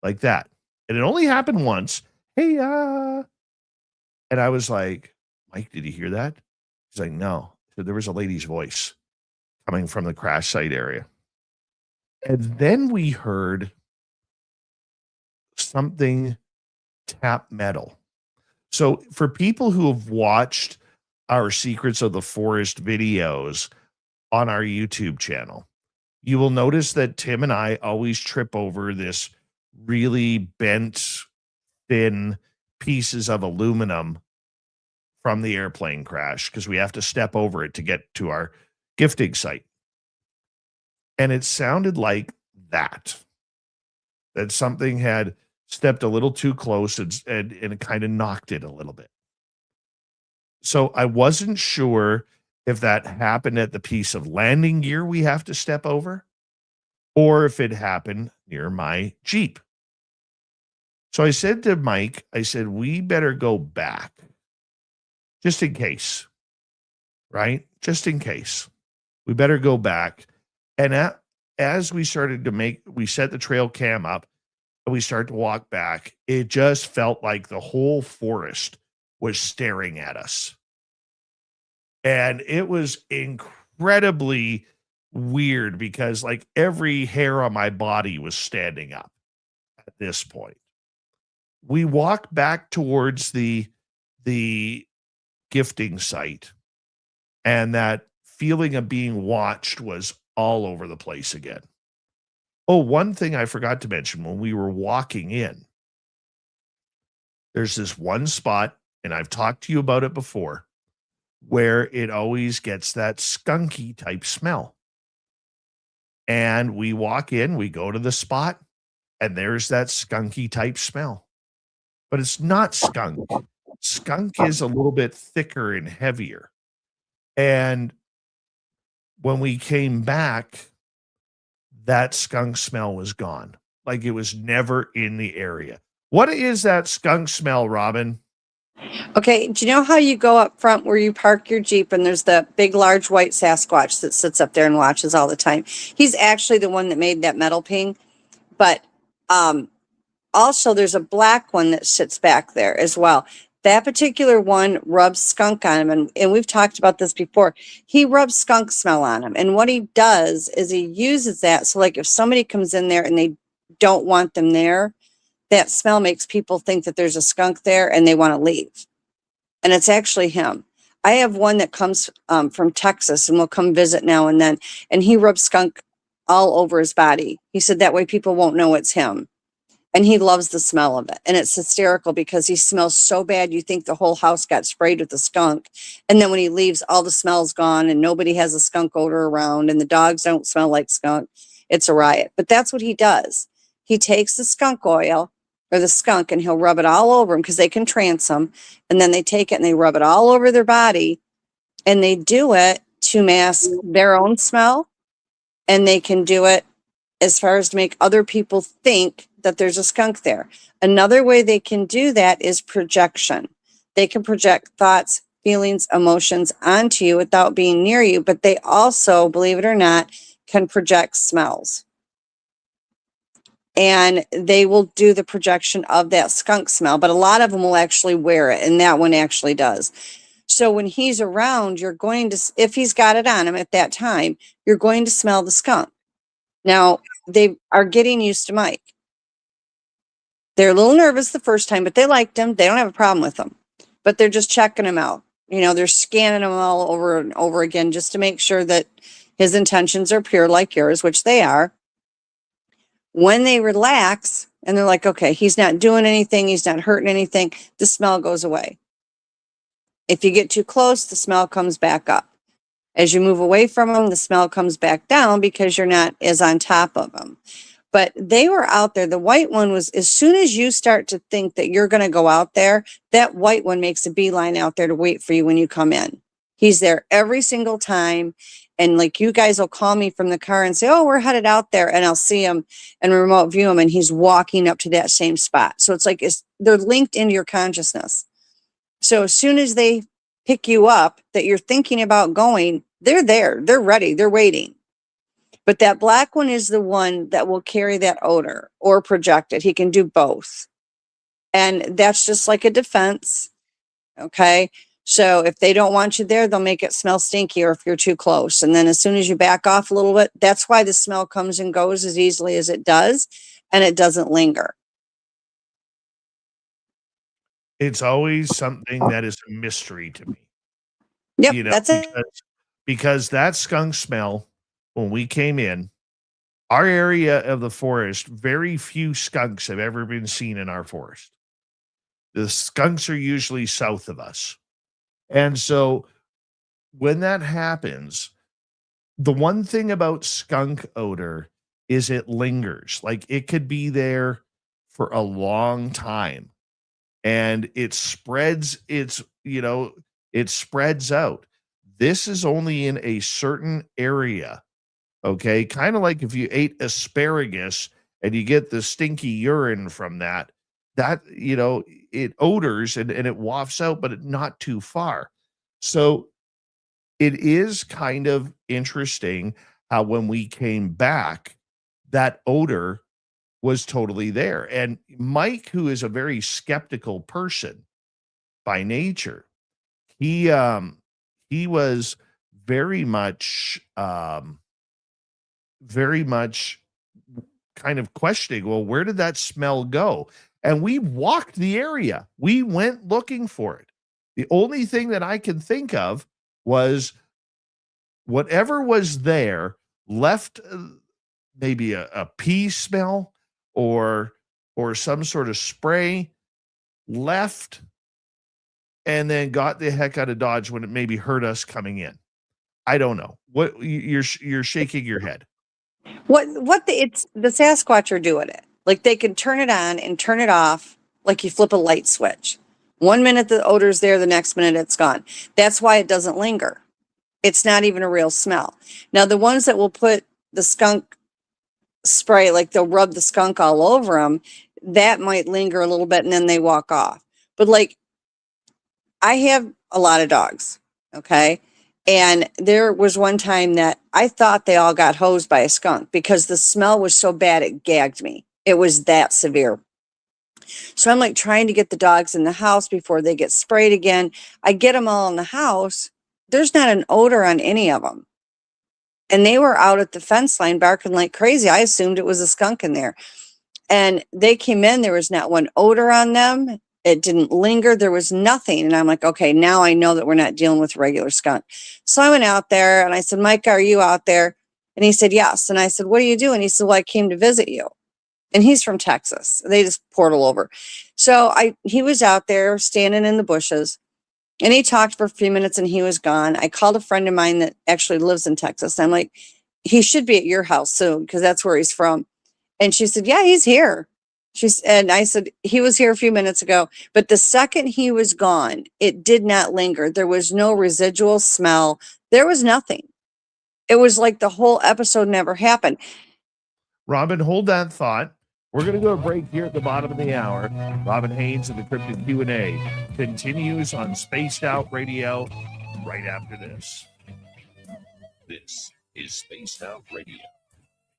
like that. And it only happened once. Hey, and I was like, Mike, did you hear that? He's like, no. So there was a lady's voice coming from the crash site area. And then we heard something tap metal. So for people who have watched our Secrets of the Forest videos on our YouTube channel, you will notice that Tim and I always trip over this really bent, thin pieces of aluminum from the airplane crash because we have to step over it to get to our gifting site. And it sounded like that something had stepped a little too close and it kind of knocked it a little bit. So I wasn't sure if that happened at the piece of landing gear we have to step over or if it happened near my Jeep. So I said to Mike, we better go back just in case, right? Just in case. We better go back. And as we started we set the trail cam up and we start to walk back, it just felt like the whole forest was staring at us. And it was incredibly weird because like every hair on my body was standing up at this point. We walked back towards the gifting site, and that feeling of being watched was all over the place again. Oh, one thing I forgot to mention when we were walking in, there's this one spot, and I've talked to you about it before, where it always gets that skunky type smell. And we walk in, we go to the spot, and there's that skunky type smell. But it's not skunk. Skunk is a little bit thicker and heavier. And when we came back, that skunk smell was gone. Like it was never in the area. What is that skunk smell, Robin? Okay, do you know how you go up front where you park your Jeep and there's the big, large white Sasquatch that sits up there and watches all the time? He's actually the one that made that metal ping. But also there's a black one that sits back there as well. That particular one rubs skunk on him. And we've talked about this before. He rubs skunk smell on him. And what he does is he uses that. So like if somebody comes in there and they don't want them there, that smell makes people think that there's a skunk there and they want to leave. And it's actually him. I have one that comes from Texas and will come visit now and then. And he rubs skunk all over his body. He said that way people won't know it's him. And he loves the smell of it. And it's hysterical because he smells so bad you think the whole house got sprayed with the skunk. And then when he leaves, all the smell's gone and nobody has a skunk odor around and the dogs don't smell like skunk. It's a riot. But that's what he does. He takes the skunk oil or the skunk and he'll rub it all over them because they can trance them. And then they take it and they rub it all over their body. And they do it to mask their own smell. And they can do it as far as to make other people think that there's a skunk there. Another way they can do that is projection. They can project thoughts, feelings, emotions onto you without being near you, but they also, believe it or not, can project smells. And they will do the projection of that skunk smell, but a lot of them will actually wear it, and that one actually does. So when he's around, you're going to, if he's got it on him at that time, you're going to smell the skunk. Now, they are getting used to Mike. They're a little nervous the first time, but they liked him. They don't have a problem with him, but they're just checking him out. You know, they're scanning him all over and over again just to make sure that his intentions are pure like yours, which they are. When they relax and they're like, okay, he's not doing anything, he's not hurting anything, the smell goes away. If you get too close, the smell comes back up. As you move away from him, the smell comes back down because you're not as on top of him. But they were out there. The white one was, as soon as you start to think that you're going to go out there, that white one makes a beeline out there to wait for you when you come in. He's there every single time. And like, you guys will call me from the car and say, oh, we're headed out there. And I'll see him and remote view him. And he's walking up to that same spot. So it's like, they're linked into your consciousness. So as soon as they pick you up, that you're thinking about going, they're there, they're ready, they're waiting. But that black one is the one that will carry that odor or project it. He can do both. And that's just like a defense. Okay. So if they don't want you there, they'll make it smell stinky, or if you're too close. And then as soon as you back off a little bit, that's why the smell comes and goes as easily as it does. And it doesn't linger. It's always something that is a mystery to me. Yep, you know, that's it. Because that skunk smell, when we came in, our area of the forest, very few skunks have ever been seen in our forest. The skunks are usually south of us. And so when that happens, the one thing about skunk odor is it lingers. Like, it could be there for a long time. And it spreads, it spreads out. This is only in a certain area. Okay. Kind of like if you ate asparagus and you get the stinky urine from that, it odors and it wafts out, but not too far. So it is kind of interesting how when we came back, that odor was totally there. And Mike, who is a very skeptical person by nature, he was very much kind of questioning, well, where did that smell go? And we walked the area. We went looking for it. The only thing that I can think of was whatever was there left maybe a pea smell or some sort of spray, left, and then got the heck out of Dodge when it maybe hurt us coming in. I don't know. What you're shaking your head. It's the Sasquatch are doing it. Like, they can turn it on and turn it off like you flip a light switch. 1 minute the odor's there, the next minute it's gone. That's why it doesn't linger. It's not even a real smell. Now, the ones that will put the skunk spray, like they'll rub the skunk all over them, that might linger a little bit and then they walk off. But like, I have a lot of dogs, okay? And there was one time that I thought they all got hosed by a skunk because the smell was so bad it gagged me. It was that severe. So I'm like trying to get the dogs in the house before they get sprayed again. I get them all in the house. There's not an odor on any of them. And they were out at the fence line barking like crazy. I assumed it was a skunk in there. And they came in, there was not one odor on them. It didn't linger. There was nothing. And I'm like, okay, now I know that we're not dealing with a regular skunk. So I went out there and I said, Mike, are you out there? And he said, yes. And I said, what are you doing? He said, well, I came to visit you. And he's from Texas. They just portal over. So he was out there standing in the bushes. And he talked for a few minutes and he was gone. I called a friend of mine that actually lives in Texas. I'm like, he should be at your house soon because that's where he's from. And she said, yeah, he's here. And I said, he was here a few minutes ago. But the second he was gone, it did not linger. There was no residual smell. There was nothing. It was like the whole episode never happened. Robin, hold that thought. We're going to go to a break here at the bottom of the hour. Robin Haynes and the Crypted Q&A continues on Spaced Out Radio right after this. This is Spaced Out Radio.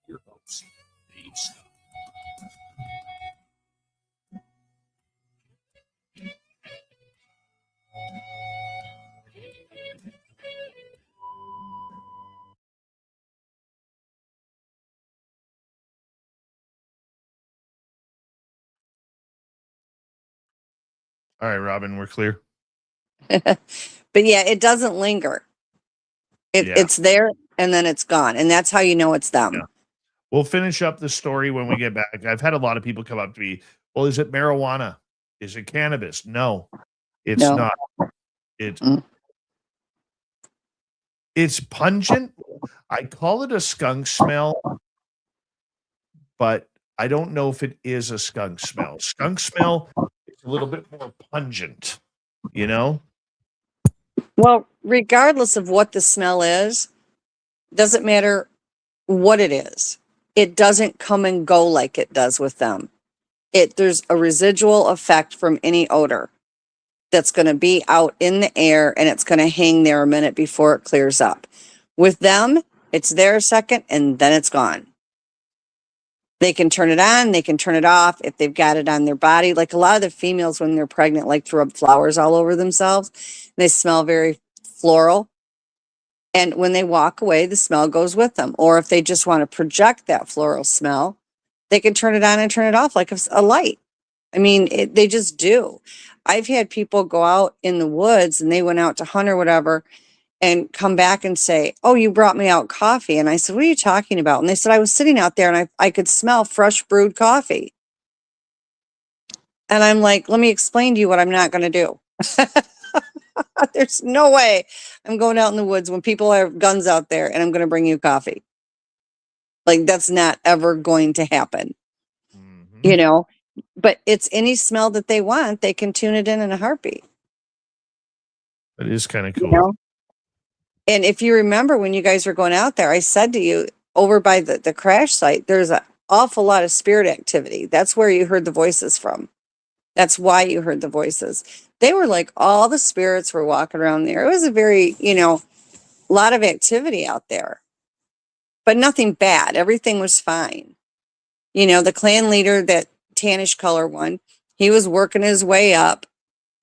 Your host, Dave Scott. All right, Robin, we're clear. But yeah, it doesn't linger. It's there and then it's gone. And that's how you know it's them. Yeah. We'll finish up the story when we get back. I've had a lot of people come up to me. Well, is it marijuana? Is it cannabis? No, it's not. It's pungent. I call it a skunk smell, but I don't know if it is a skunk smell. Skunk smell is a little bit more pungent, you know? Well, regardless of what the smell is, doesn't matter what it is. It doesn't come and go like it does with them. There's a residual effect from any odor that's going to be out in the air, and it's going to hang there a minute before it clears up. With them, it's there a second and then it's gone. They can turn it on, they can turn it off if they've got it on their body. Like a lot of the females when they're pregnant like to rub flowers all over themselves. They smell very floral. And when they walk away, the smell goes with them. Or if they just want to project that floral smell, they can turn it on and turn it off like a light. I mean, they just do. I've had people go out in the woods and they went out to hunt or whatever and come back and say, "Oh, you brought me out coffee." And I said, "What are you talking about?" And they said, "I was sitting out there and I could smell fresh brewed coffee." And I'm like, "Let me explain to you what I'm not going to do." There's no way I'm going out in the woods when people have guns out there and I'm going to bring you coffee. Like, that's not ever going to happen, you know, but it's any smell that they want. They can tune it in a heartbeat. That is kind of cool. You know? And if you remember when you guys were going out there, I said to you over by the crash site, there's an awful lot of spirit activity. That's where you heard the voices from. That's why you heard the voices. They were like all the spirits were walking around there. It was a very, a lot of activity out there, but nothing bad. Everything was fine. The clan leader, that tannish color one, he was working his way up.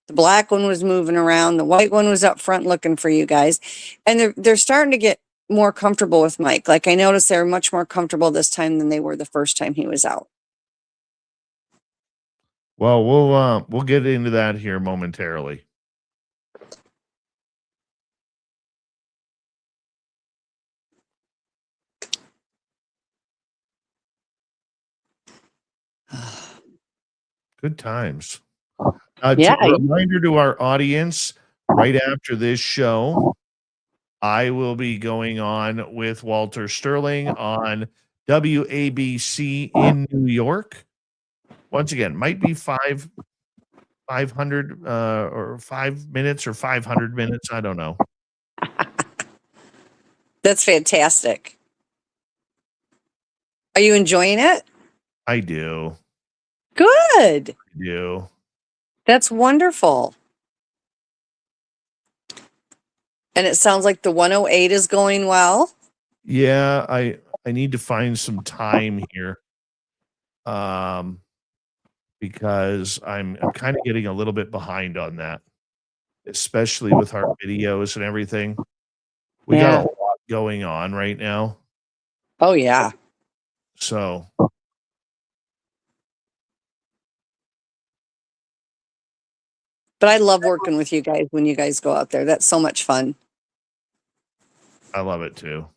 The black one was moving around. The white one was up front looking for you guys. And they're starting to get more comfortable with Mike. Like, I noticed they're much more comfortable this time than they were the first time he was out. Well, we'll get into that here momentarily. Good times. Yeah. A reminder to our audience, right after this show, I will be going on with Walter Sterling on WABC in New York. Once again, might be 500 or 5 minutes or 500 minutes. I don't know. That's fantastic. Are you enjoying it? I do. Good. I do. That's wonderful. And it sounds like the 108 is going well. Yeah, I need to find some time here. Because I'm kind of getting a little bit behind on that, especially with our videos and everything. We got a lot going on right now. Oh, yeah. So. But I love working with you guys when you guys go out there. That's so much fun. I love it too.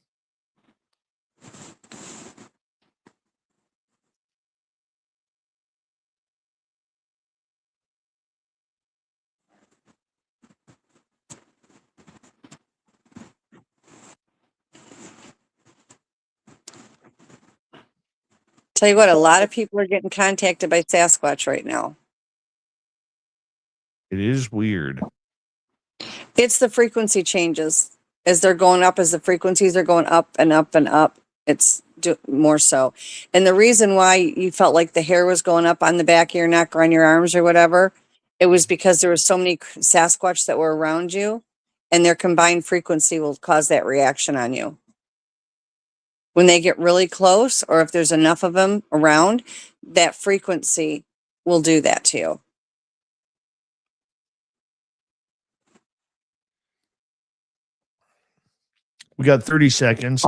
Tell you what, a lot of people are getting contacted by Sasquatch right now. It is weird. It's the frequency changes. As they're going up, as the frequencies are going up and up and up, it's more so. And the reason why you felt like the hair was going up on the back of your neck or on your arms or whatever, it was because there were so many Sasquatch that were around you, and their combined frequency will cause that reaction on you. When they get really close, or if there's enough of them around, that frequency will do that to you. We got 30 seconds.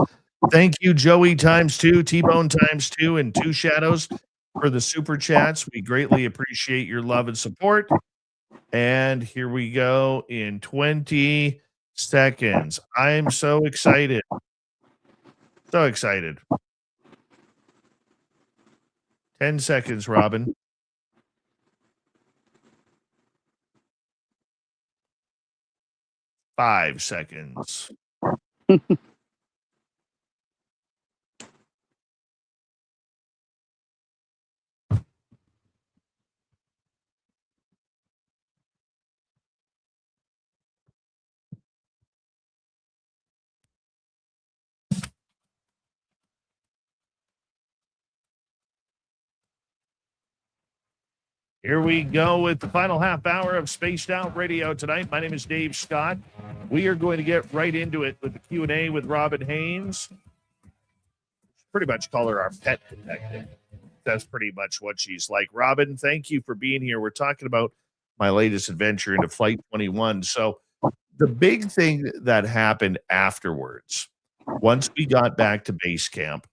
Thank you, Joey ×2, T-Bone ×2, and Two Shadows for the super chats. We greatly appreciate your love and support. And here we go in 20 seconds. I'm so excited. So excited. 10 seconds, Robin. 5 seconds. Here we go with the final half hour of Spaced Out Radio tonight. My name is Dave Scott. We are going to get right into it with the Q&A with Robin Haynes. Pretty much call her our pet detective. That's pretty much what she's like. Robin, thank you for being here. We're talking about my latest adventure into Flight 21. So the big thing that happened afterwards, once we got back to base camp,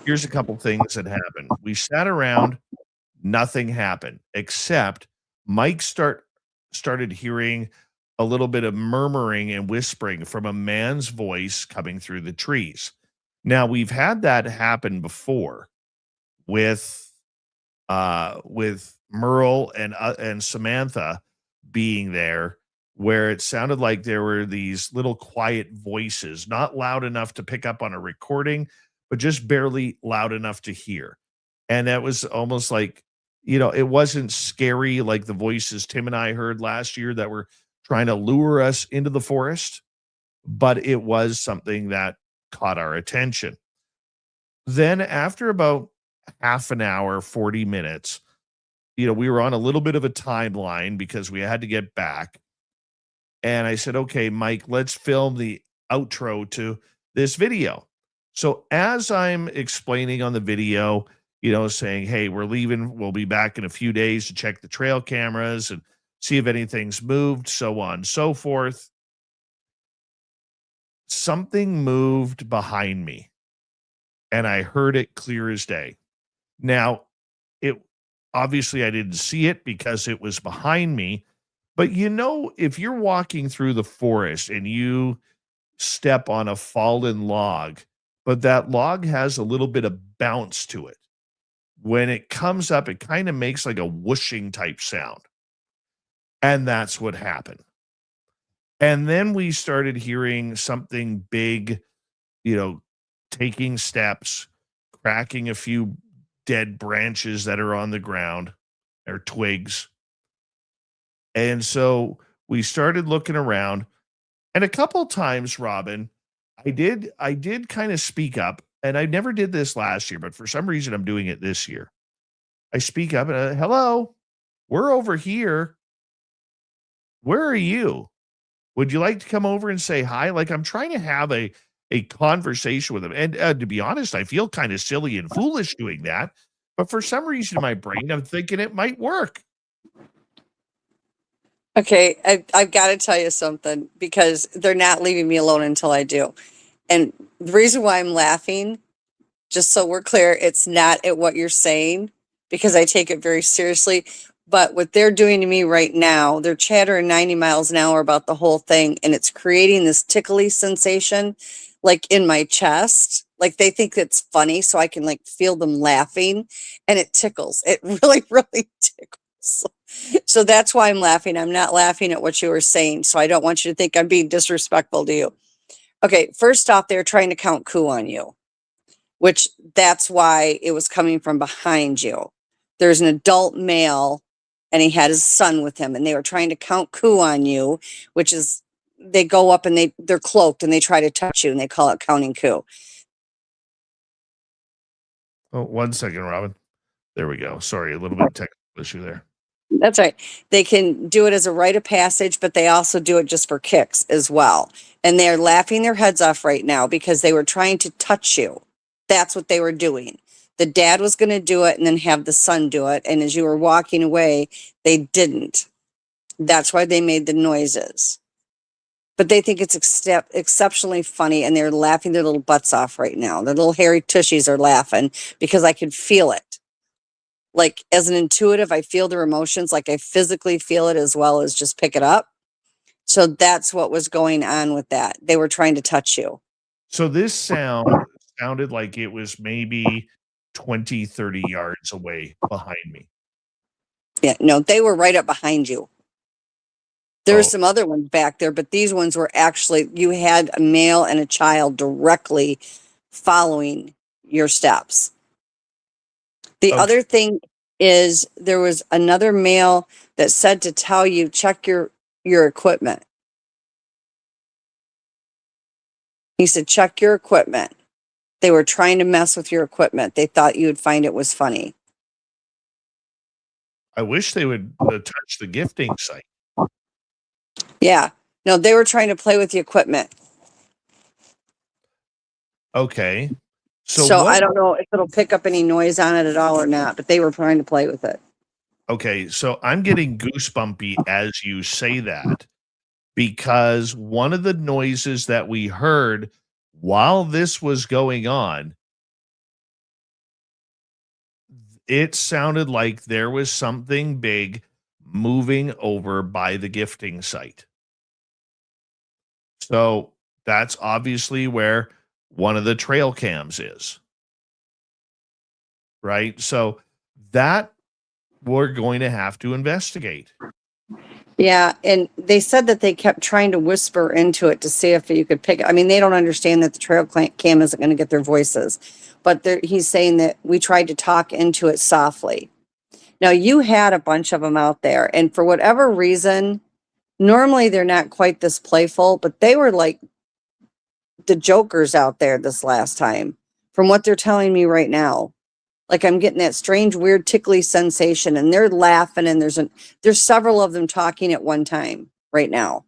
here's a couple things that happened. We sat around. Nothing happened except Mike started hearing a little bit of murmuring and whispering from a man's voice coming through the trees. Now, we've had that happen before with Merle and Samantha being there, where it sounded like there were these little quiet voices, not loud enough to pick up on a recording, but just barely loud enough to hear. And that was almost like, it wasn't scary like the voices Tim and I heard last year that were trying to lure us into the forest, but it was something that caught our attention. Then after about half an hour, 40 minutes, we were on a little bit of a timeline because we had to get back. And I said, okay, Mike, let's film the outro to this video. So as I'm explaining on the video, saying, hey, we're leaving. We'll be back in a few days to check the trail cameras and see if anything's moved, so on and so forth. Something moved behind me, and I heard it clear as day. Now, obviously I didn't see it because it was behind me, but if you're walking through the forest and you step on a fallen log, but that log has a little bit of bounce to it, when it comes up, it kind of makes like a whooshing type sound. And that's what happened. And then we started hearing something big, taking steps, cracking a few dead branches that are on the ground or twigs. And so we started looking around, and a couple times, Robin, I did kind of speak up. And I never did this last year, but for some reason I'm doing it this year. I speak up and hello, we're over here. Where are you? Would you like to come over and say hi? Like I'm trying to have a conversation with them. And to be honest, I feel kind of silly and foolish doing that. But for some reason in my brain, I'm thinking it might work. Okay, I've got to tell you something, because they're not leaving me alone until I do. And the reason why I'm laughing, just so we're clear, it's not at what you're saying, because I take it very seriously. But what they're doing to me right now, they're chattering 90 miles an hour about the whole thing, and it's creating this tickly sensation, like in my chest. Like they think it's funny, so I can like feel them laughing, and it tickles. It really, really tickles. So that's why I'm laughing. I'm not laughing at what you were saying. So I don't want you to think I'm being disrespectful to you. Okay, first off, they're trying to count coup on you, which that's why it was coming from behind you. There's an adult male, and he had his son with him, and they were trying to count coup on you, which is they go up and they're cloaked and they try to touch you, and they call it counting coup. Oh, 1 second, Robin. There we go. Sorry, a little bit of technical issue there. That's right. They can do it as a rite of passage, but they also do it just for kicks as well. And they're laughing their heads off right now because they were trying to touch you. That's what they were doing. The dad was going to do it and then have the son do it. And as you were walking away, they didn't. That's why they made the noises. But they think it's exceptionally funny, and they're laughing their little butts off right now. Their little hairy tushies are laughing because I could feel it. like as an intuitive, I feel their emotions, like I physically feel it as well as just pick it up. So that's what was going on with that. They were trying to touch you. So this sounded like it was maybe 20, 30 yards away behind me. Yeah, no, they were right up behind you. There were some other ones back there, but these ones were actually, you had a male and a child directly following your steps. The other thing is there was another male that said to tell you, check your equipment. He said, check your equipment. They were trying to mess with your equipment. They thought you would find it was funny. I wish they would touch the gifting site. Yeah. No, they were trying to play with the equipment. Okay. So I don't know if it'll pick up any noise on it at all or not, but they were trying to play with it. Okay, so I'm getting goosebumpy as you say that, because one of the noises that we heard while this was going on, it sounded like there was something big moving over by the gifting site. So that's obviously where one of the trail cams is. Right? So that we're going to have to investigate. Yeah, and they said that they kept trying to whisper into it to see if you could pick it. I mean, they don't understand that the trail cam isn't going to get their voices, but he's saying that we tried to talk into it softly. Now, you had a bunch of them out there, and for whatever reason, normally they're not quite this playful, but they were like the jokers out there this last time, from what they're telling me right now. Like I'm getting that strange, weird, tickly sensation, and they're laughing, and there's several of them talking at one time right now.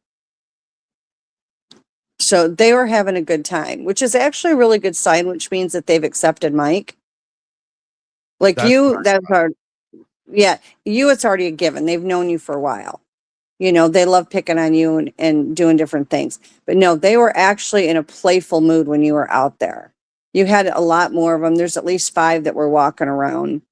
So they were having a good time, which is actually a really good sign, which means that they've accepted Mike. Like you, that's hard. Yeah, you, it's already a given. They've known you for a while. You know, they love picking on you and doing different things. But no, they were actually in a playful mood when you were out there. You had a lot more of them. There's at least 5 that were walking around,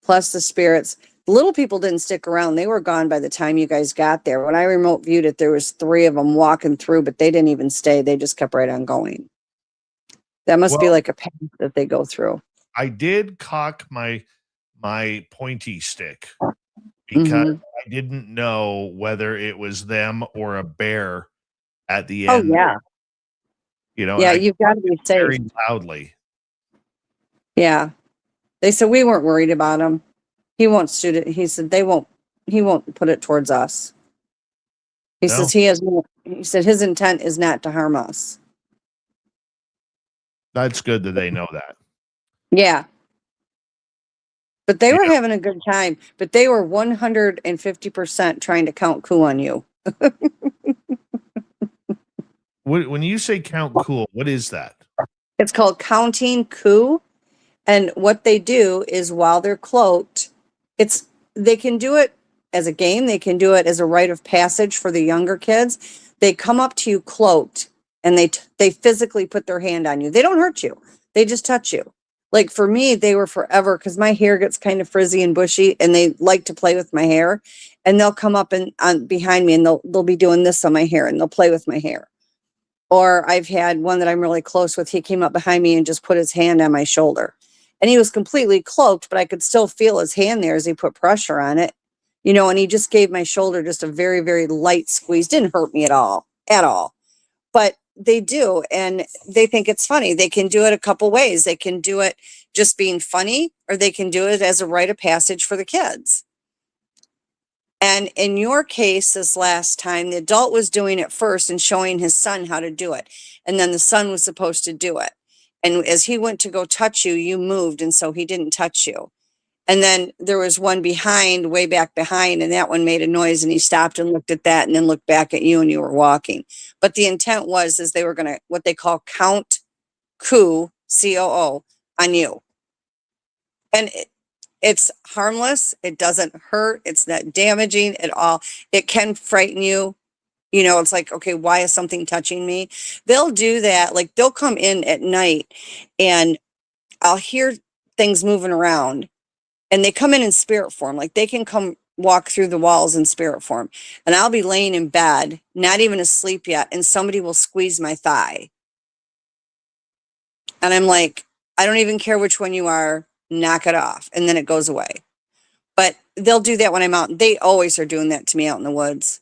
plus the spirits. The little people didn't stick around. They were gone by the time you guys got there. When I remote viewed it, there was 3 of them walking through, but they didn't even stay. They just kept right on going. That must be like a path that they go through. I did cock my pointy stick because I didn't know whether it was them or a bear at the end. Oh, yeah. You know, yeah, you've got to be safe. Very loudly. Yeah. They said we weren't worried about him. He won't shoot it. He said he won't put it towards us. He says he said his intent is not to harm us. That's good that they know that. Yeah. But they were having a good time. But they were 150% trying to count coup on you. When you say count cool, what is that? It's called counting coup. And what they do is while they're cloaked, they can do it as a game. They can do it as a rite of passage for the younger kids. They come up to you cloaked and they physically put their hand on you. They don't hurt you. They just touch you. Like for me, they were forever because my hair gets kind of frizzy and bushy and they like to play with my hair, and they'll come up and behind me and they'll be doing this on my hair and they'll play with my hair. Or I've had one that I'm really close with. He came up behind me and just put his hand on my shoulder, and he was completely cloaked, but I could still feel his hand there as he put pressure on it, you know, and he just gave my shoulder just a very, very light squeeze. Didn't hurt me at all. But they do, and they think it's funny. They can do it a couple ways. They can do it just being funny, or they can do it as a rite of passage for the kids. And in your case, this last time, the adult was doing it first and showing his son how to do it. And then the son was supposed to do it. And as he went to go touch you, you moved, and so he didn't touch you. And then there was one behind, way back behind, and that one made a noise, and he stopped and looked at that and then looked back at you, and you were walking. But the intent was they were going to, what they call count coup, C-O-O, on you. And it's harmless. It doesn't hurt. It's not damaging at all. It can frighten you. You know, it's like, okay, why is something touching me? They'll do that. Like they'll come in at night and I'll hear things moving around. and they come in spirit form. Like they can come walk through the walls in spirit form. And I'll be laying in bed, not even asleep yet, and somebody will squeeze my thigh. And I'm like, I don't even care which one you are, knock it off. And then it goes away. But they'll do that when I'm out. They always are doing that to me out in the woods.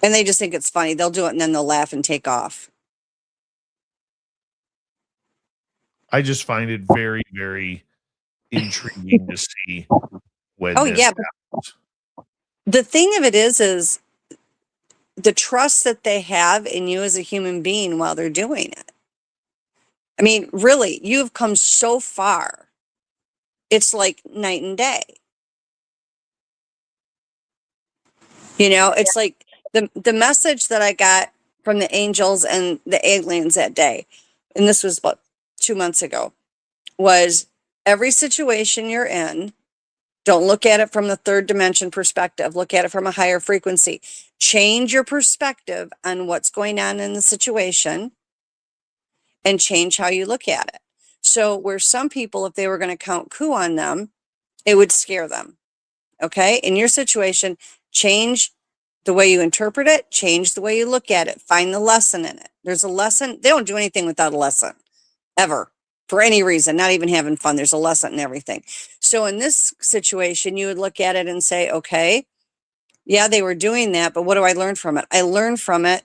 And they just think it's funny. They'll do it and then they'll laugh and take off. I just find it very, very intriguing to see when this happens. The thing of it is the trust that they have in you as a human being while they're doing it. I mean, really, you've come so far. It's like night and day. You know, it's like the message that I got from the angels and the aliens that day, and this was about 2 months ago, was every situation you're in, don't look at it from the third dimension perspective. Look at it from a higher frequency. Change your perspective on what's going on in the situation and change how you look at it. So where some people, if they were going to count coup on them, it would scare them. Okay. In your situation, change the way you interpret it, change the way you look at it, find the lesson in it. There's a lesson. They don't do anything without a lesson, ever, for any reason, not even having fun. There's a lesson in everything. So in this situation, you would look at it and say, okay, yeah, they were doing that, but what do I learn from it? I learned from it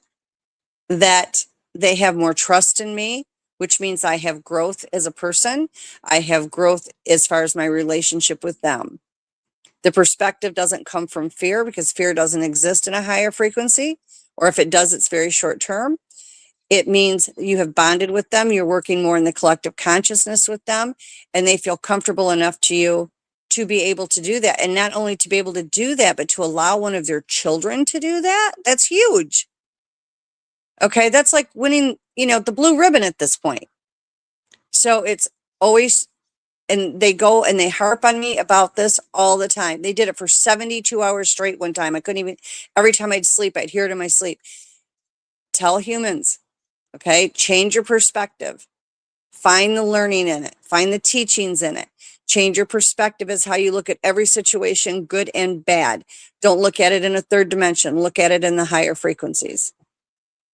that they have more trust in me, which means I have growth as a person. I have growth as far as my relationship with them. The perspective doesn't come from fear because fear doesn't exist in a higher frequency, or if it does, it's very short term. It means you have bonded with them. You're working more in the collective consciousness with them, and they feel comfortable enough to you to be able to do that. And not only to be able to do that, but to allow one of their children to do that. That's huge. Okay. That's like winning, the blue ribbon at this point. So it's always, and they go and they harp on me about this all the time. They did it for 72 hours straight one time. I couldn't even, every time I'd sleep, I'd hear it in my sleep. Tell humans, okay, change your perspective. Find the learning in it. Find the teachings in it. Change your perspective as how you look at every situation, good and bad. Don't look at it in a third dimension. Look at it in the higher frequencies.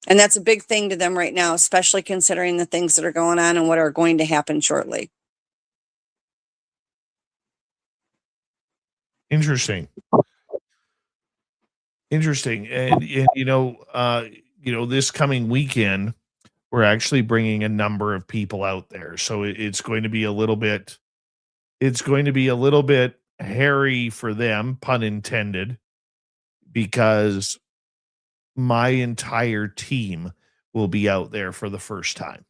And that's a big thing to them right now, especially considering the things that are going on and what are going to happen shortly. Interesting. And this coming weekend, we're actually bringing a number of people out there. So it's going to be a little bit hairy for them, pun intended, because my entire team will be out there for the first time.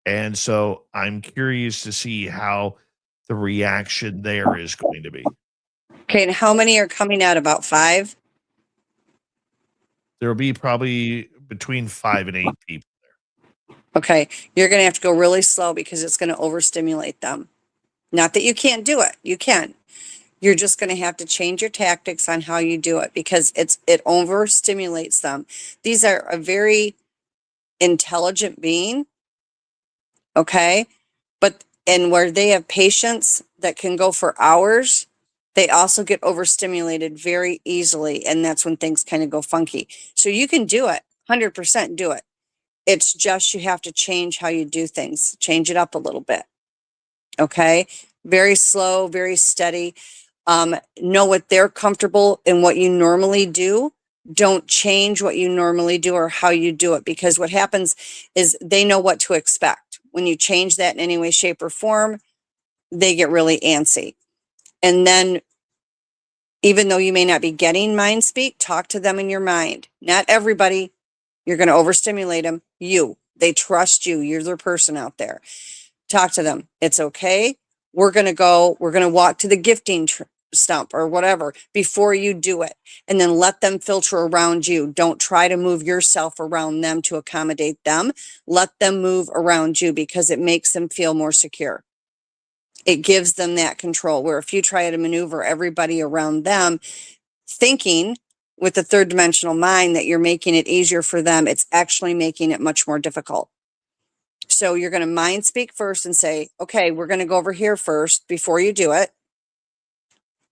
And so I'm curious to see how the reaction there is going to be. Okay, and how many are coming out? About 5? There will be probably between 5 and 8 people there. Okay, you're going to have to go really slow because it's going to overstimulate them. Not that you can't do it. You can. You're just going to have to change your tactics on how you do it because it overstimulates them. These are a very intelligent being, okay? And where they have patience that can go for hours, they also get overstimulated very easily, and that's when things kind of go funky. So you can do it, 100% do it. It's just you have to change how you do things, change it up a little bit, okay? Very slow, very steady. Know what they're comfortable in, what you normally do. Don't change what you normally do or how you do it, because what happens is they know what to expect. When you change that in any way, shape, or form, they get really antsy. And then, even though you may not be getting mind speak, talk to them in your mind. Not everybody. You're going to overstimulate them. They trust you. You're their person out there. Talk to them. It's okay. We're going to walk to the gifting stump or whatever before you do it. And then let them filter around you. Don't try to move yourself around them to accommodate them. Let them move around you because it makes them feel more secure. It gives them that control, where if you try to maneuver everybody around them, thinking with the third dimensional mind that you're making it easier for them, it's actually making it much more difficult. So you're going to mind speak first and say, okay, we're going to go over here first before you do it.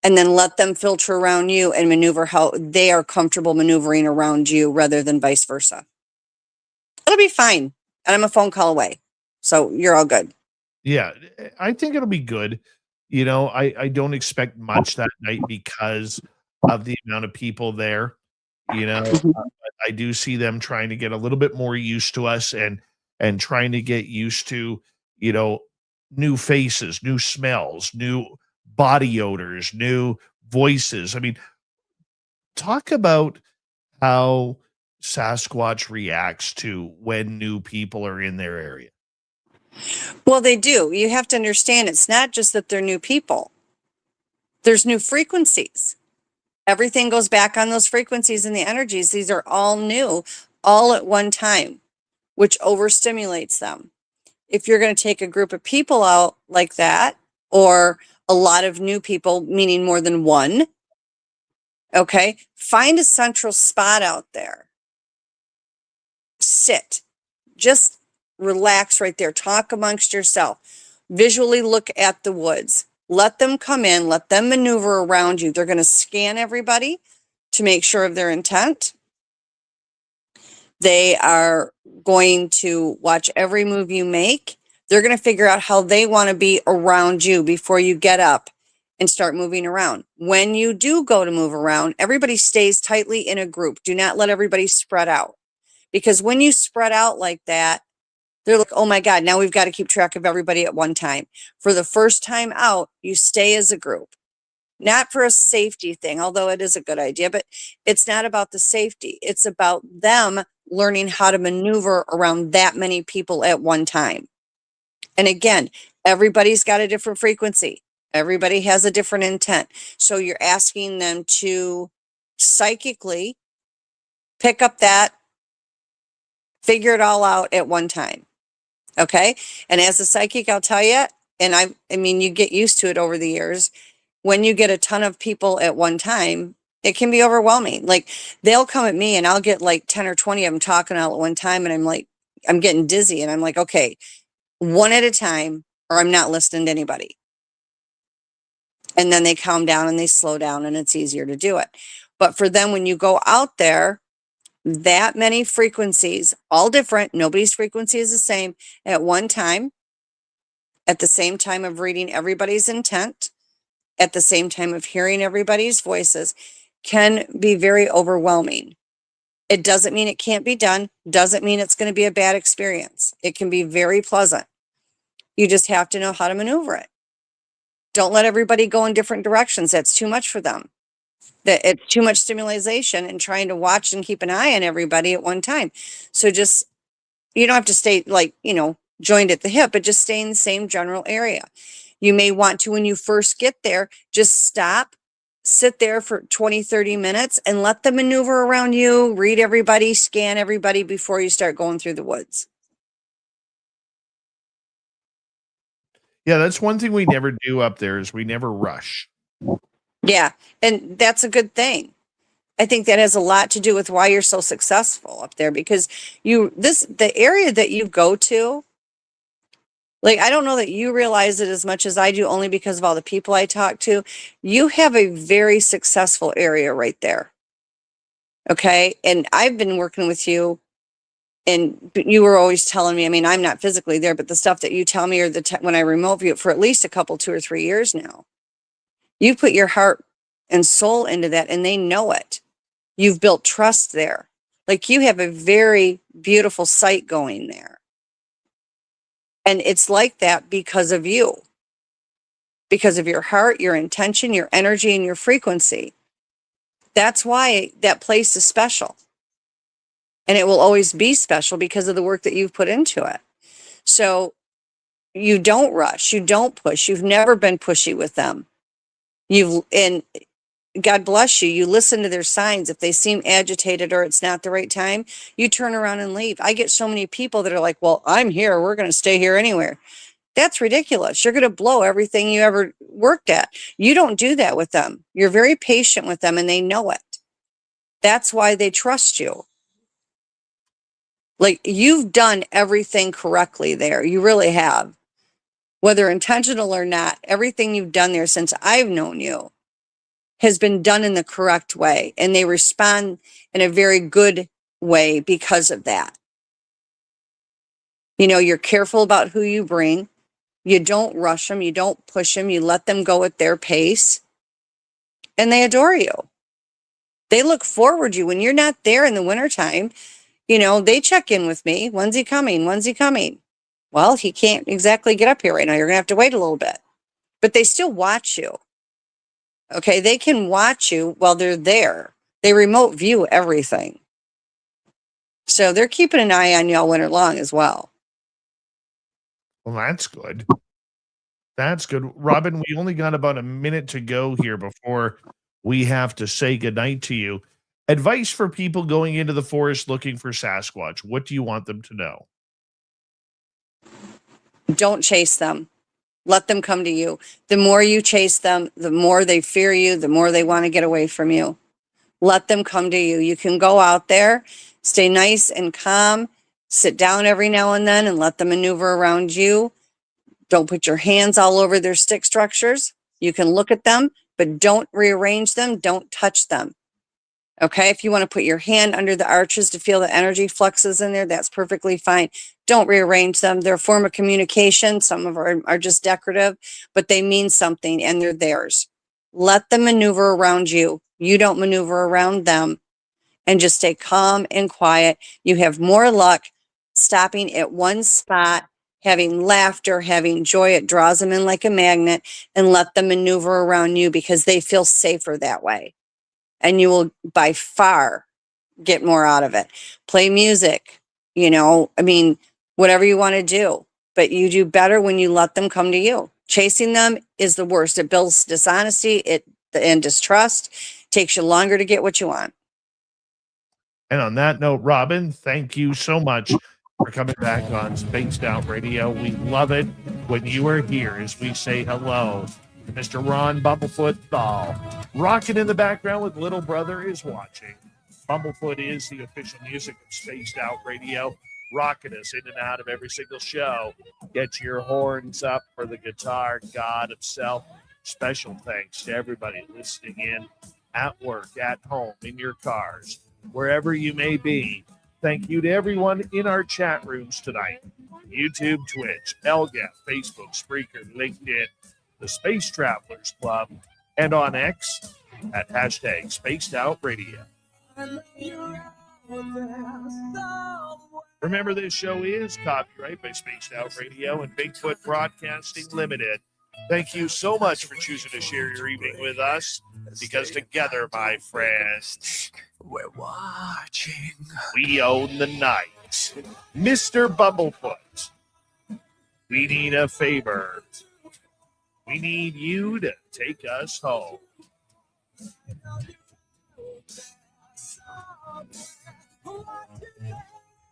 And then let them filter around you and maneuver how they are comfortable maneuvering around you rather than vice versa. It'll be fine. And I'm a phone call away. So you're all good. Yeah, I think it'll be good. You know, I don't expect much that night because of the amount of people there. You know, I do see them trying to get a little bit more used to us and trying to get used to, you know, new faces, new smells, new body odors, new voices. I mean, talk about how Sasquatch reacts to when new people are in their area. Well, they do. You have to understand it's not just that they're new people. There's new frequencies. Everything goes back on those frequencies and the energies. These are all new, all at one time, which overstimulates them. If you're going to take a group of people out like that, or a lot of new people, meaning more than one, okay, find a central spot out there. Sit. Just relax right there. Talk amongst yourself. Visually look at the woods. Let them come in. Let them maneuver around you. They're going to scan everybody to make sure of their intent. They are going to watch every move you make. They're going to figure out how they want to be around you before you get up and start moving around. When you do go to move around, everybody stays tightly in a group. Do not let everybody spread out. Because when you spread out like that, they're like, oh my God, now we've got to keep track of everybody at one time. For the first time out, you stay as a group. Not for a safety thing, although it is a good idea, but it's not about the safety. It's about them learning how to maneuver around that many people at one time. And again, everybody's got a different frequency. Everybody has a different intent. So you're asking them to psychically pick up that, figure it all out at one time. Okay. And as a psychic, I'll tell you, and I mean, you get used to it over the years. When you get a ton of people at one time, it can be overwhelming. Like they'll come at me and I'll get like 10 or 20 of them talking all at one time. And I'm like, I'm getting dizzy. And I'm like, okay, one at a time, or I'm not listening to anybody. And then they calm down and they slow down and it's easier to do it. But for them, when you go out there, that many frequencies, all different, nobody's frequency is the same at one time, at the same time of reading everybody's intent, at the same time of hearing everybody's voices, can be very overwhelming. It doesn't mean it can't be done, doesn't mean it's going to be a bad experience. It can be very pleasant. You just have to know how to maneuver it. Don't let everybody go in different directions. That's too much for them. That it's too much stimulation and trying to watch and keep an eye on everybody at one time. So just, you don't have to stay like, joined at the hip, but just stay in the same general area. You may want to, when you first get there, just stop, sit there for 20, 30 minutes and let them maneuver around you, read everybody, scan everybody before you start going through the woods. Yeah, that's one thing we never do up there is we never rush. Yeah, and that's a good thing. I think that has a lot to do with why you're so successful up there, because the area that you go to, like, I don't know that you realize it as much as I do, only because of all the people I talk to. You have a very successful area right there. Okay. And I've been working with you and you were always telling me, I mean, I'm not physically there, but the stuff that you tell me or when I remote view it for at least a couple, 2 or 3 years now, you put your heart and soul into that and they know it. You've built trust there. Like you have a very beautiful site going there. And it's like that because of you, because of your heart, your intention, your energy, and your frequency. That's why that place is special. And it will always be special because of the work that you've put into it. So you don't rush, you don't push. You've never been pushy with them. And God bless you. You listen to their signs. If they seem agitated or it's not the right time, you turn around and leave. I get so many people that are like, well, I'm here. We're going to stay here anywhere. That's ridiculous. You're going to blow everything you ever worked at. You don't do that with them. You're very patient with them and they know it. That's why they trust you. Like, you've done everything correctly there. You really have. Whether intentional or not, everything you've done there since I've known you has been done in the correct way. And they respond in a very good way because of that. You know, you're careful about who you bring. You don't rush them. You don't push them. You let them go at their pace. And they adore you. They look forward to you. When you're not there in the wintertime, you know, they check in with me. When's he coming? When's he coming? Well, he can't exactly get up here right now. You're going to have to wait a little bit. But they still watch you. Okay, they can watch you while they're there. They remote view everything. So they're keeping an eye on you all winter long as well. Well, that's good. That's good. Robin, we only got about a minute to go here before we have to say goodnight to you. Advice for people going into the forest looking for Sasquatch. What do you want them to know? Don't chase them. Let them come to you. The more you chase them, the more they fear you, the more they want to get away from you. Let them come to you. You can go out there, stay nice and calm, sit down every now and then and let them maneuver around you. Don't put your hands all over their stick structures. You can look at them, but don't rearrange them. Don't touch them. Okay, if you want to put your hand under the arches to feel the energy fluxes in there, that's perfectly fine. Don't rearrange them. They're a form of communication. Some of them are just decorative, but they mean something and they're theirs. Let them maneuver around you. You don't maneuver around them, and just stay calm and quiet. You have more luck stopping at one spot, having laughter, having joy. It draws them in like a magnet, and let them maneuver around you because they feel safer that way. And you will by far get more out of it. Play music, you know, I mean, whatever you want to do, but you do better when you let them come to you. Chasing them is the worst. It builds dishonesty and distrust. Takes you longer to get what you want. And on that note, Robin, thank you so much for coming back on Spaced Out Radio. We love it when you are here as we say hello to Mr. Ron Bumblefoot Thal. Rocking in the background with Little Brother is Watching. Bumblefoot is the official music of Spaced Out Radio, rocking us in and out of every single show. Get your horns up for the guitar god himself. Special thanks to everybody listening in at work, at home, in your cars, wherever you may be. Thank you to everyone in our chat rooms tonight. YouTube, Twitch, Elga, Facebook, Spreaker, LinkedIn, the Space Travelers Club, and on X at hashtag Spaced Out Radio. Remember, this show is copyright by Spaced Out Radio and Bigfoot Broadcasting Limited. Thank you so much for choosing to share your evening with us, because together, my friends, we're watching. We own the night. Mr. Bumblefoot, we need a favor. We need you to take us home.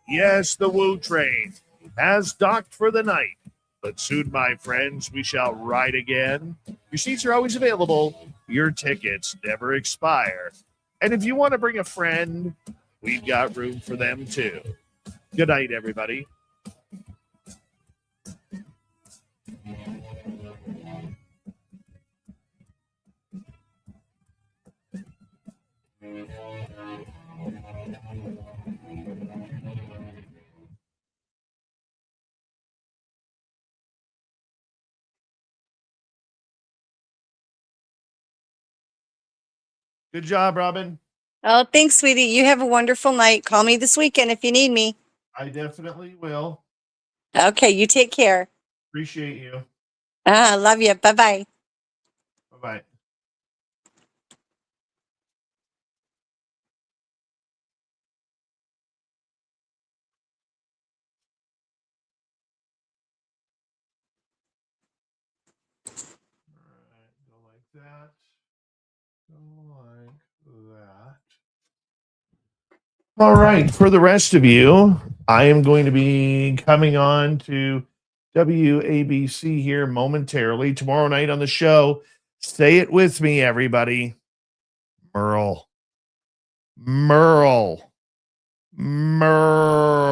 Yes, the Woo Train has docked for the night, but soon, my friends, we shall ride again. Your seats are always available. Your tickets never expire. And if you want to bring a friend, we've got room for them too. Good night, everybody. Good job, Robin. Oh, thanks, sweetie. You have a wonderful night. Call me this weekend if you need me. I definitely will. Okay, you take care. Appreciate you. Love you. Bye-bye. Bye-bye. That. Like that. All right. For the rest of you, I am going to be coming on to WABC here momentarily. Tomorrow night on the show, say it with me, everybody. Merle. Merle.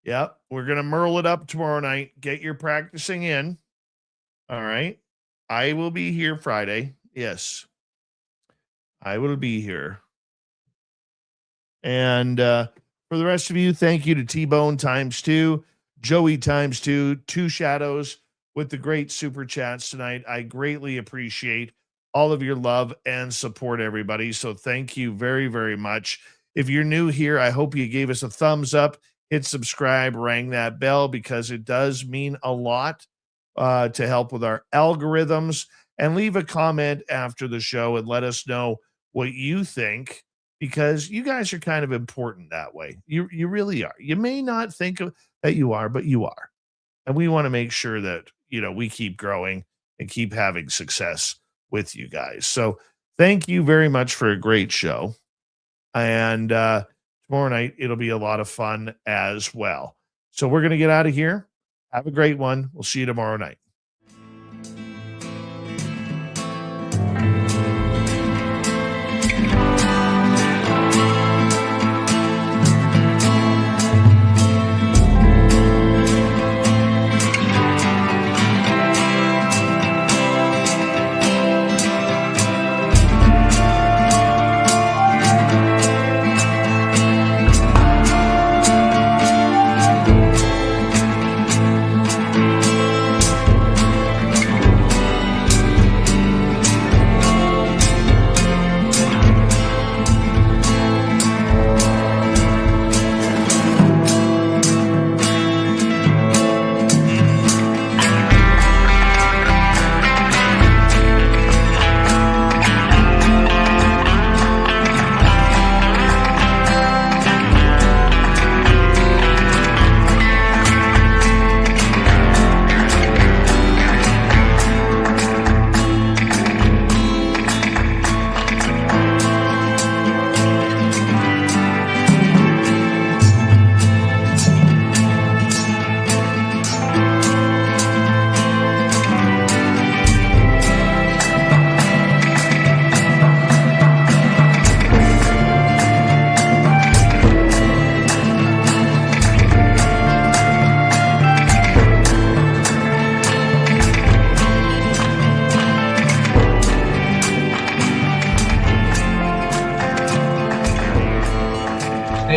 Yep, we're going to Merle it up tomorrow night. Get your practicing in. All right. I will be here Friday. Yes. I will be here. And for the rest of you, thank you to T-Bone ×2, Joey ×2, Two Shadows with the great super chats tonight. I greatly appreciate all of your love and support, everybody. So thank you very, very much. If you're new here, I hope you gave us a thumbs up, hit subscribe, rang that bell, because it does mean a lot to help with our algorithms. And leave a comment after the show and let us know what you think, because you guys are kind of important that way. You really are. You may not think that you are, but you are. And we want to make sure that, we keep growing and keep having success with you guys. So thank you very much for a great show. And tomorrow night, it'll be a lot of fun as well. So we're going to get out of here. Have a great one. We'll see you tomorrow night.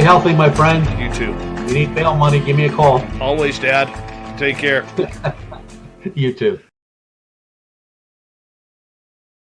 Healthy, my friend. You too. You need bail money, give me a call. Always, Dad. Take care. You too.